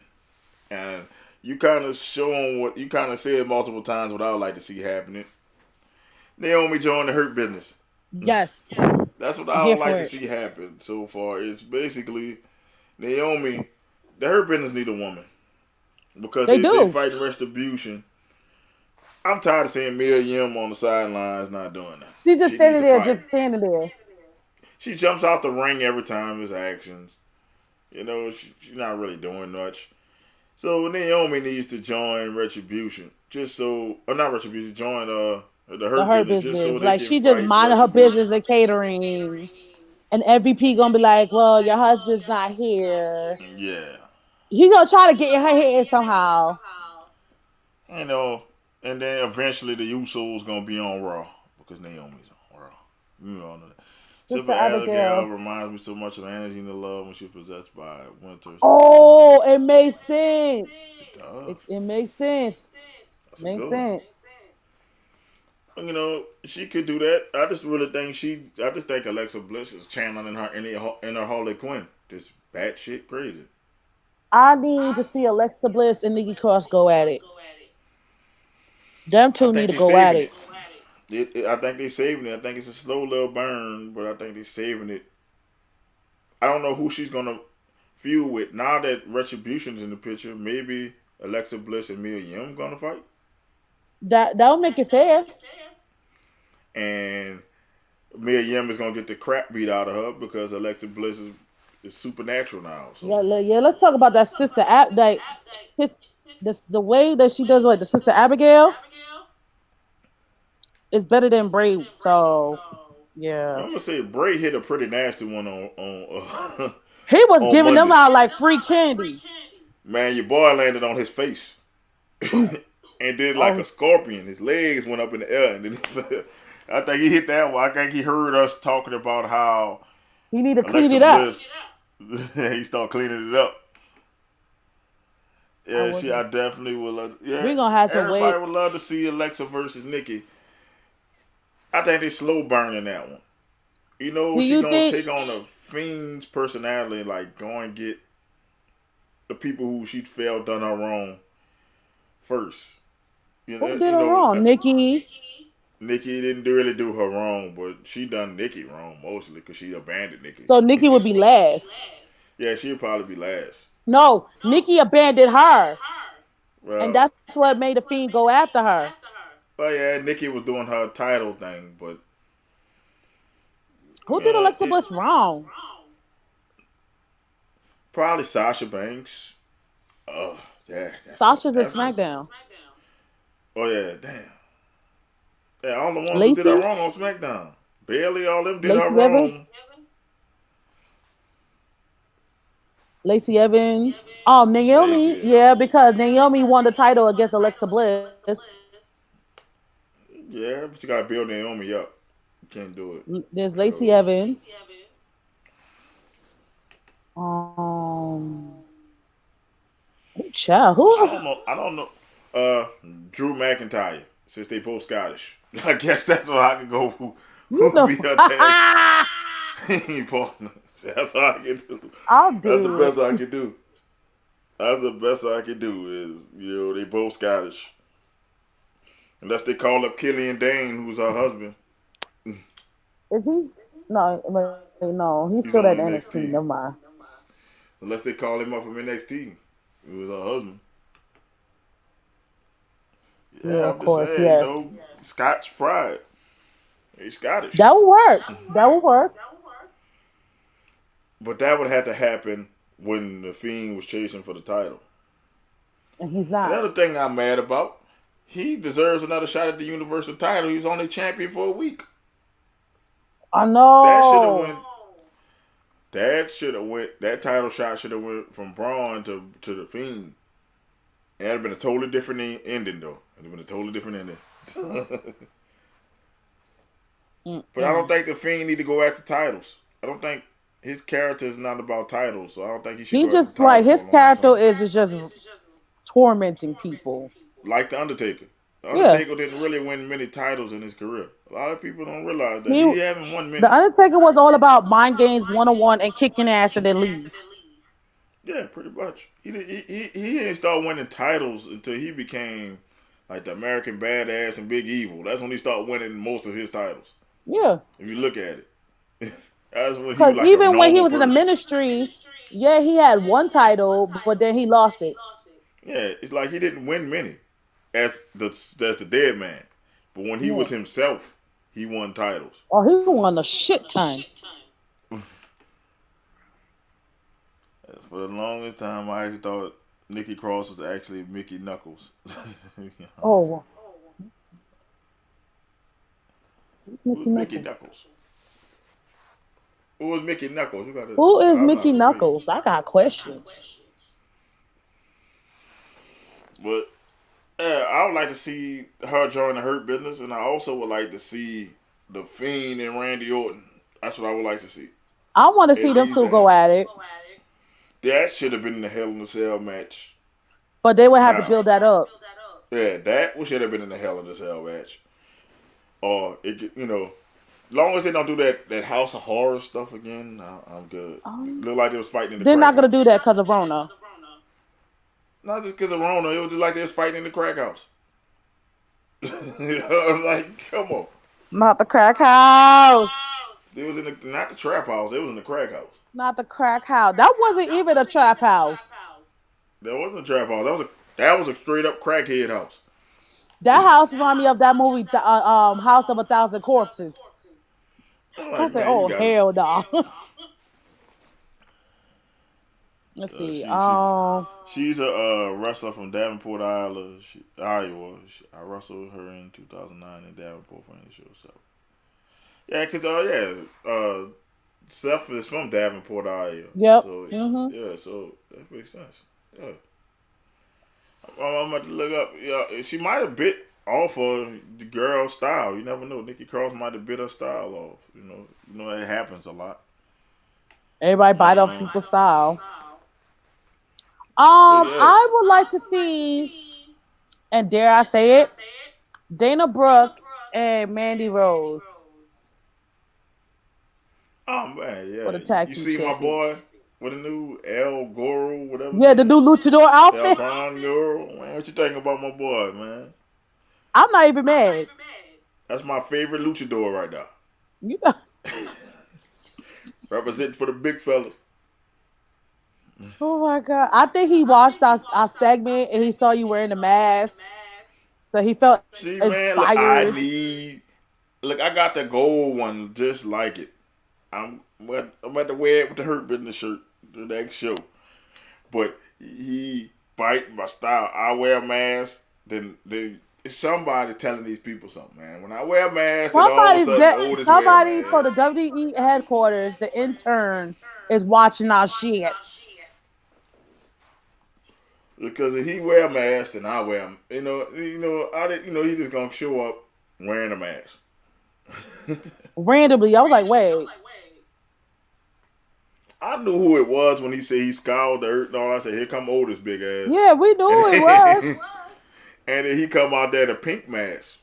Speaker 2: And you kind of showing what you kind of said multiple times what I would like to see happening. Naomi joined the Hurt Business.
Speaker 3: Yes.
Speaker 2: That's what
Speaker 3: I'm
Speaker 2: I
Speaker 3: here
Speaker 2: would
Speaker 3: for
Speaker 2: like to
Speaker 3: it.
Speaker 2: see happen so far. It's basically Naomi. The Hurt Business need a woman because
Speaker 3: They
Speaker 2: they
Speaker 3: do.
Speaker 2: fighting retribution. I'm tired of seeing Mia Yim on the sidelines not doing that.
Speaker 3: She just
Speaker 2: She needs
Speaker 3: standing
Speaker 2: to
Speaker 3: there,
Speaker 2: fight.
Speaker 3: just standing there.
Speaker 2: She jumps out the ring every time his actions. She's not really doing much. So Naomi needs to join Retribution, just so, or not Retribution, join the
Speaker 3: The
Speaker 2: Hurt
Speaker 3: her
Speaker 2: Business, just
Speaker 3: business.
Speaker 2: so they
Speaker 3: Like
Speaker 2: can
Speaker 3: she just
Speaker 2: fight
Speaker 3: minding her
Speaker 2: Retribution.
Speaker 3: business and catering. And MVP gonna be like, well, your husband's not here.
Speaker 2: Yeah,
Speaker 3: He gonna try to get in her head somehow.
Speaker 2: you know, and then eventually the Usos gonna be on Raw because Naomi's on Raw. You all know that.
Speaker 3: Sister
Speaker 2: Silver Abigail
Speaker 3: Abigail.
Speaker 2: reminds me so much of Angelina Love when she was possessed by Winter.
Speaker 3: Oh, it makes sense.
Speaker 2: It does.
Speaker 3: It makes sense.
Speaker 2: That's a
Speaker 3: Makes
Speaker 2: good one.
Speaker 3: sense.
Speaker 2: She could do that. I just really think I just think Alexa Bliss is channeling in her Harley Quinn. Just batshit crazy.
Speaker 3: I need to see Alexa Bliss and Nikki Cross go at it. Them
Speaker 2: I
Speaker 3: two need
Speaker 2: think
Speaker 3: to
Speaker 2: they're
Speaker 3: go at
Speaker 2: saving
Speaker 3: it.
Speaker 2: it. I think they're saving it. I think it's a slow little burn, but I think they're saving it. I don't know who she's gonna feud with. Now that Retribution's in the picture, maybe Alexa Bliss and Mia Yim gonna fight,
Speaker 3: That'll make it fair.
Speaker 2: and Mia Yim is gonna get the crap beat out of her because Alexa Bliss is supernatural now. So
Speaker 3: Yeah, let's talk about that sister app. Like his, the way that she does what the sister Abigail is better than Bray. So
Speaker 2: I'm
Speaker 3: yeah,
Speaker 2: gonna say Bray hit a pretty nasty one
Speaker 3: he was
Speaker 2: on
Speaker 3: giving them
Speaker 2: Monday.
Speaker 3: out like free candy.
Speaker 2: Man, your boy landed on his face and did like a
Speaker 3: Oh,
Speaker 2: scorpion. His legs went up in the air, and then I think he hit that one. I think he heard us talking about how
Speaker 3: he need to clean
Speaker 2: Alexa
Speaker 3: it up.
Speaker 2: Bliss. He started cleaning it up.
Speaker 3: I
Speaker 2: Yeah,
Speaker 3: wasn't.
Speaker 2: I definitely would love. Yeah,
Speaker 3: We're gonna have to
Speaker 2: everybody
Speaker 3: wait.
Speaker 2: would love to see Alexa versus Nikki. I think they slow burning that one. You know,
Speaker 3: Do
Speaker 2: she
Speaker 3: you
Speaker 2: gonna
Speaker 3: think?
Speaker 2: take on the Fiend's personality, like go and get the people who she felt done her wrong first.
Speaker 3: Who did her wrong? Nikki.
Speaker 2: Nikki didn't really do her wrong, but she done Nikki wrong mostly because she abandoned Nikki.
Speaker 3: So Nikki would be last.
Speaker 2: Yeah, she'll probably be last.
Speaker 3: No, Nikki abandoned her, and
Speaker 2: Well,
Speaker 3: that's what made the Fiend go after her.
Speaker 2: yeah, Nikki was doing her title thing, but
Speaker 3: Who did Alexa
Speaker 2: it
Speaker 3: Bliss wrong?
Speaker 2: probably Sasha Banks. Oh, yeah,
Speaker 3: Sasha's in
Speaker 2: that's what.
Speaker 3: SmackDown.
Speaker 2: Oh yeah, damn. Yeah, all the ones who did her
Speaker 3: Lacey,
Speaker 2: wrong on SmackDown. Bailey, all them did her
Speaker 3: Lacey Evans,
Speaker 2: wrong.
Speaker 3: Lacey Evans. Naomi.
Speaker 2: Lazy.
Speaker 3: Yeah, because Naomi won the title against Alexa Bliss.
Speaker 2: Yeah, but you gotta build Naomi up. You can't do it
Speaker 3: There's
Speaker 2: without
Speaker 3: Lacey
Speaker 2: her.
Speaker 3: Evans. Um, Child, who
Speaker 2: I
Speaker 3: else?
Speaker 2: don't know. I don't know. Uh, Drew McIntyre, since they both Scottish. I guess that's what I can go. Who
Speaker 3: You
Speaker 2: would
Speaker 3: know,
Speaker 2: be her tag team partner? That's all I can do.
Speaker 3: I'm
Speaker 2: That's the
Speaker 3: dead.
Speaker 2: best I can do. That's the best I can do. Is they both Scottish. Unless they call up Killian Dane, who's her husband.
Speaker 3: Is he? No, he's still
Speaker 2: He's
Speaker 3: at
Speaker 2: on
Speaker 3: NXT. Never
Speaker 2: NXT.
Speaker 3: mind.
Speaker 2: Unless they call him up from NXT. It was her husband.
Speaker 3: Yeah,
Speaker 2: Yeah,
Speaker 3: of
Speaker 2: I'm just
Speaker 3: course,
Speaker 2: saying,
Speaker 3: yes.
Speaker 2: Scotch pride. He's Scottish.
Speaker 3: That would work. That would work.
Speaker 2: But that would have to happen when the Fiend was chasing for the title.
Speaker 3: And he's not.
Speaker 2: Another thing I'm mad about, he deserves another shot at the Universal title. He was only champion for a week.
Speaker 3: I
Speaker 2: That should have went.
Speaker 3: know.
Speaker 2: That title shot should have went from Braun to the Fiend. It would have been a totally different ending, though. It would have been a totally different ending. But I don't think the Fiend need to go after titles. I don't think his character is not about titles, so I don't think he should
Speaker 3: He
Speaker 2: go after
Speaker 3: just like
Speaker 2: titles for
Speaker 3: his
Speaker 2: a long
Speaker 3: character
Speaker 2: time.
Speaker 3: is just tormenting people.
Speaker 2: Like the Undertaker. The
Speaker 3: Yeah.
Speaker 2: Undertaker didn't really win many titles in his career. A lot of people don't realize that
Speaker 3: He
Speaker 2: he haven't won many.
Speaker 3: the Undertaker was all about mind games 101 and kicking ass and then leave.
Speaker 2: Yeah, pretty much. He didn't start winning titles until he became like the American Badass and Big Evil. That's when he started winning most of his titles.
Speaker 3: Yeah.
Speaker 2: If you look at it, that's when he was
Speaker 3: Because
Speaker 2: like a
Speaker 3: even when he
Speaker 2: normal
Speaker 3: was in the
Speaker 2: person.
Speaker 3: ministry, yeah, he had one title, but then he lost it.
Speaker 2: Yeah, it's like he didn't win many as the dead man, but when he
Speaker 3: Yeah.
Speaker 2: was himself, he won titles.
Speaker 3: Or he won a shit ton.
Speaker 2: For the longest time, I actually thought Nikki Cross was actually Mickey Knuckles.
Speaker 3: Oh,
Speaker 2: Who's
Speaker 3: Mickey
Speaker 2: Mickey
Speaker 3: Knuckles.
Speaker 2: Knuckles? Who was Mickey Knuckles? You got to.
Speaker 3: Who is
Speaker 2: I'm not
Speaker 3: Mickey
Speaker 2: familiar.
Speaker 3: Knuckles? I got questions.
Speaker 2: But I would like to see her join the Hurt Business, and I also would like to see the Fiend and Randy Orton. That's what I would like to see.
Speaker 3: I want to
Speaker 2: At
Speaker 3: see them
Speaker 2: least
Speaker 3: two go
Speaker 2: that.
Speaker 3: at it,
Speaker 2: That should have been in the Hell in a Cell match.
Speaker 3: but they would have to
Speaker 2: Now,
Speaker 3: build that up.
Speaker 2: yeah, that should have been in the Hell in a Cell match. Or long as they don't do that House of Horror stuff again, I'm good. Look like they was fighting in the
Speaker 3: They're
Speaker 2: crack
Speaker 3: not gonna
Speaker 2: house.
Speaker 3: do that because of Rona.
Speaker 2: Not just because of Rona, it was just like they was fighting in the crack house. Like, come on.
Speaker 3: Not the crack house.
Speaker 2: They was in the not the trap house. They was in the crack house.
Speaker 3: Not the crack house. That wasn't even a trap house.
Speaker 2: That wasn't a trap house. That was a straight up crackhead house.
Speaker 3: That house reminded me of that movie, House of a Thousand Corpses.
Speaker 2: I'm
Speaker 3: I
Speaker 2: like,
Speaker 3: said,
Speaker 2: man, you
Speaker 3: oh
Speaker 2: got it.
Speaker 3: hell no. Let's
Speaker 2: Uh,
Speaker 3: see.
Speaker 2: she she she's a wrestler from Davenport, Iowa. I wrestled her in 2009 in Davenport for the show. So yeah, cause Seth is from Davenport, Iowa.
Speaker 3: Yep.
Speaker 2: So
Speaker 3: Mhm.
Speaker 2: yeah, so that makes sense. Yeah, I'm about to look up. Yeah, she might have bit off of the girl's style. You never know. Nikki Cross might have bit her style off. It happens a lot.
Speaker 3: Everybody bite off
Speaker 2: Um,
Speaker 3: people's style.
Speaker 2: but yeah,
Speaker 3: I would like to see, and dare I say it, Dana Brooke and Mandy Rose
Speaker 2: oh man,
Speaker 3: for the
Speaker 2: yeah.
Speaker 3: tag
Speaker 2: You
Speaker 3: team
Speaker 2: see my boy
Speaker 3: champions.
Speaker 2: with a new El Goro, whatever his
Speaker 3: Yeah, the
Speaker 2: name
Speaker 3: new
Speaker 2: is.
Speaker 3: luchador
Speaker 2: El
Speaker 3: outfit.
Speaker 2: Gran Goro. Man, what you think about my boy, man?
Speaker 3: I'm not even mad.
Speaker 2: That's my favorite luchador right now.
Speaker 3: You know,
Speaker 2: Representing for the big fellas.
Speaker 3: oh my god! I think he watched our segment and he saw you wearing the mask, so he felt
Speaker 2: See, man, look,
Speaker 3: inspired.
Speaker 2: look, I got the gold one just like it. I'm about to wear it with the Hurt Business shirt the next show. But he bite my style. I wear a mask, then somebody telling these people something, man. When I wear a mask, then all of a sudden the oldest wear a
Speaker 3: Somebody for the
Speaker 2: mask.
Speaker 3: WWE headquarters, the intern is watching our shit.
Speaker 2: Because if he wear a mask, then I wear him. He just gonna show up wearing a mask.
Speaker 3: Randomly, I was like, wait,
Speaker 2: I knew who it was when he said he scoured the earth and all. I said, "Here come Otis, big ass."
Speaker 3: yeah, we
Speaker 2: And
Speaker 3: knew it was.
Speaker 2: then, and then he come out there in a pink mask.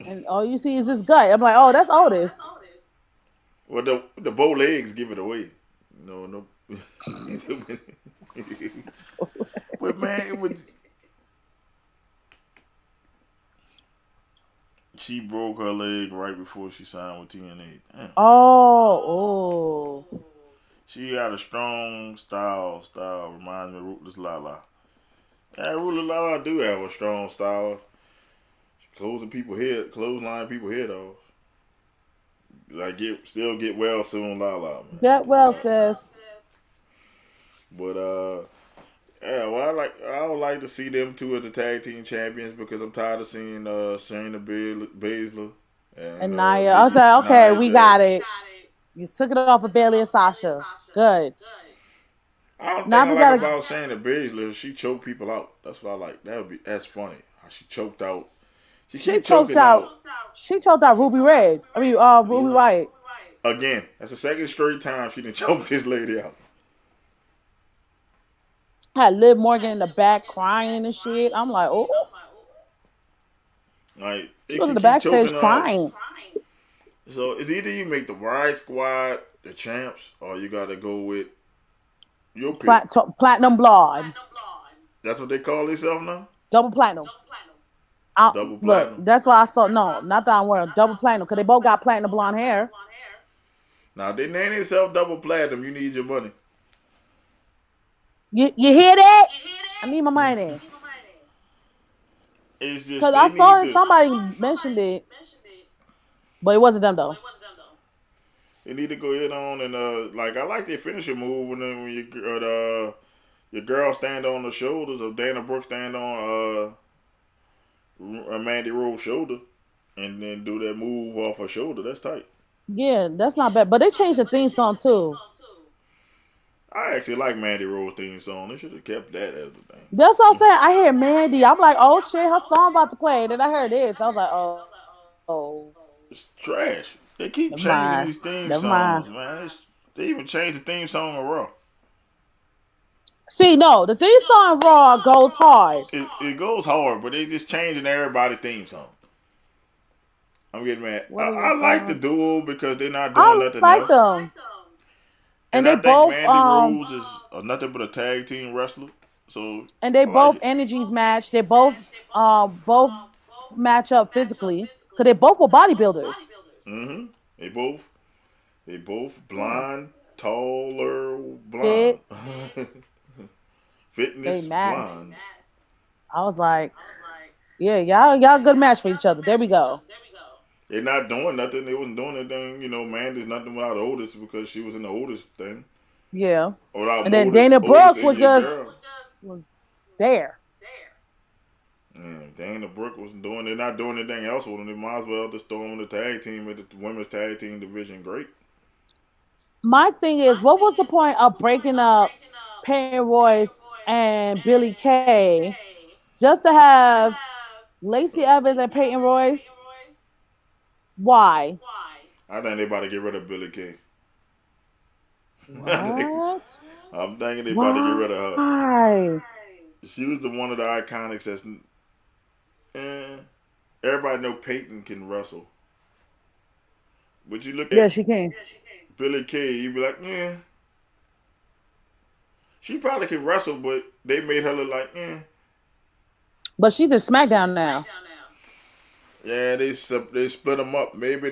Speaker 3: And all you see is this gut. I'm like, oh, that's Otis.
Speaker 2: Well, the bow legs give it away. No. But man, she broke her leg right before she signed with TNA. Damn.
Speaker 3: Oh, oh.
Speaker 2: She got a strong style. Reminds me of Ruthless Lala. Yeah, Ruthless Lala do have a strong style. Clothesline people head off. Like still get well soon, Lala, man.
Speaker 3: Get well, sis.
Speaker 2: But yeah, well, I would like to see them two as the tag team champions because I'm tired of seeing Shayna Baszler and
Speaker 3: And Naya, I was like, okay,
Speaker 2: Nia
Speaker 3: we got
Speaker 2: Jax.
Speaker 3: it. You took it off of Bailey and Sasha. Good.
Speaker 2: I don't think
Speaker 3: Now
Speaker 2: I
Speaker 3: we
Speaker 2: like
Speaker 3: gotta.
Speaker 2: about Shayna Baszler. She choked people out. That's what I like. That's funny. How she choked out. She
Speaker 3: She
Speaker 2: keep
Speaker 3: choked
Speaker 2: choking
Speaker 3: out.
Speaker 2: out.
Speaker 3: She choked out Ruby Red. I mean, Ruby
Speaker 2: Yeah.
Speaker 3: White.
Speaker 2: Again, that's the second straight time she done choked this lady out.
Speaker 3: Had Liv Morgan in the back crying and shit. I'm like, oh,
Speaker 2: Like
Speaker 3: she
Speaker 2: if
Speaker 3: was in
Speaker 2: she
Speaker 3: the
Speaker 2: keep
Speaker 3: backstage
Speaker 2: choking out.
Speaker 3: crying.
Speaker 2: So it's either you make the Riot Squad the champs, or you got to go with your pick.
Speaker 3: Platinum Blonde,
Speaker 2: That's what they call themselves now.
Speaker 3: double platinum.
Speaker 2: Double
Speaker 3: Look,
Speaker 2: platinum.
Speaker 3: that's why I saw. No, not that I'm wearing double platinum because they both got platinum blonde hair.
Speaker 2: Now they name themselves double platinum. You need your money.
Speaker 3: You hear that? I need my money
Speaker 2: It's just
Speaker 3: because
Speaker 2: they
Speaker 3: I
Speaker 2: need
Speaker 3: saw it.
Speaker 2: to.
Speaker 3: Somebody mentioned it, but it wasn't them though.
Speaker 2: They need to go ahead on and like I like their finisher move when your girl stand on the shoulders of Dana Brooke stand on Mandy Rose's shoulder and then do that move off her shoulder. That's tight.
Speaker 3: Yeah, that's not bad. But they changed the theme song too.
Speaker 2: I actually like Mandy Rose theme song. They should have kept that as the thing.
Speaker 3: That's what I'm saying. I hear Mandy. I'm like, oh shit, her song about to play. And then I heard this. I was like, oh,
Speaker 2: It's trash. They keep
Speaker 3: never
Speaker 2: changing
Speaker 3: mind.
Speaker 2: these theme
Speaker 3: Never mind.
Speaker 2: songs, man. They even changed the theme song of Raw.
Speaker 3: See, no, the theme song Raw goes hard.
Speaker 2: It goes hard, but they just changing everybody theme song. I'm getting mad.
Speaker 3: What is
Speaker 2: I
Speaker 3: it
Speaker 2: like the
Speaker 3: called?
Speaker 2: duo because they're not doing
Speaker 3: I
Speaker 2: nothing
Speaker 3: like
Speaker 2: else.
Speaker 3: them. And
Speaker 2: And
Speaker 3: they
Speaker 2: I think
Speaker 3: both
Speaker 2: Mandy Rose is nothing but a tag team wrestler. So
Speaker 3: and they
Speaker 2: I like
Speaker 3: both
Speaker 2: it.
Speaker 3: energies match. They both match up physically because they both were bodybuilders.
Speaker 2: Mm-hmm. They both They both blonde, taller, blonde,
Speaker 3: Fit. They
Speaker 2: fitness
Speaker 3: match.
Speaker 2: blondes.
Speaker 3: I was like, yeah, y'all good match for each other. There we go.
Speaker 2: They're not doing nothing. They wasn't doing anything. You know, man, there's nothing without Otis because she was in the Otis thing.
Speaker 3: Yeah.
Speaker 2: Or without
Speaker 3: And then
Speaker 2: Otis,
Speaker 3: Dana
Speaker 2: Otis
Speaker 3: Brooke
Speaker 2: and
Speaker 3: was
Speaker 2: your
Speaker 3: just
Speaker 2: girl.
Speaker 3: was there.
Speaker 2: Dana Brooke wasn't doing. They're not doing anything else with them. They might as well just throw them in the tag team at the women's tag team division. Great.
Speaker 3: My thing is, what was the point of breaking up Peyton Royce and Billy Kay just to have Lacey Evans and Peyton Royce? Why?
Speaker 2: I think they about to get rid of Billy Kay.
Speaker 3: What?
Speaker 2: I'm thinking they about to get rid of her.
Speaker 3: Why?
Speaker 2: She was the one of the iconics that's. Eh, everybody know Peyton can wrestle, but you look
Speaker 3: Yeah,
Speaker 2: at
Speaker 3: she can.
Speaker 2: Billy Kay, you be like, yeah, she probably can wrestle, but they made her look like,
Speaker 3: But she's in SmackDown now.
Speaker 2: yeah, they split them up. Maybe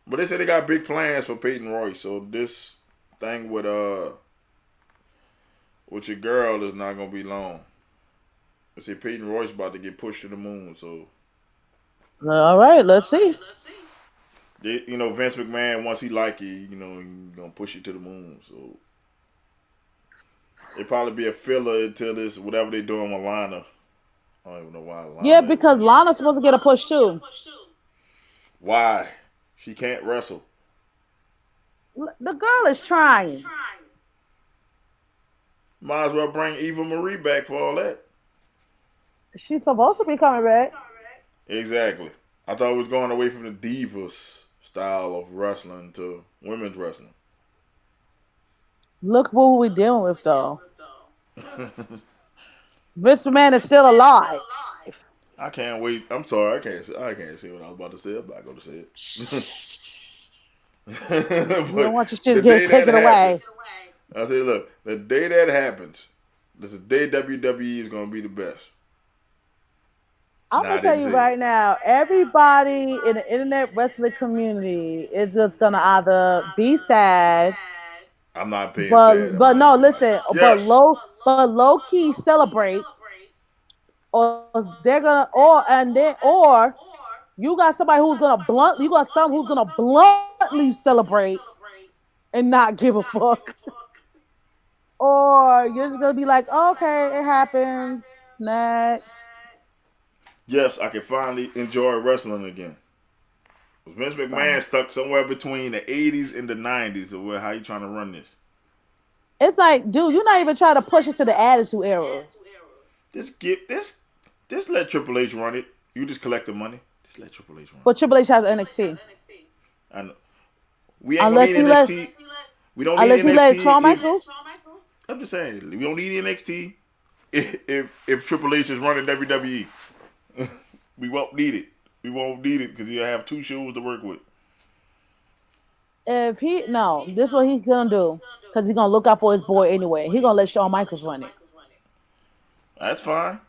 Speaker 2: but they said they got big plans for Peyton Royce. So this thing with your girl is not gonna be long. They say Peyton Royce about to get pushed to the moon. So
Speaker 3: All right, let's see.
Speaker 2: Vince McMahon once he like you, he gonna push you to the moon. So it probably be a filler until this whatever they doing with Lana. I don't even know why
Speaker 3: Yeah,
Speaker 2: Lana.
Speaker 3: because Lana's supposed to get a push too.
Speaker 2: Why she can't wrestle?
Speaker 3: The girl is trying.
Speaker 2: Might as well bring Eva Marie back for all that.
Speaker 3: She's supposed to be coming back.
Speaker 2: Exactly. I thought we was going away from the divas style of wrestling to women's wrestling.
Speaker 3: Look what we dealing with though. Vince McMahon is still alive.
Speaker 2: I can't wait. I'm sorry. I can't say what I was about to say. I'm not going to say it.
Speaker 3: You don't
Speaker 2: But
Speaker 3: want your
Speaker 2: the
Speaker 3: shit
Speaker 2: day
Speaker 3: get
Speaker 2: that
Speaker 3: taken away.
Speaker 2: happens, I say, look, the day that happens, this is the day WWE is going to be the best.
Speaker 3: I'm gonna
Speaker 2: Not
Speaker 3: tell you right
Speaker 2: exist.
Speaker 3: now, everybody in the internet wrestling community is just gonna either be sad,
Speaker 2: I'm not paying sad.
Speaker 3: but
Speaker 2: I'm not
Speaker 3: no,
Speaker 2: even like,
Speaker 3: listen,
Speaker 2: yes.
Speaker 3: but low key celebrate, or they're gonna or you got somebody who's gonna you got some who's gonna bluntly celebrate and not give a fuck, or you're just gonna be like, okay, it happens. Next.
Speaker 2: Yes, I can finally enjoy wrestling again. Vince McMahon stuck somewhere between the 80s and the 90s of how you trying to run this.
Speaker 3: It's like, dude, you're not even trying to push it to the Attitude Era.
Speaker 2: Just let Triple H run it. You just collect the money. Just let Triple H run
Speaker 3: But Triple H has NXT.
Speaker 2: it. And we ain't gonna
Speaker 3: Unless
Speaker 2: need
Speaker 3: he let
Speaker 2: NXT. We don't need
Speaker 3: unless he let
Speaker 2: NXT
Speaker 3: Shawn
Speaker 2: if
Speaker 3: Michaels.
Speaker 2: I'm just saying we don't need NXT if Triple H is running WWE. We won't need it. We won't need it because he'll have two shows to work with.
Speaker 3: If he no, this is what he's gonna do. Because he's gonna look out for his boy anyway. He's gonna let Shawn Michaels run it.
Speaker 2: That's fine.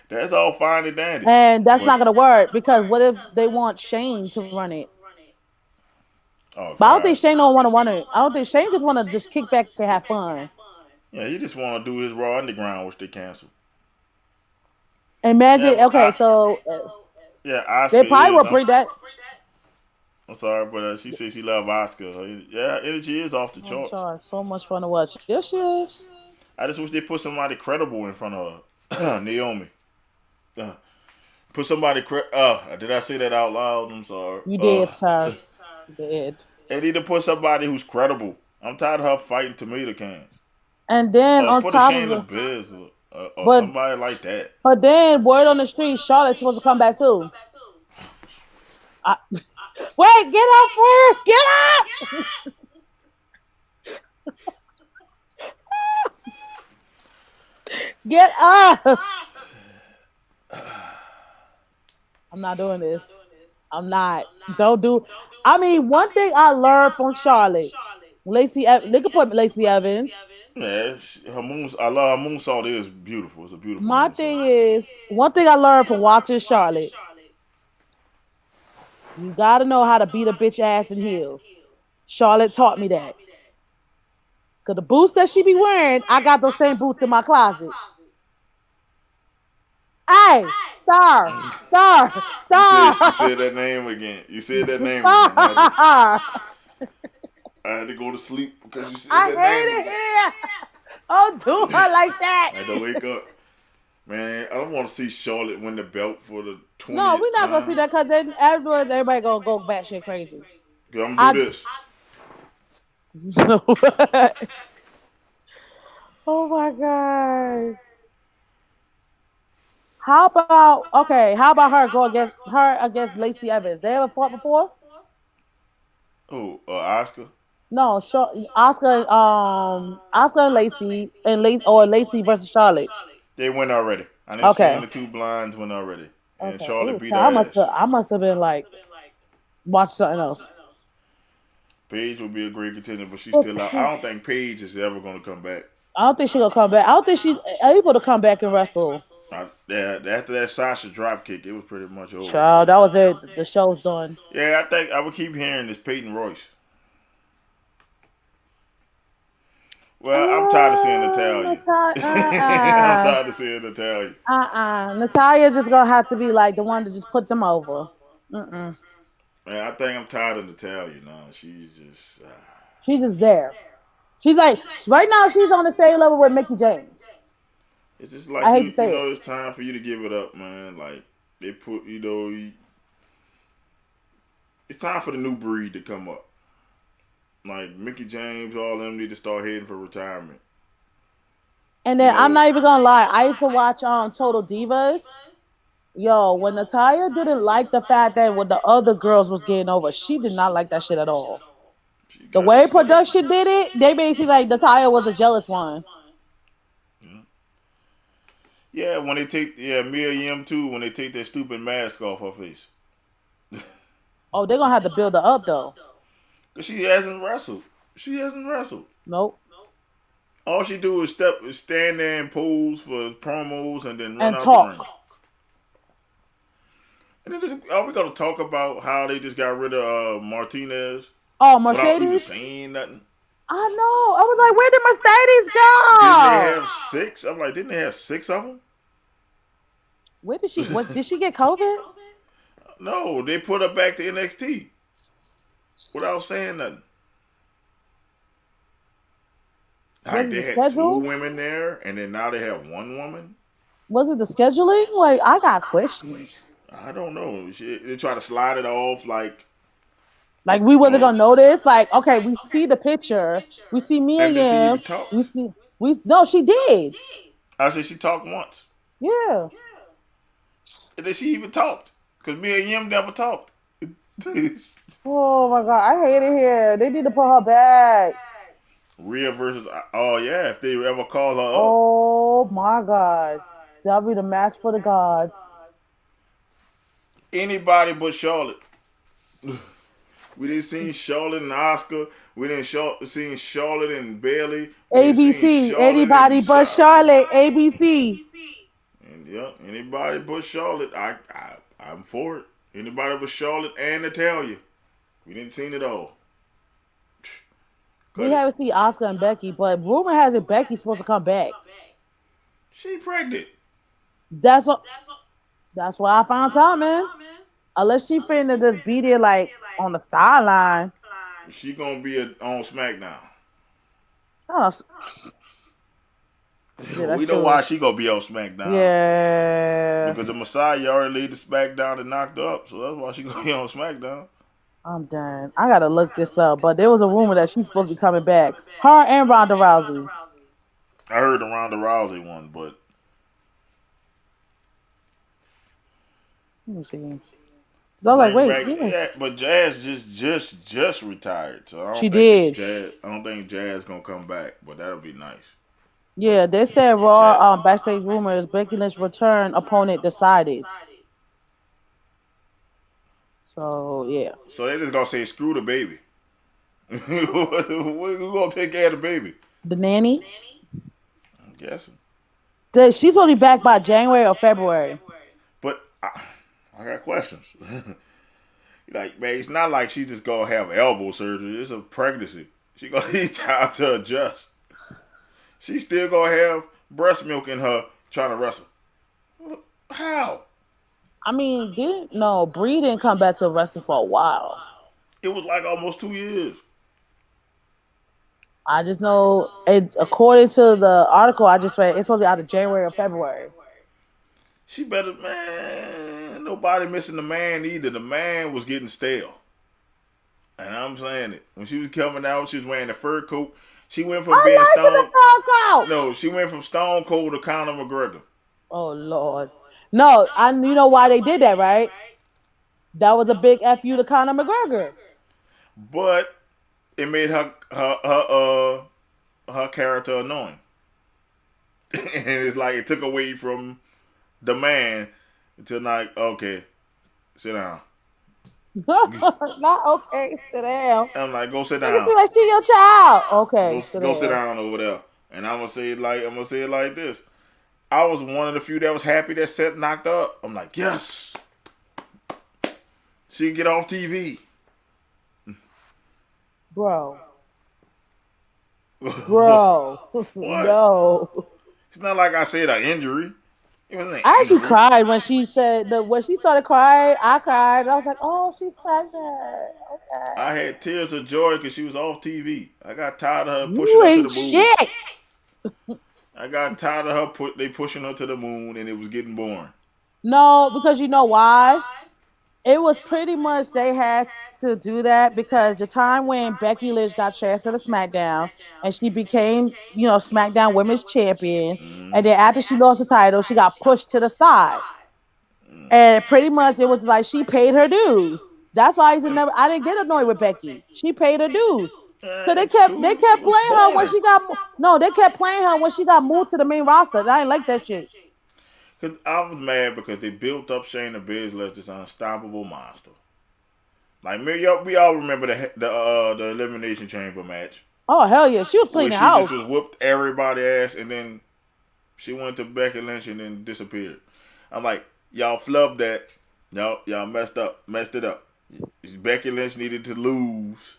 Speaker 2: That's all fine and dandy.
Speaker 3: And that's
Speaker 2: But
Speaker 3: not gonna work because what if they want Shane to run it?
Speaker 2: oh
Speaker 3: But I don't think
Speaker 2: god.
Speaker 3: Shane don't want to run it. I don't think Shane just want to just kick back and have fun.
Speaker 2: Yeah, he just want to do his Raw Underground, which they canceled. Yeah,
Speaker 3: Imagine, okay, so
Speaker 2: yeah,
Speaker 3: they
Speaker 2: Oscar
Speaker 3: probably
Speaker 2: is.
Speaker 3: will bring that.
Speaker 2: I'm sorry, but she said she love Oscar. So yeah, energy is off the
Speaker 3: Oh,
Speaker 2: charts.
Speaker 3: God, so much fun to watch. Yes, she is.
Speaker 2: I just wish they put somebody credible in front of her. Naomi. Put somebody did I say that out loud? I'm sorry.
Speaker 3: You did, sir. You did.
Speaker 2: They need to put somebody who's credible. I'm tired of her fighting tomato cans.
Speaker 3: And then on
Speaker 2: Put a
Speaker 3: top of
Speaker 2: Shayna
Speaker 3: it,
Speaker 2: Biz or
Speaker 3: but
Speaker 2: somebody like that.
Speaker 3: but then word on the street, Charlotte's supposed to come back too. I, wait, get up, Fred! Get up! Get up! I'm not doing this. I'm not. Don't do. I mean, one thing I learned from Charlotte, they could put Lacey Evans.
Speaker 2: Yeah, I love her moonsault is beautiful. It's a beautiful
Speaker 3: My
Speaker 2: moonsault.
Speaker 3: thing is, one thing I learned from watching Charlotte, You gotta know how to beat a bitch ass in heels. Charlotte taught me that. Cause the boots that she be wearing, I got those same boots in my closet. Hey,
Speaker 2: You
Speaker 3: star,
Speaker 2: said that name again. You said that name again.
Speaker 3: star.
Speaker 2: I had to go to sleep because you said
Speaker 3: I
Speaker 2: that name
Speaker 3: hate it
Speaker 2: again.
Speaker 3: here. Don't do her like that.
Speaker 2: I had to wake up. Man, I don't want to see Charlotte win the belt for the
Speaker 3: No, we're
Speaker 2: 20th
Speaker 3: not gonna
Speaker 2: time.
Speaker 3: see that because then afterwards everybody gonna go batshit crazy.
Speaker 2: Cause I'm gonna
Speaker 3: I
Speaker 2: do this.
Speaker 3: oh my god. How about okay? How about her go against her against Lacey Evans? They ever fought before?
Speaker 2: Oh, Oscar.
Speaker 3: No, Oscar and Lacey or Lacey versus Charlotte.
Speaker 2: They win already. I didn't
Speaker 3: Okay.
Speaker 2: seen the two blinds win already, and
Speaker 3: Okay.
Speaker 2: Charlotte
Speaker 3: Ooh,
Speaker 2: beat
Speaker 3: so
Speaker 2: her ass.
Speaker 3: I must have been like watch something else.
Speaker 2: Paige will be a great contender, but she's
Speaker 3: Well,
Speaker 2: still out. I don't think Paige is ever gonna come back.
Speaker 3: I don't think she gonna come back. I don't think she's able to come back and wrestle.
Speaker 2: Yeah, after that Sasha drop kick, it was pretty much over for
Speaker 3: Child,
Speaker 2: her.
Speaker 3: that was it. The show's done.
Speaker 2: Yeah, I think I would keep hearing this Peyton Royce. Well, I'm tired of seeing Natalia. I'm
Speaker 3: Uh-uh.
Speaker 2: tired of seeing Natalia.
Speaker 3: Natalia just gonna have to be like the one to just put them over. Mm-mm.
Speaker 2: Man, I think I'm tired of Natalia now. She's just.
Speaker 3: She's just there. She's like right now. She's on the same level with Mickey James.
Speaker 2: It's just like
Speaker 3: I hate
Speaker 2: you,
Speaker 3: to say it.
Speaker 2: it's time for you to give it up, man. Like they put, it's time for the new breed to come up. Like Mickey James, all them need to start heading for retirement.
Speaker 3: And
Speaker 2: You
Speaker 3: then I'm
Speaker 2: know,
Speaker 3: not even gonna lie. I used to watch Total Divas. Yo, when Natalia didn't like the fact that when the other girls was getting over, she did not like that shit at all.
Speaker 2: she
Speaker 3: The
Speaker 2: got
Speaker 3: way
Speaker 2: this.
Speaker 3: production did it, they basically like Natalia was a jealous one.
Speaker 2: Yeah. Yeah, when they take Mia Yim too, when they take that stupid mask off her face.
Speaker 3: Oh, they're gonna have to build her up though.
Speaker 2: Cause she hasn't wrestled. She hasn't wrestled.
Speaker 3: Nope.
Speaker 2: All she do is stand there and pose for promos, and then run
Speaker 3: And
Speaker 2: out the ring.
Speaker 3: talk.
Speaker 2: And then are we gonna talk about how they just got rid of Martinez
Speaker 3: Oh,
Speaker 2: without even
Speaker 3: Mercedes.
Speaker 2: saying nothing?
Speaker 3: I know. I was like, where did Mercedes
Speaker 2: Didn't they
Speaker 3: go?
Speaker 2: have six? I'm like, didn't they have six of them?
Speaker 3: Where did she? What did she get COVID?
Speaker 2: No, they put her back to NXT without saying nothing.
Speaker 3: Was
Speaker 2: Like
Speaker 3: it the
Speaker 2: they had two
Speaker 3: schedule?
Speaker 2: women there, and then now they have one woman.
Speaker 3: Was it the scheduling? Like, I got questions.
Speaker 2: I don't know. They try to slide it off like,
Speaker 3: Like, we wasn't
Speaker 2: oh,
Speaker 3: gonna notice. Like, okay, we see the picture. We see me and
Speaker 2: and then she
Speaker 3: him.
Speaker 2: even
Speaker 3: We
Speaker 2: talked.
Speaker 3: see. We no, she did.
Speaker 2: I said she talked once,
Speaker 3: Yeah.
Speaker 2: and then she even talked because me and Yim never talked.
Speaker 3: Oh my god, I hate it here. They need to put her back.
Speaker 2: Rhea versus oh yeah, if they ever call her up,
Speaker 3: Oh my god, that'll be the match for the gods.
Speaker 2: anybody but Charlotte. We didn't see Charlotte and Oscar. We didn't seen Charlotte and Bailey. We didn't see
Speaker 3: ABC,
Speaker 2: Charlotte
Speaker 3: anybody
Speaker 2: and
Speaker 3: but
Speaker 2: Sasha.
Speaker 3: Charlotte. ABC.
Speaker 2: And yeah, anybody but Charlotte. I'm for it. Anybody but Charlotte and Natalia. We didn't see it all.
Speaker 3: We
Speaker 2: Cut it.
Speaker 3: haven't seen Oscar and Becky, but rumor has it Becky's supposed to come back.
Speaker 2: She pregnant.
Speaker 3: That's what. That's why I found time, man. Unless she finna just beat it like on the sideline.
Speaker 2: She gonna be on SmackDown.
Speaker 3: Oh, yeah, that's
Speaker 2: We know why
Speaker 3: true.
Speaker 2: she gonna be on SmackDown.
Speaker 3: Yeah,
Speaker 2: Because the Messiah already laid the SmackDown and knocked her up, so that's why she gonna be on SmackDown.
Speaker 3: I'm done. I gotta look this up, but there was a rumor that she's supposed to be coming back. Her and Ronda Rousey.
Speaker 2: I heard the Ronda Rousey one, but
Speaker 3: Let me see. So I was like,
Speaker 2: bring
Speaker 3: wait,
Speaker 2: back
Speaker 3: yeah,
Speaker 2: yeah, but Jazz just retired, so
Speaker 3: she did.
Speaker 2: I don't think Jazz gonna come back, but that'll be nice.
Speaker 3: Yeah, they said Raw backstage rumors Becky Lynch return opponent decided. So yeah,
Speaker 2: So they just gonna say screw the baby. Who's gonna take care of the baby?
Speaker 3: the nanny.
Speaker 2: I'm guessing.
Speaker 3: She's supposed to be back by January or February.
Speaker 2: But I got questions. Like, man, it's not like she just gonna have elbow surgery. It's a pregnancy. She gonna need time to adjust. She still gonna have breast milk in her trying to wrestle. How?
Speaker 3: I mean, didn't no Bree didn't come back to wrestling for a while.
Speaker 2: It was like almost 2 years.
Speaker 3: I just know it. According to the article I just read, it's supposed to be out of January or February.
Speaker 2: She better, man. Nobody missing the man either. The man was getting stale. And I'm saying it. When she was coming out, she was wearing a fur coat. She went from being
Speaker 3: I like
Speaker 2: Stone.
Speaker 3: the knockout.
Speaker 2: No, she went from Stone Cold to Conor McGregor.
Speaker 3: Oh Lord, no! You know why they did that, right? That was a big fu to Conor McGregor.
Speaker 2: But it made her character annoying. And it's like it took away from the man until like, okay, sit down.
Speaker 3: Not okay. Sit down.
Speaker 2: I'm like, go sit
Speaker 3: You
Speaker 2: down.
Speaker 3: see like she your child. Okay,
Speaker 2: Go sit down over there. And I'm gonna say it like this. I was one of the few that was happy that Seth knocked up. I'm like, yes. She can get off TV.
Speaker 3: Bro. Bro. No.
Speaker 2: It's not like I said an injury. It wasn't an
Speaker 3: I actually
Speaker 2: injury.
Speaker 3: cried when she said that when she started crying, I cried. I was like, oh, she's pregnant. Okay.
Speaker 2: I had tears of joy because she was off TV. I got tired of her pushing
Speaker 3: You
Speaker 2: her to
Speaker 3: ain't
Speaker 2: the moon.
Speaker 3: shit.
Speaker 2: I got tired of her they pushing her to the moon, and it was getting boring.
Speaker 3: No, because you know why? It was pretty much they had to do that because the time when Becky Lynch got transferred to SmackDown and she became, SmackDown Women's Champion, and then after she lost the title, she got pushed to the side, and pretty much it was like she paid her dues. That's why I didn't get annoyed with Becky. She paid her dues. Cause
Speaker 2: It's cool.
Speaker 3: they kept
Speaker 2: It was
Speaker 3: playing her when
Speaker 2: boring.
Speaker 3: she got they kept playing her when she got moved to the main roster. I didn't like that shit.
Speaker 2: Cause I was mad because they built up Shayna Baszler as this unstoppable monster. Like we all remember the Elimination Chamber match
Speaker 3: Oh hell yeah, she was
Speaker 2: where
Speaker 3: cleaning
Speaker 2: she
Speaker 3: house.
Speaker 2: just was whooped everybody ass, and then she went to Becky Lynch and then disappeared. I'm like, y'all flubbed that. Y'all messed it up. Becky Lynch needed to lose,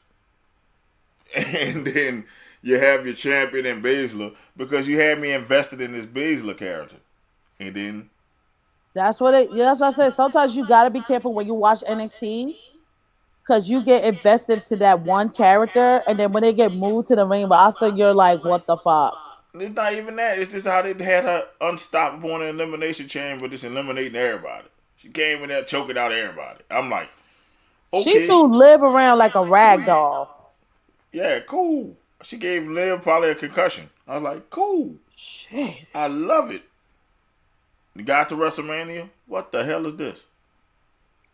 Speaker 2: and then you have your champion in Baszler because you had me invested in this Baszler character. And then
Speaker 3: That's what I said. Sometimes you gotta be careful when you watch NXT because you get invested to that one character, and then when they get moved to the main roster, you're like, what the fuck?
Speaker 2: it's not even that. It's just how they had her unstoppable in the elimination chamber, just eliminating everybody. She came in there choking out everybody. I'm like, okay.
Speaker 3: She threw Liv around like a rag doll.
Speaker 2: Yeah, cool. She gave Liv probably a concussion. I was like, cool.
Speaker 3: Shit.
Speaker 2: I love it. You got to WrestleMania. What the hell is this?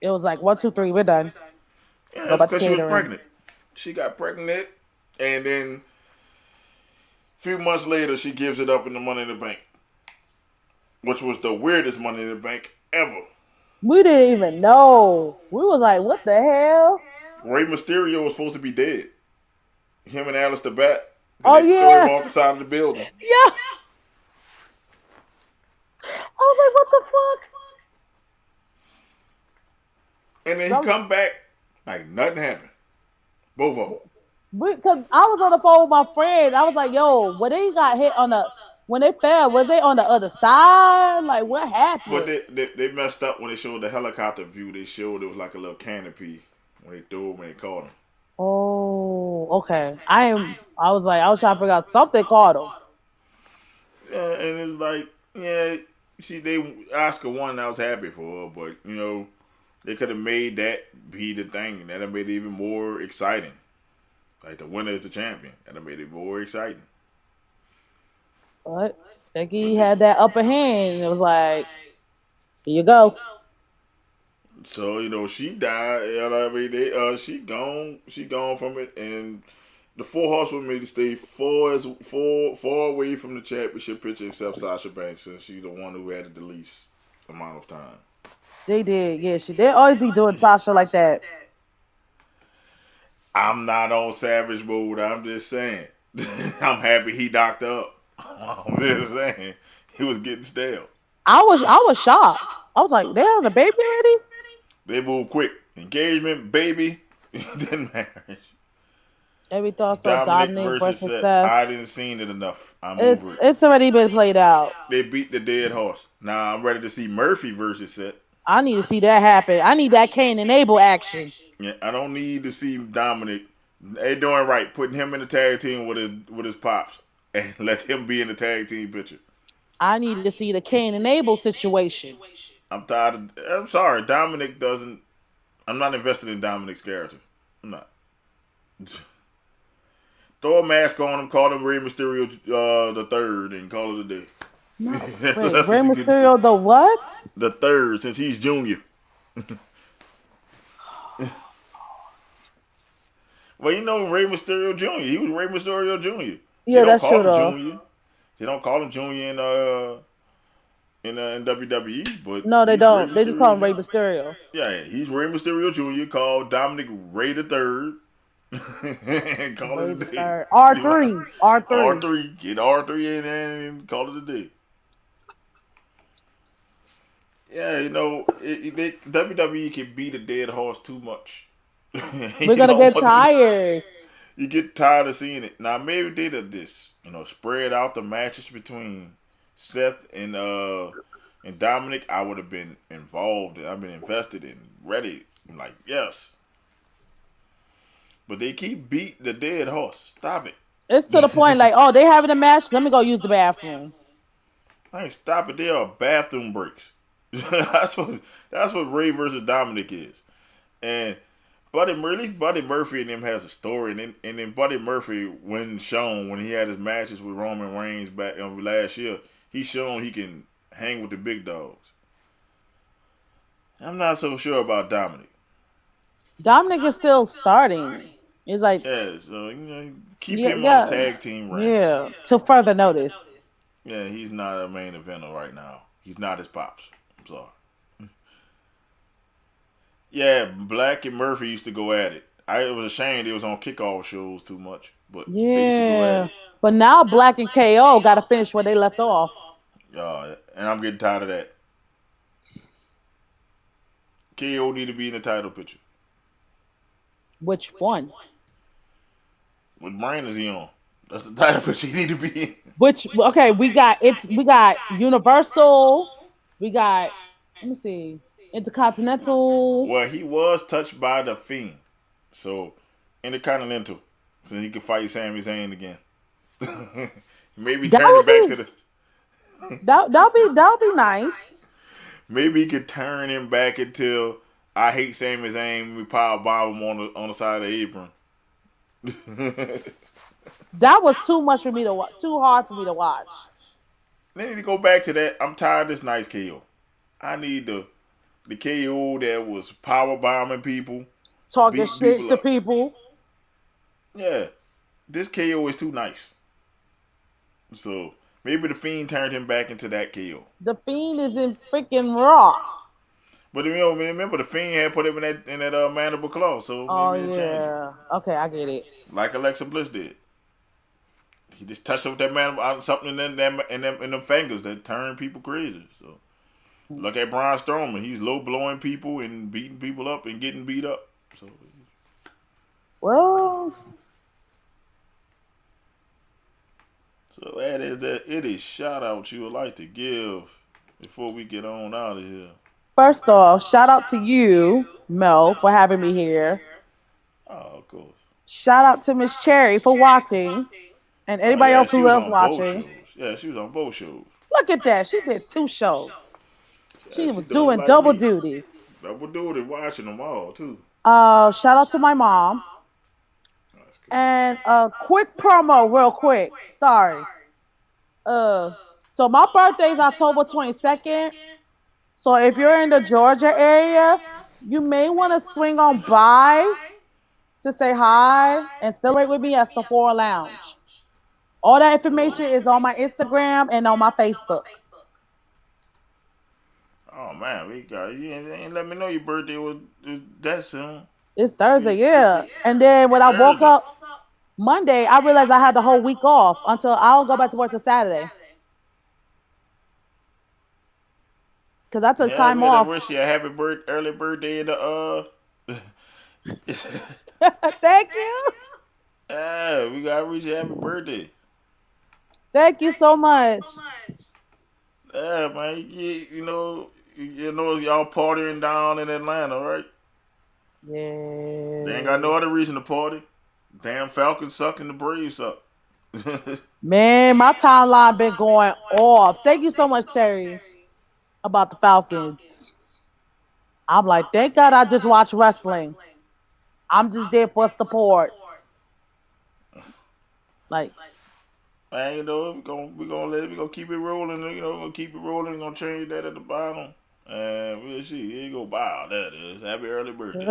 Speaker 3: It was like 1, 2, 3, we're done.
Speaker 2: Yeah, because she was pregnant. She got pregnant, and then a few months later, she gives it up in the Money in the Bank, which was the weirdest Money in the Bank ever.
Speaker 3: We didn't even know. We was like, what the hell?
Speaker 2: Rey Mysterio was supposed to be dead. Him and Alistair Bat.
Speaker 3: Oh
Speaker 2: they threw
Speaker 3: yeah.
Speaker 2: him off the side of the building.
Speaker 3: Yeah. I was like, what the fuck?
Speaker 2: And then he come back like nothing happened. Both of them.
Speaker 3: Because I was on the phone with my friend. I was like, yo, when they got hit when they fell, was they on the other side? Like, what happened?
Speaker 2: But they messed up when they showed the helicopter view. They showed it was like a little canopy when they threw him and they caught him.
Speaker 3: Oh, okay. I was trying to figure out something caught him.
Speaker 2: Yeah, and it's like, yeah, Oscar won. I was happy for her, but they could have made that be the thing, and that'd have made it even more exciting. Like the winner is the champion. That'd have made it more exciting.
Speaker 3: But Becky had that upper hand. It was like, here you go.
Speaker 2: So she died. I mean, she gone from it, and the 4 horsewomen made to stay far away from the championship picture, except Sasha Banks, since she's the one who had the least amount of time.
Speaker 3: They did, yeah. They always be doing Sasha like that.
Speaker 2: I'm not on savage mode. I'm just saying. I'm happy he docked up. I'm just saying. He was getting stale.
Speaker 3: I was shocked. I was like, they're on the baby already?
Speaker 2: They moved quick. Engagement, baby, then marriage.
Speaker 3: Every thoughts on
Speaker 2: Dominic
Speaker 3: Dominic
Speaker 2: versus
Speaker 3: versus
Speaker 2: Seth.
Speaker 3: Seth.
Speaker 2: I didn't seen it enough. I'm over
Speaker 3: It's
Speaker 2: it.
Speaker 3: it's already been played out.
Speaker 2: They beat the dead horse. Now I'm ready to see Murphy versus Seth.
Speaker 3: I need to see that happen. I need that Cain and Abel action.
Speaker 2: Yeah, I don't need to see Dominic. They doing right, putting him in the tag team with his pops, and let him be in the tag team picture.
Speaker 3: I need to see the Cain and Abel situation.
Speaker 2: I'm tired. I'm sorry, Dominic doesn't. I'm not invested in Dominic's character. I'm not. Throw a mask on him, call him Rey Mysterio the third, and call it a day.
Speaker 3: No, wait,
Speaker 2: That's
Speaker 3: Rey
Speaker 2: what you could do.
Speaker 3: Mysterio the what?
Speaker 2: The third, since he's junior. Well, you know Rey Mysterio Jr. He was Rey Mysterio Jr. They
Speaker 3: Yeah,
Speaker 2: don't
Speaker 3: that's true
Speaker 2: call him
Speaker 3: though.
Speaker 2: Junior. They don't call him Junior in WWE, but
Speaker 3: No, they
Speaker 2: he's Rey
Speaker 3: don't. They just call
Speaker 2: Mysterio
Speaker 3: him Rey
Speaker 2: Jr.
Speaker 3: Mysterio.
Speaker 2: Yeah, he's Rey Mysterio Jr. Called Dominic Ray the Third. And call
Speaker 3: Rey
Speaker 2: it
Speaker 3: the
Speaker 2: a day.
Speaker 3: third. R3.
Speaker 2: R
Speaker 3: R3.
Speaker 2: three, get R3 in there and call it a day. Yeah, you know, WWE can beat a dead horse too much.
Speaker 3: We're
Speaker 2: You
Speaker 3: gonna
Speaker 2: don't
Speaker 3: get
Speaker 2: want to.
Speaker 3: tired.
Speaker 2: You get tired of seeing it. Now maybe they did this, spread out the matches between Seth and Dominic. I would have been involved. I've been invested in, ready. I'm like, yes. But they keep beating the dead horse. Stop it.
Speaker 3: It's to the point like, oh, they having a match. Let me go use the bathroom.
Speaker 2: I ain't stop it. There are bathroom breaks. that's what Ray versus Dominic is. And Buddy Murphy and them has a story, and then Buddy Murphy, when shown when he had his matches with Roman Reigns back last year, he's shown he can hang with the big dogs. I'm not so sure about Dominic.
Speaker 3: Dominic is still starting. It's like,
Speaker 2: Yeah, so keep
Speaker 3: yeah,
Speaker 2: him on the
Speaker 3: yeah,
Speaker 2: tag team ranks.
Speaker 3: yeah. To further notice.
Speaker 2: Yeah, he's not a main eventer right now. He's not his pops. I'm sorry. Yeah, Black and Murphy used to go at it. It was a shame they was on kickoff shows too much, but they used to go at
Speaker 3: Yeah.
Speaker 2: it.
Speaker 3: But now Black and KO got to finish where they left off.
Speaker 2: And I'm getting tired of that. KO need to be in the title picture.
Speaker 3: Which one?
Speaker 2: What brand is he on? That's the title picture he need to be in.
Speaker 3: Which okay, we got it. We got Universal. We got let me see, Intercontinental.
Speaker 2: Well, he was touched by the Fiend, so Intercontinental, so he could fight Sami Zayn again. Maybe
Speaker 3: That
Speaker 2: turn it
Speaker 3: would
Speaker 2: back
Speaker 3: be
Speaker 2: to the.
Speaker 3: that'll be nice.
Speaker 2: Maybe he could turn him back until I hate Sami Zayn. We power bomb him on the side of the apron.
Speaker 3: That was too much for me to watch. Too hard for me to watch.
Speaker 2: They need to go back to that. I'm tired of this nice KO. I need the KO that was power bombing people,
Speaker 3: Talking
Speaker 2: beating
Speaker 3: shit
Speaker 2: people
Speaker 3: to
Speaker 2: up.
Speaker 3: people.
Speaker 2: Yeah, this KO is too nice. So maybe the Fiend turned him back into that KO.
Speaker 3: The Fiend is in freaking Raw.
Speaker 2: But remember the Fiend had put him in that mandible claw, so
Speaker 3: Oh
Speaker 2: maybe it changed.
Speaker 3: yeah. Okay, I get it.
Speaker 2: Like Alexa Bliss did. He just touched up that man something in them fingers that turned people crazy. So look at Braun Strowman. He's low blowing people and beating people up and getting beat up.
Speaker 3: Well,
Speaker 2: So that is that. It is shout out you would like to give before we get on out of here.
Speaker 3: first off, shout out to you, Mel, for having me here.
Speaker 2: Oh, of course.
Speaker 3: Shout out to Miss Cherry for watching, and
Speaker 2: Oh
Speaker 3: anybody
Speaker 2: yeah,
Speaker 3: else
Speaker 2: she
Speaker 3: who
Speaker 2: was
Speaker 3: else
Speaker 2: on both
Speaker 3: watching.
Speaker 2: shows. Yeah, she was on both shows.
Speaker 3: Look at that. She did 2 shows.
Speaker 2: Yeah,
Speaker 3: She was
Speaker 2: doing it
Speaker 3: doing
Speaker 2: like
Speaker 3: double
Speaker 2: me.
Speaker 3: duty.
Speaker 2: Double duty, watching them all too.
Speaker 3: Shout out to my mom.
Speaker 2: That's good.
Speaker 3: And a quick promo, real quick. Sorry. So my birthday is October 22nd. So if you're in the Georgia area, you may want to swing on by to say hi and celebrate with me at Sephora Lounge. All that information is on my Instagram and on my Facebook.
Speaker 2: Oh man, you ain't let me know your birthday was that soon.
Speaker 3: It's Thursday, yeah. And then when I woke up Monday, I realized I had the whole week off until I'll go back to work till Saturday. Because I took
Speaker 2: Yeah,
Speaker 3: time
Speaker 2: we gotta
Speaker 3: off.
Speaker 2: wish you a happy early birthday to
Speaker 3: Thank you.
Speaker 2: Yeah, we gotta reach your happy birthday.
Speaker 3: Thank you so much.
Speaker 2: Yeah, man. You know y'all partying down in Atlanta, right? They ain't got
Speaker 3: Yeah.
Speaker 2: no other reason to party. Damn Falcons sucking the Braves up.
Speaker 3: Man, my timeline been going off. Thank you so much, Terry, about the Falcons. I'm like, thank God I just watch wrestling. I'm just there for supports. Like,
Speaker 2: Man, we gonna keep it rolling. We're gonna keep it rolling. We're gonna change that at the bottom, and we'll see. Here you go. Wow, that is happy early birthday.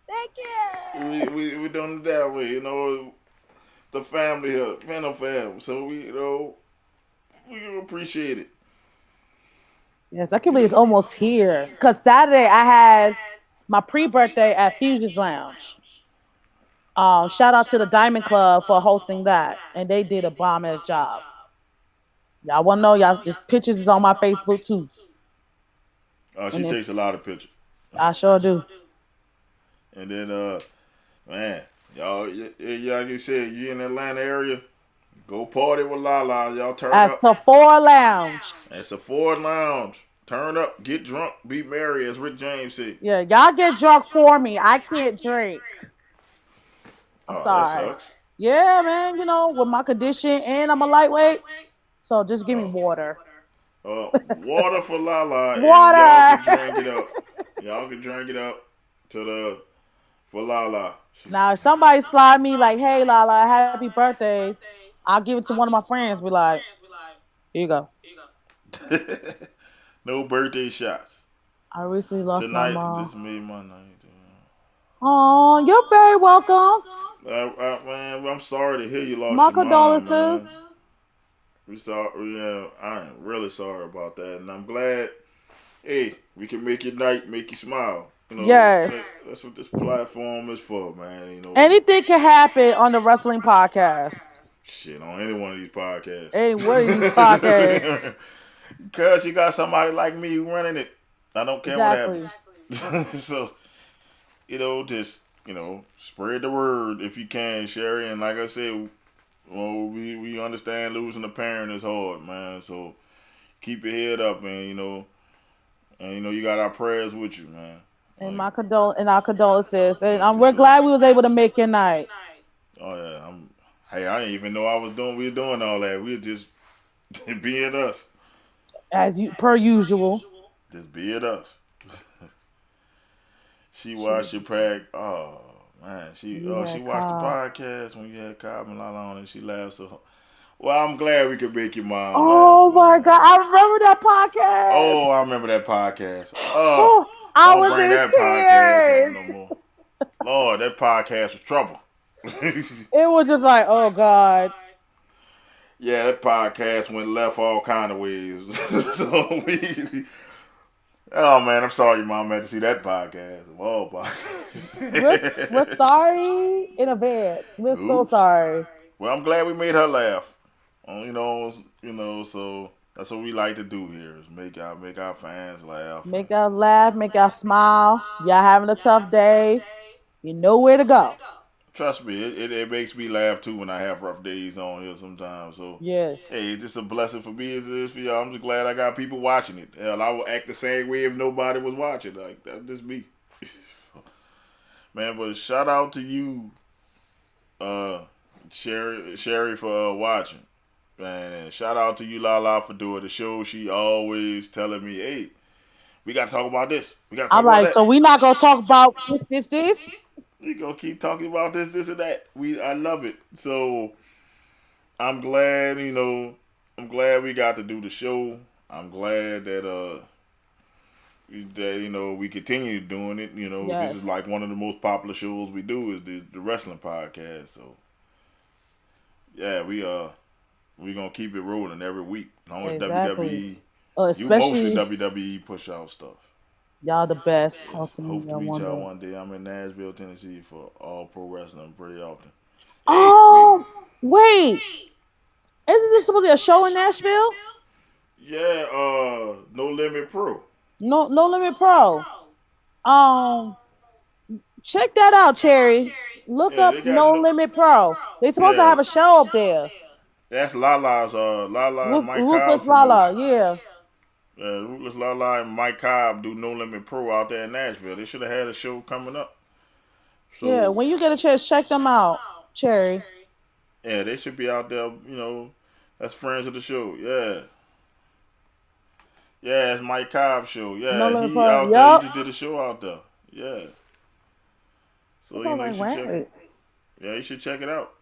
Speaker 3: thank
Speaker 2: We done it that way. The family here, Venom fam. So we appreciate it.
Speaker 3: Yes, I can't believe it's almost here. Because Saturday I had my pre-birthday at Fusion's Lounge. Shout out to the Diamond Club for hosting that, and they did a bomb ass job. Y'all want to know? Y'all, this pictures is on my Facebook too,
Speaker 2: She
Speaker 3: and if
Speaker 2: takes a lot of pictures.
Speaker 3: I sure do.
Speaker 2: And then man, y'all like I said, you in the Atlanta area, go party with Lala. Y'all turn
Speaker 3: At
Speaker 2: up.
Speaker 3: Sephora Lounge.
Speaker 2: It's a Ford Lounge. Turn up, get drunk, be merry, as Rick James said.
Speaker 3: Yeah, y'all get drunk for me. I can't drink. I'm
Speaker 2: Oh, that
Speaker 3: sorry.
Speaker 2: sucks.
Speaker 3: Yeah, man. With my condition and I'm a lightweight, so just give me
Speaker 2: Oh.
Speaker 3: water.
Speaker 2: Water for Lala, and y'all
Speaker 3: Water.
Speaker 2: can drink it up. Y'all can drink it up to the for Lala.
Speaker 3: Now, if somebody slide me like, "Hey, Lala, happy birthday," I'll give it to one of my friends. Be like, "Here you go."
Speaker 2: No birthday shots.
Speaker 3: I recently lost my
Speaker 2: Tonight
Speaker 3: mom.
Speaker 2: just made my night.
Speaker 3: Oh, you're very welcome.
Speaker 2: Man, I'm sorry to hear you lost
Speaker 3: My
Speaker 2: your mom,
Speaker 3: condolences.
Speaker 2: man. We sorry, yeah, I am really sorry about that, and I'm glad. Hey, we can make your night, make you smile.
Speaker 3: Yes.
Speaker 2: That's what this platform is for, man.
Speaker 3: Anything can happen on the wrestling podcast.
Speaker 2: Shit on any one of these podcasts.
Speaker 3: Any one of these podcasts.
Speaker 2: Because you got somebody like me running it. I don't care what
Speaker 3: Exactly.
Speaker 2: happens. So, just, spread the word if you can, Sherry. And like I said, well, we understand losing a parent is hard, man. So keep your head up, and you got our prayers with you, man.
Speaker 3: And
Speaker 2: Like,
Speaker 3: our condolences. And
Speaker 2: for
Speaker 3: we're
Speaker 2: sure.
Speaker 3: glad we was able to make your night.
Speaker 2: Oh yeah, Hey, I didn't even know we were doing all that. We were just being us.
Speaker 3: As you per usual.
Speaker 2: Just being us. She
Speaker 3: She,
Speaker 2: watched your pack. Oh man,
Speaker 3: you
Speaker 2: she
Speaker 3: had
Speaker 2: watched the
Speaker 3: called.
Speaker 2: podcast when you had Cobb and Lala on, and she laughed so. Well, I'm glad we could make your mom laugh,
Speaker 3: Oh my God.
Speaker 2: man.
Speaker 3: I remember that podcast.
Speaker 2: Oh, I remember that podcast.
Speaker 3: Oh, I
Speaker 2: Don't
Speaker 3: was
Speaker 2: bring
Speaker 3: in
Speaker 2: that podcast up
Speaker 3: tears.
Speaker 2: no more. Lord, that podcast was trouble.
Speaker 3: It was just like, oh God.
Speaker 2: Yeah, that podcast went left all kind of ways. So oh man, I'm sorry your mom had to see that podcast. Whoa,
Speaker 3: We're
Speaker 2: podcast.
Speaker 3: sorry in advance. We're so
Speaker 2: Oops.
Speaker 3: sorry.
Speaker 2: Well, I'm glad we made her laugh. So that's what we like to do here is make our fans laugh.
Speaker 3: Make us laugh, make us smile. Y'all having a tough day. You know where to go.
Speaker 2: Trust me, it makes me laugh too when I have rough days on here sometimes. So
Speaker 3: Yes.
Speaker 2: hey, it's just a blessing for me as it is for y'all. I'm just glad I got people watching it. Hell, I would act the same way if nobody was watching. Like that's just me. Man, but shout out to you, uh, Sherry for watching. Man, and shout out to you, Lala, for doing the show. She always telling me, "Hey, we got to talk about this. We got to talk
Speaker 3: I'm
Speaker 2: about
Speaker 3: like,
Speaker 2: that.
Speaker 3: so we not gonna talk about this.
Speaker 2: We gonna keep talking about this, and that. I love it. So I'm glad, I'm glad we got to do the show. I'm glad that we continue doing it. This is
Speaker 3: Yes,
Speaker 2: like one of the most popular shows we do is the wrestling podcast. So yeah, we gonna keep it rolling every week. As long as
Speaker 3: exactly.
Speaker 2: WWE, you mostly
Speaker 3: Especially
Speaker 2: WWE push out stuff.
Speaker 3: y'all the best.
Speaker 2: Hope to
Speaker 3: Ultimately,
Speaker 2: meet
Speaker 3: one
Speaker 2: y'all
Speaker 3: day.
Speaker 2: one day. I'm in Nashville, Tennessee for All Pro Wrestling pretty often. Hey,
Speaker 3: Oh wait, isn't this supposed to be a show in Nashville?
Speaker 2: yeah, No Limit Pro.
Speaker 3: No, No Limit Pro. Um, Check that out, Cherry. Look
Speaker 2: Yeah,
Speaker 3: up
Speaker 2: they got
Speaker 3: No
Speaker 2: no.
Speaker 3: Limit Pro. They supposed to
Speaker 2: Yeah,
Speaker 3: have a show up there.
Speaker 2: that's Lala and Mike
Speaker 3: Rufus
Speaker 2: Cobb's
Speaker 3: Lala,
Speaker 2: promotion.
Speaker 3: yeah.
Speaker 2: Ruthless Lala and Mike Cobb do No Limit Pro out there in Nashville. They should have had a show coming up.
Speaker 3: Yeah,
Speaker 2: So
Speaker 3: when you get a chance, check them out, Cherry.
Speaker 2: yeah, they should be out there. That's friends of the show. Yeah, yeah, it's Mike Cobb show.
Speaker 3: No
Speaker 2: Yeah,
Speaker 3: Limit
Speaker 2: he
Speaker 3: Pro.
Speaker 2: out there. He
Speaker 3: Yup.
Speaker 2: just did a show out there. Yeah, so
Speaker 3: So I was
Speaker 2: you
Speaker 3: like,
Speaker 2: should check.
Speaker 3: what?
Speaker 2: Yeah, you should check it out.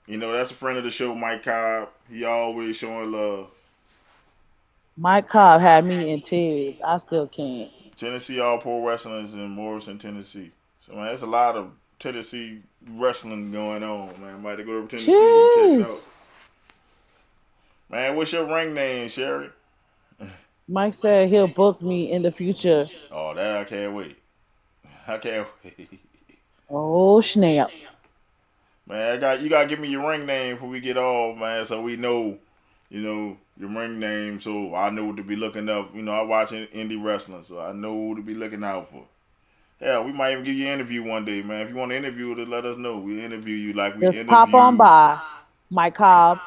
Speaker 2: That's a friend of the show, Mike Cobb. He always showing love.
Speaker 3: Mike Cobb had me in tears. I still can't.
Speaker 2: Tennessee All Pro Wrestling is in Morrison, Tennessee. So man, there's a lot of Tennessee wrestling going on, man. Might have to go over to Tennessee and check it
Speaker 3: Jeez.
Speaker 2: out. Man, what's your ring name, Sherry?
Speaker 3: Mike said he'll book me in the future.
Speaker 2: Oh, that I can't wait. I can't wait.
Speaker 3: Oh, snap.
Speaker 2: Man, you gotta give me your ring name before we get off, man, so we know, your ring name, so I know what to be looking up. I watch indie wrestling, so I know what to be looking out for. Yeah, we might even give you an interview one day, man. If you want to interview us, let us know. We interview you like we
Speaker 3: Just pop on
Speaker 2: interview.
Speaker 3: by. Mike Cobb.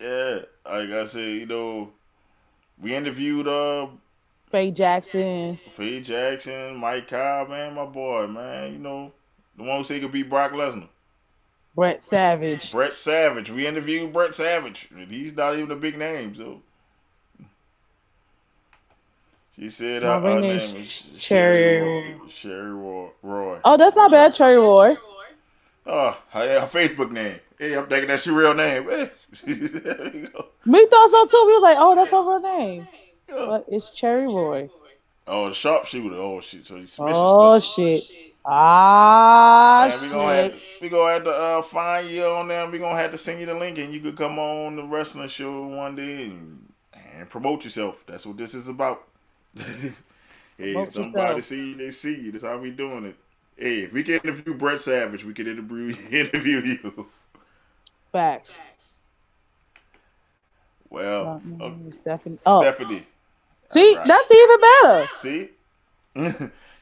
Speaker 2: Yeah, like I said, we interviewed
Speaker 3: Faye Jackson.
Speaker 2: Faye Jackson, Mike Cobb, man, my boy, man. The one who said he could beat Brock Lesnar.
Speaker 3: Brett Savage.
Speaker 2: Brett Savage. We interviewed Brett Savage. And he's not even a big name, so she said
Speaker 3: My ring
Speaker 2: her
Speaker 3: name's
Speaker 2: name is
Speaker 3: Cherry.
Speaker 2: Sherry Roy.
Speaker 3: Oh, that's not bad, Cherry Roy.
Speaker 2: Oh, her Facebook name. Hey, I'm thinking that's your real name. There you go.
Speaker 3: Me thought so too. We was like, oh, that's her real name.
Speaker 2: Yeah.
Speaker 3: But it's Cherry Roy.
Speaker 2: Oh, the sharpshooter. Oh shit. So he's submission
Speaker 3: Oh,
Speaker 2: special.
Speaker 3: shit. Ah,
Speaker 2: Man,
Speaker 3: shit.
Speaker 2: we gonna have to find you on there. We gonna have to send you the link, and you could come on the wrestling show one day and promote yourself. That's what this is about. Hey,
Speaker 3: Promote
Speaker 2: somebody
Speaker 3: yourself.
Speaker 2: see you, they see you. That's how we doing it. Hey, if we can interview Brett Savage, we can interview you.
Speaker 3: Facts.
Speaker 2: Well,
Speaker 3: Stephanie. Oh,
Speaker 2: Stephanie. All
Speaker 3: see,
Speaker 2: right.
Speaker 3: that's even better.
Speaker 2: See,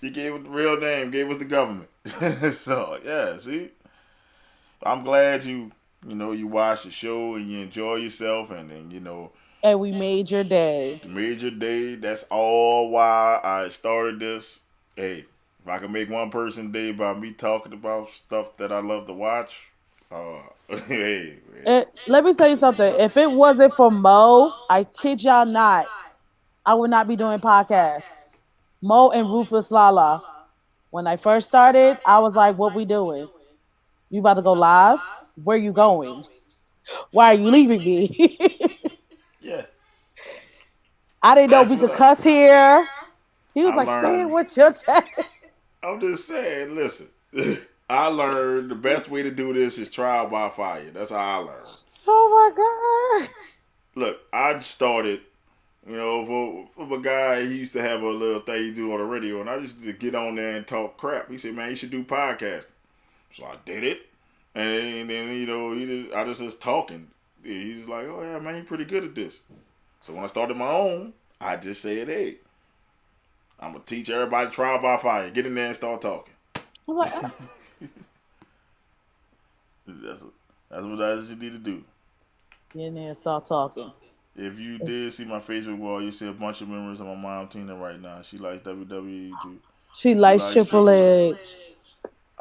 Speaker 2: you gave us the real name, gave us the government. So yeah, see, I'm glad you watched the show and you enjoy yourself, and then
Speaker 3: And we made your day.
Speaker 2: made your day. That's all why I started this. Hey, if I can make one person's day by me talking about stuff that I love to watch, hey, man.
Speaker 3: Let me tell you something. If it wasn't for Mo, I kid y'all not, I would not be doing podcasts. Mo and Rufus Lala. When I first started, I was like, what we doing? You about to go live? Where you going? Why are you leaving me?
Speaker 2: Yeah,
Speaker 3: I didn't know
Speaker 2: that's
Speaker 3: we
Speaker 2: what
Speaker 3: could cuss here. He was
Speaker 2: I
Speaker 3: like, stay
Speaker 2: learned.
Speaker 3: in with your chat.
Speaker 2: I'm just saying, listen. I learned the best way to do this is trial by fire. That's how I learned.
Speaker 3: Oh my God.
Speaker 2: Look, I started, for a guy, he used to have a little thing he do on the radio, and I just used to get on there and talk crap. He said, man, you should do podcasting. So I did it. And then, I just was talking. He's like, oh, yeah, man, you're pretty good at this. So when I started my own, I just said, hey, I'm going to teach everybody trial by fire. Get in there and start talking.
Speaker 3: I'm like,
Speaker 2: That's what you need to do.
Speaker 3: get in there and start talking.
Speaker 2: If you did see my Facebook wall, you see a bunch of members of my mom Tina right now. She likes WWE too.
Speaker 3: She likes Triple H.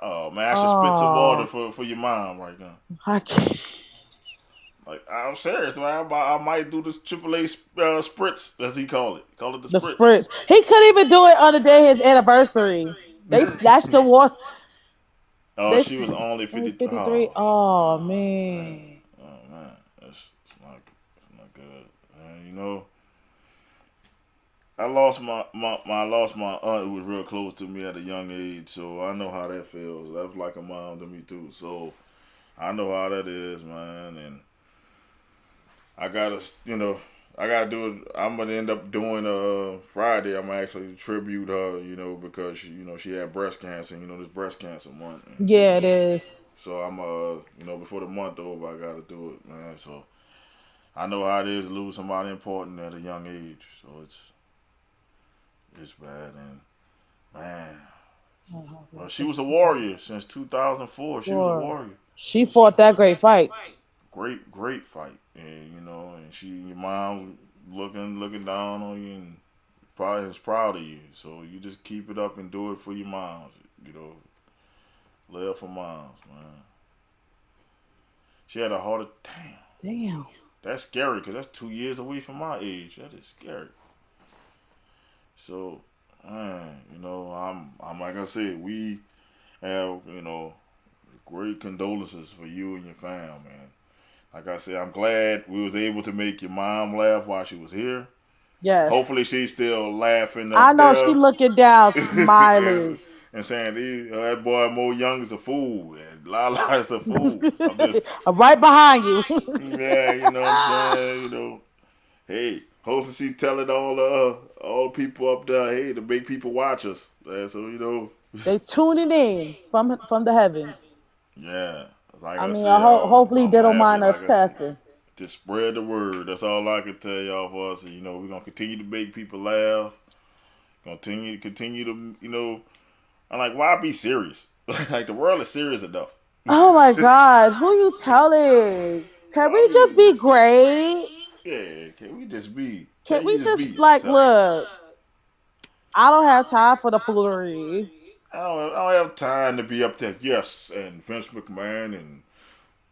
Speaker 2: Oh man, I should spit some water
Speaker 3: Oh,
Speaker 2: for your mom right now.
Speaker 3: I can't.
Speaker 2: Like I'm serious, man. I might do this Triple H spritz, as he call it. Call it the
Speaker 3: The
Speaker 2: spritz.
Speaker 3: spritz. He couldn't even do it on the day of his anniversary. They snatched the one.
Speaker 2: Oh,
Speaker 3: They
Speaker 2: she was only 50.
Speaker 3: 53. Oh man.
Speaker 2: Oh man, it's not good. I lost my aunt who was real close to me at a young age, so I know how that feels. That was like a mom to me too. So I know how that is, man. And I gotta do it. I'm gonna end up doing Friday. I'm gonna actually tribute her, because she had breast cancer. This breast cancer month.
Speaker 3: Yeah, it is.
Speaker 2: So I'm before the month over, I gotta do it, man. So I know how it is to lose somebody important at a young age. So it's bad, and man, She was a warrior since 2004. She was a
Speaker 3: Sure.
Speaker 2: warrior.
Speaker 3: She fought that great fight.
Speaker 2: Great fight. And and your mom looking down on you and probably is proud of you. So you just keep it up and do it for your moms. You know, live for moms, man. She had a heart attack.
Speaker 3: Damn.
Speaker 2: That's scary because that's 2 years away from my age. That is scary. So, man, I'm like I said, we have, great condolences for you and your fam, man. Like I said, I'm glad we was able to make your mom laugh while she was here.
Speaker 3: Yes.
Speaker 2: Hopefully, she's still laughing
Speaker 3: I
Speaker 2: up
Speaker 3: know she
Speaker 2: there
Speaker 3: looking down,
Speaker 2: and,
Speaker 3: smiling.
Speaker 2: and saying, That boy Mo Young is a fool and Lala is a fool." I'm just,
Speaker 3: I'm right behind you.
Speaker 2: yeah, you know what I'm saying? Hey, hopefully she telling all the people up there, hey, the big people watch us. So
Speaker 3: They tuning in from the heavens.
Speaker 2: yeah. Like
Speaker 3: I
Speaker 2: I
Speaker 3: mean,
Speaker 2: said,
Speaker 3: hopefully
Speaker 2: I'm
Speaker 3: they don't
Speaker 2: happy.
Speaker 3: mind us
Speaker 2: Like I said,
Speaker 3: cussing.
Speaker 2: to spread the word. That's all I can tell y'all for us. We're gonna continue to make people laugh. Continue to I'm like, why be serious? Like the world is serious enough.
Speaker 3: Oh my God, who you telling? Can
Speaker 2: Why
Speaker 3: we just be great?
Speaker 2: yeah, can we just be?
Speaker 3: Can
Speaker 2: Can you
Speaker 3: we
Speaker 2: just be
Speaker 3: just like
Speaker 2: yourself?
Speaker 3: look? I don't have time for the foolery.
Speaker 2: I don't have time to be up there. Yes, and Vince McMahon and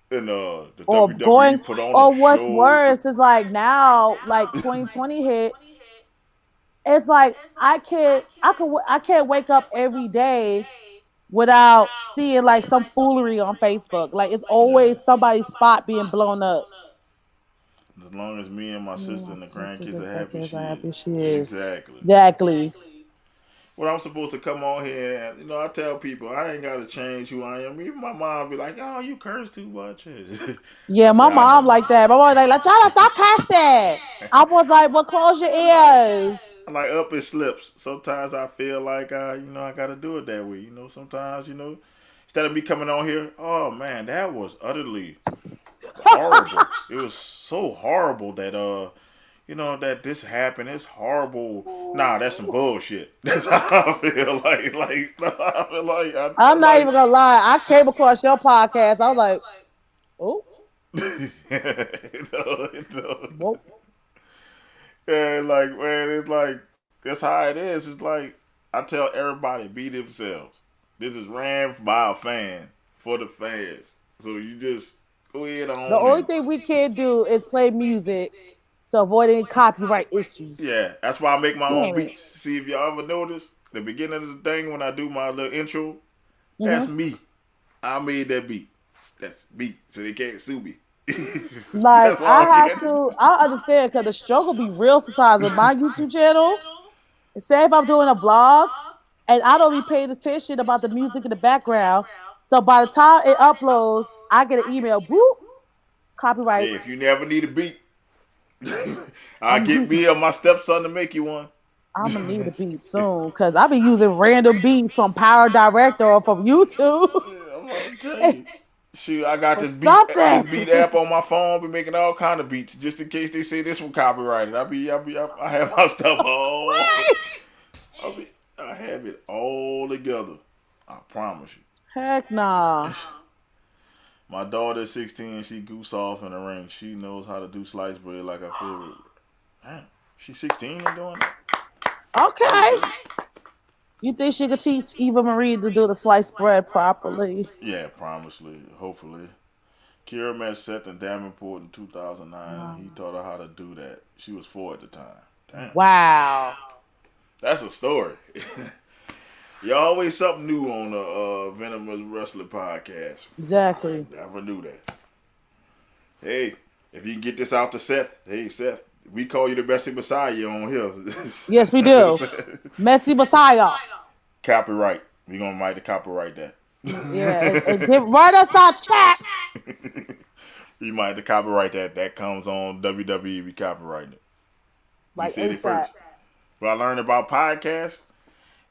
Speaker 2: the
Speaker 3: Or
Speaker 2: WWE
Speaker 3: going,
Speaker 2: put on a
Speaker 3: or what's
Speaker 2: show.
Speaker 3: worse is like now, like 2020 hit. It's like I can't wake up every day without seeing like some foolery on Facebook. Like it's
Speaker 2: Yeah.
Speaker 3: always somebody's spot being blown up.
Speaker 2: As long as me and my
Speaker 3: Me and
Speaker 2: sister
Speaker 3: my
Speaker 2: and the
Speaker 3: sisters
Speaker 2: grandkids
Speaker 3: and
Speaker 2: are happy,
Speaker 3: grandkids are
Speaker 2: shit.
Speaker 3: happy she is.
Speaker 2: Exactly.
Speaker 3: Exactly.
Speaker 2: When I'm supposed to come on here and I tell people I ain't gotta change who I am. Even my mom be like, "Oh, you curse too much."
Speaker 3: Yeah,
Speaker 2: I
Speaker 3: my
Speaker 2: say, "I
Speaker 3: mom
Speaker 2: know."
Speaker 3: like that. My mom like, China, stop casting. I was like, well, close your ears.
Speaker 2: I'm like up it slips. Sometimes I feel like I gotta do it that way. Sometimes instead of me coming on here, oh man, that was utterly horrible. It was so horrible that that this happened. It's horrible. Nah, that's some bullshit. That's how I feel like that's how I feel like I
Speaker 3: I'm not
Speaker 2: like
Speaker 3: even gonna lie. I came across your podcast. I was like, oh,
Speaker 2: no.
Speaker 3: whoa.
Speaker 2: And like man, it's like that's how it is. It's like I tell everybody be themselves. This is ran by a fan for the fans. So you just go ahead
Speaker 3: The
Speaker 2: on
Speaker 3: only
Speaker 2: and
Speaker 3: thing we can't do is play music to avoid any copyright issues.
Speaker 2: yeah, that's why I make my own
Speaker 3: Period.
Speaker 2: beats. See if y'all ever notice the beginning of the thing when I do my little intro. That's
Speaker 3: Hmm.
Speaker 2: me. I made that beat. That's beat, so they can't sue me.
Speaker 3: Like
Speaker 2: That's
Speaker 3: I
Speaker 2: why I
Speaker 3: have
Speaker 2: get.
Speaker 3: to, I understand because the struggle be real sometimes with my YouTube channel. Say if I'm doing a blog and I don't be paying attention about the music in the background, so by the time it uploads, I get an email, boop,
Speaker 2: Hey,
Speaker 3: copyright.
Speaker 2: if you never need a beat, I get
Speaker 3: I'm
Speaker 2: me or my stepson to make you one.
Speaker 3: I'm gonna need a beat soon because I be using random beats from Power Director or from YouTube.
Speaker 2: I'm about to tell you. Shoot, I got
Speaker 3: For
Speaker 2: this
Speaker 3: something.
Speaker 2: beat app on my phone. Be making all kind of beats just in case they say this one copyrighted. I have my stuff all.
Speaker 3: What?
Speaker 2: I have it all together. I promise you.
Speaker 3: Heck nah.
Speaker 2: My daughter is 16. She goose off in the ring. She knows how to do sliced bread like I feel. Man, she's 16 and doing that. That's
Speaker 3: Okay.
Speaker 2: great.
Speaker 3: You think she could teach Eva Marie to do the sliced bread properly?
Speaker 2: Yeah, promisely. Hopefully. Kira met Seth in Davenport in 2009.
Speaker 3: Wow.
Speaker 2: He taught her how to do that. She was 4 at the time. Damn.
Speaker 3: Wow.
Speaker 2: That's a story. You always something new on the Venomous Wrestling Podcast.
Speaker 3: Exactly.
Speaker 2: Never knew that. Hey, if you can get this out to Seth, hey Seth, we call you the best Messiah on here.
Speaker 3: Yes, we do. Messy Messiah.
Speaker 2: Copyright. We gonna might to copyright that.
Speaker 3: Yeah, and write us our chat.
Speaker 2: You might have to copyright that. That comes on WWE. We copyrighting it. We
Speaker 3: Like
Speaker 2: said it
Speaker 3: ASAP.
Speaker 2: first. But I learned about podcasts.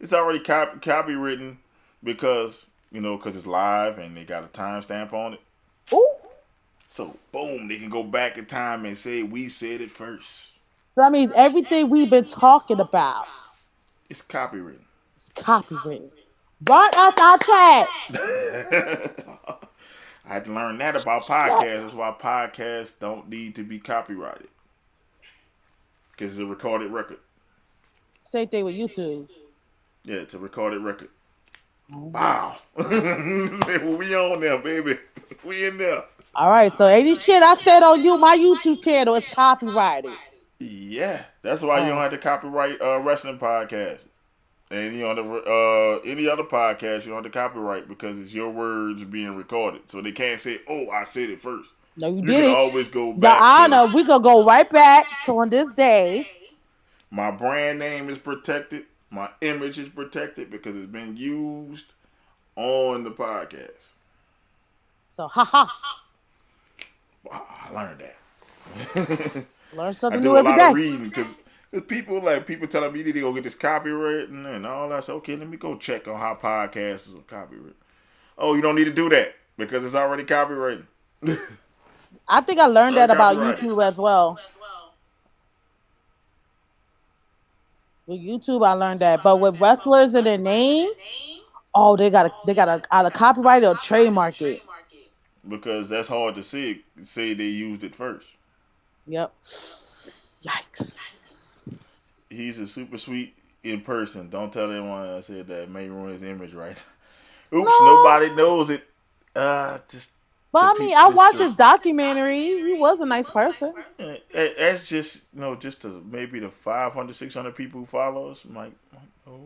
Speaker 2: It's already copywritten because because it's live and they got a timestamp on it.
Speaker 3: Ooh.
Speaker 2: So boom, they can go back in time and say we said it first.
Speaker 3: So that means everything we've been talking about
Speaker 2: It's copywritten.
Speaker 3: is copywritten. Burn us our chat.
Speaker 2: I had to learn that about
Speaker 3: Shut.
Speaker 2: podcasts. That's why podcasts don't need to be copyrighted because it's a recorded record.
Speaker 3: Same thing with YouTube.
Speaker 2: Yeah, it's a recorded record.
Speaker 3: Mhm.
Speaker 2: Wow. We on there, baby. We in there.
Speaker 3: All right, so any shit I said on you, my YouTube channel is copyrighted.
Speaker 2: Yeah, that's why you don't
Speaker 3: Oh,
Speaker 2: have to copyright wrestling podcasts. And you know the any other podcast you don't have to copyright because it's your words being recorded, so they can't say, "Oh, I said it first."
Speaker 3: no, you
Speaker 2: You
Speaker 3: did
Speaker 2: can
Speaker 3: it.
Speaker 2: always go
Speaker 3: The
Speaker 2: back to
Speaker 3: honor, we gonna go right back to on this day.
Speaker 2: my brand name is protected, my image is protected because it's been used on the podcast.
Speaker 3: So, haha,
Speaker 2: Wow, I learned that.
Speaker 3: learn
Speaker 2: I
Speaker 3: something new
Speaker 2: do a
Speaker 3: every
Speaker 2: lot of
Speaker 3: day.
Speaker 2: reading because people telling me you need to go get this copywritten and all that. So okay, let me go check on how podcasts are copyrighted. Oh, you don't need to do that because it's already copyrighted.
Speaker 3: I think I learned
Speaker 2: Already
Speaker 3: that about
Speaker 2: copyrighted.
Speaker 3: YouTube as well. With YouTube, I learned that, but with wrestlers and their name, oh, they gotta either copyright or trademark it.
Speaker 2: Because that's hard to say they used it first.
Speaker 3: Yep. Yikes.
Speaker 2: He's a super sweet in person. Don't tell anyone I said that. It may ruin his image, right? Oops,
Speaker 3: No,
Speaker 2: nobody knows it. Just
Speaker 3: but
Speaker 2: the
Speaker 3: I mean,
Speaker 2: people.
Speaker 3: I
Speaker 2: Just
Speaker 3: watched his
Speaker 2: the.
Speaker 3: documentary. He was a nice person.
Speaker 2: That's just just the maybe the 500, 600 people who follow us. Oh,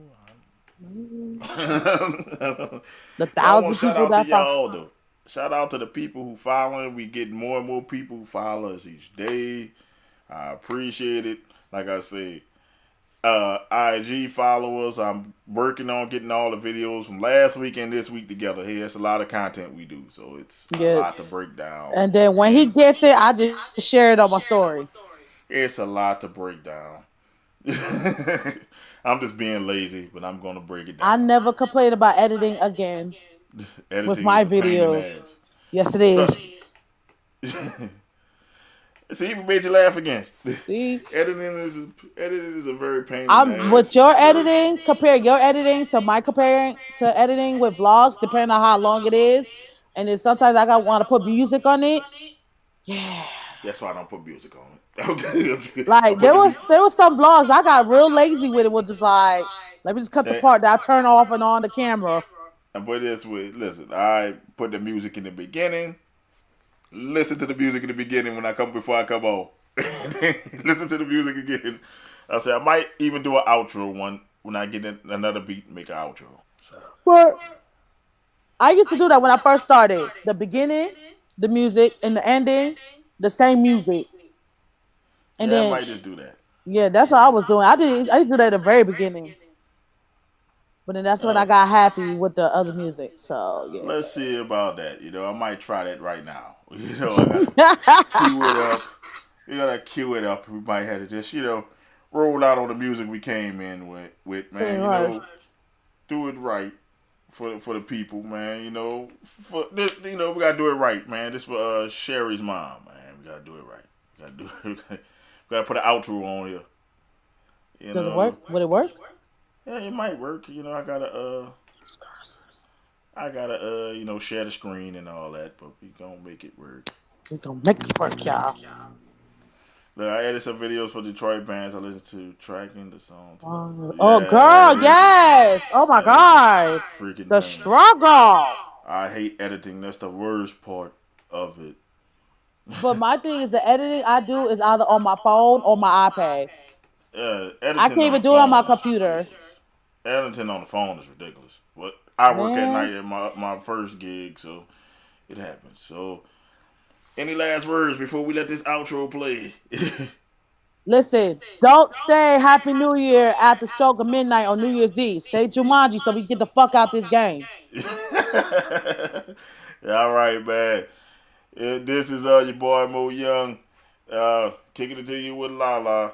Speaker 3: Mhm.
Speaker 2: I
Speaker 3: The
Speaker 2: but I want
Speaker 3: thousand
Speaker 2: to shout
Speaker 3: people
Speaker 2: out to
Speaker 3: that follow.
Speaker 2: y'all though. Shout out to the people who following. We get more and more people who follow us each day. I appreciate it. Like I say, IG followers. I'm working on getting all the videos from last week and this week together. Hey, it's a lot of content we do, so it's a
Speaker 3: Yeah.
Speaker 2: lot to break down.
Speaker 3: And then when he
Speaker 2: And
Speaker 3: gets it, I just share it on my story.
Speaker 2: it's a lot to break down. I'm just being lazy, but I'm gonna break it
Speaker 3: I
Speaker 2: down.
Speaker 3: never complain about editing again with
Speaker 2: Editing
Speaker 3: my
Speaker 2: is a pain in the
Speaker 3: videos.
Speaker 2: ass.
Speaker 3: Yes, it
Speaker 2: Trust
Speaker 3: is.
Speaker 2: me. See, we made you laugh again.
Speaker 3: See,
Speaker 2: editing is editing is a very pain in the
Speaker 3: I'm with
Speaker 2: ass.
Speaker 3: your editing. Compare your editing to my comparing to editing with vlogs, depending on how long it is. And then sometimes I got want to put music on it. Yeah,
Speaker 2: That's why I don't put music on it. Okay, I
Speaker 3: like
Speaker 2: put
Speaker 3: there
Speaker 2: the
Speaker 3: was
Speaker 2: music.
Speaker 3: there was some vlogs I got real lazy with it. Was just like, let me just cut the
Speaker 2: And,
Speaker 3: part that I turn off and on the camera.
Speaker 2: and put this way. Listen, I put the music in the beginning. Listen to the music in the beginning when I come before I come on. Listen to the music again. I say I might even do an outro one when I get in another beat and make an outro. So
Speaker 3: But I used to do that when I first started. The beginning, the music, and the ending, the same music. And
Speaker 2: yeah, I
Speaker 3: then
Speaker 2: might just do that.
Speaker 3: yeah, that's what I was doing. I used to do that at the very beginning. But then that's when I
Speaker 2: Uh,
Speaker 3: got happy with the other music. So yeah.
Speaker 2: let's see about that. I might try that right now. I gotta cue it up. We gotta cue it up. We might have to just roll out on the music we came in with
Speaker 3: Pretty
Speaker 2: man.
Speaker 3: much.
Speaker 2: Do it right for the people, man. For this, we gotta do it right, man. This for Sherry's mom, man. We gotta do it right. We gotta do it. We gotta put an outro on here. You
Speaker 3: Does it
Speaker 2: know,
Speaker 3: work? Would it work?
Speaker 2: yeah, it might work. I gotta share the screen and all that, but we gonna make it work.
Speaker 3: We gonna make it work, y'all.
Speaker 2: Look, I added some videos for Detroit bands. I listen to tracking the songs.
Speaker 3: Oh,
Speaker 2: Yeah,
Speaker 3: girl, yes. Oh my
Speaker 2: that is
Speaker 3: god,
Speaker 2: a freaking
Speaker 3: the
Speaker 2: pain.
Speaker 3: struggle.
Speaker 2: I hate editing. That's the worst part of it.
Speaker 3: But my thing is the editing I do is either on my phone or my iPad.
Speaker 2: Yeah,
Speaker 3: I
Speaker 2: editing
Speaker 3: can't
Speaker 2: on the
Speaker 3: even do it on
Speaker 2: phone
Speaker 3: my
Speaker 2: is
Speaker 3: computer.
Speaker 2: ridiculous. Editing on the phone is ridiculous. But I work at
Speaker 3: Man,
Speaker 2: night at my first gig, so it happens. So, any last words before we let this outro play?
Speaker 3: listen, don't say Happy New Year after stroke of midnight on New Year's Eve. Say Jumanji so we get the fuck out this game.
Speaker 2: All right, man. This is your boy Mo Young, kicking it to you with Lala.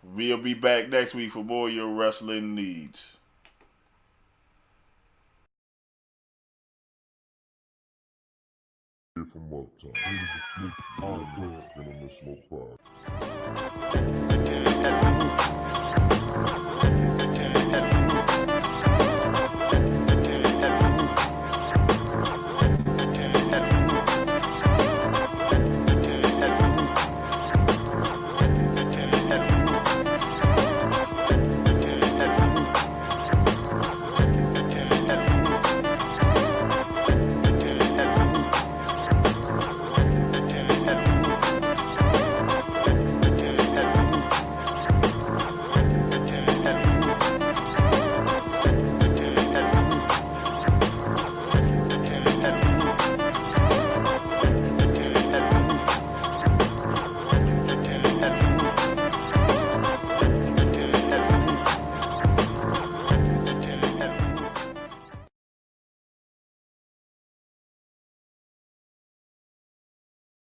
Speaker 2: We'll be back next week for more of your wrestling needs.
Speaker 1: Here from Work Time. Venomous Smoke Pod.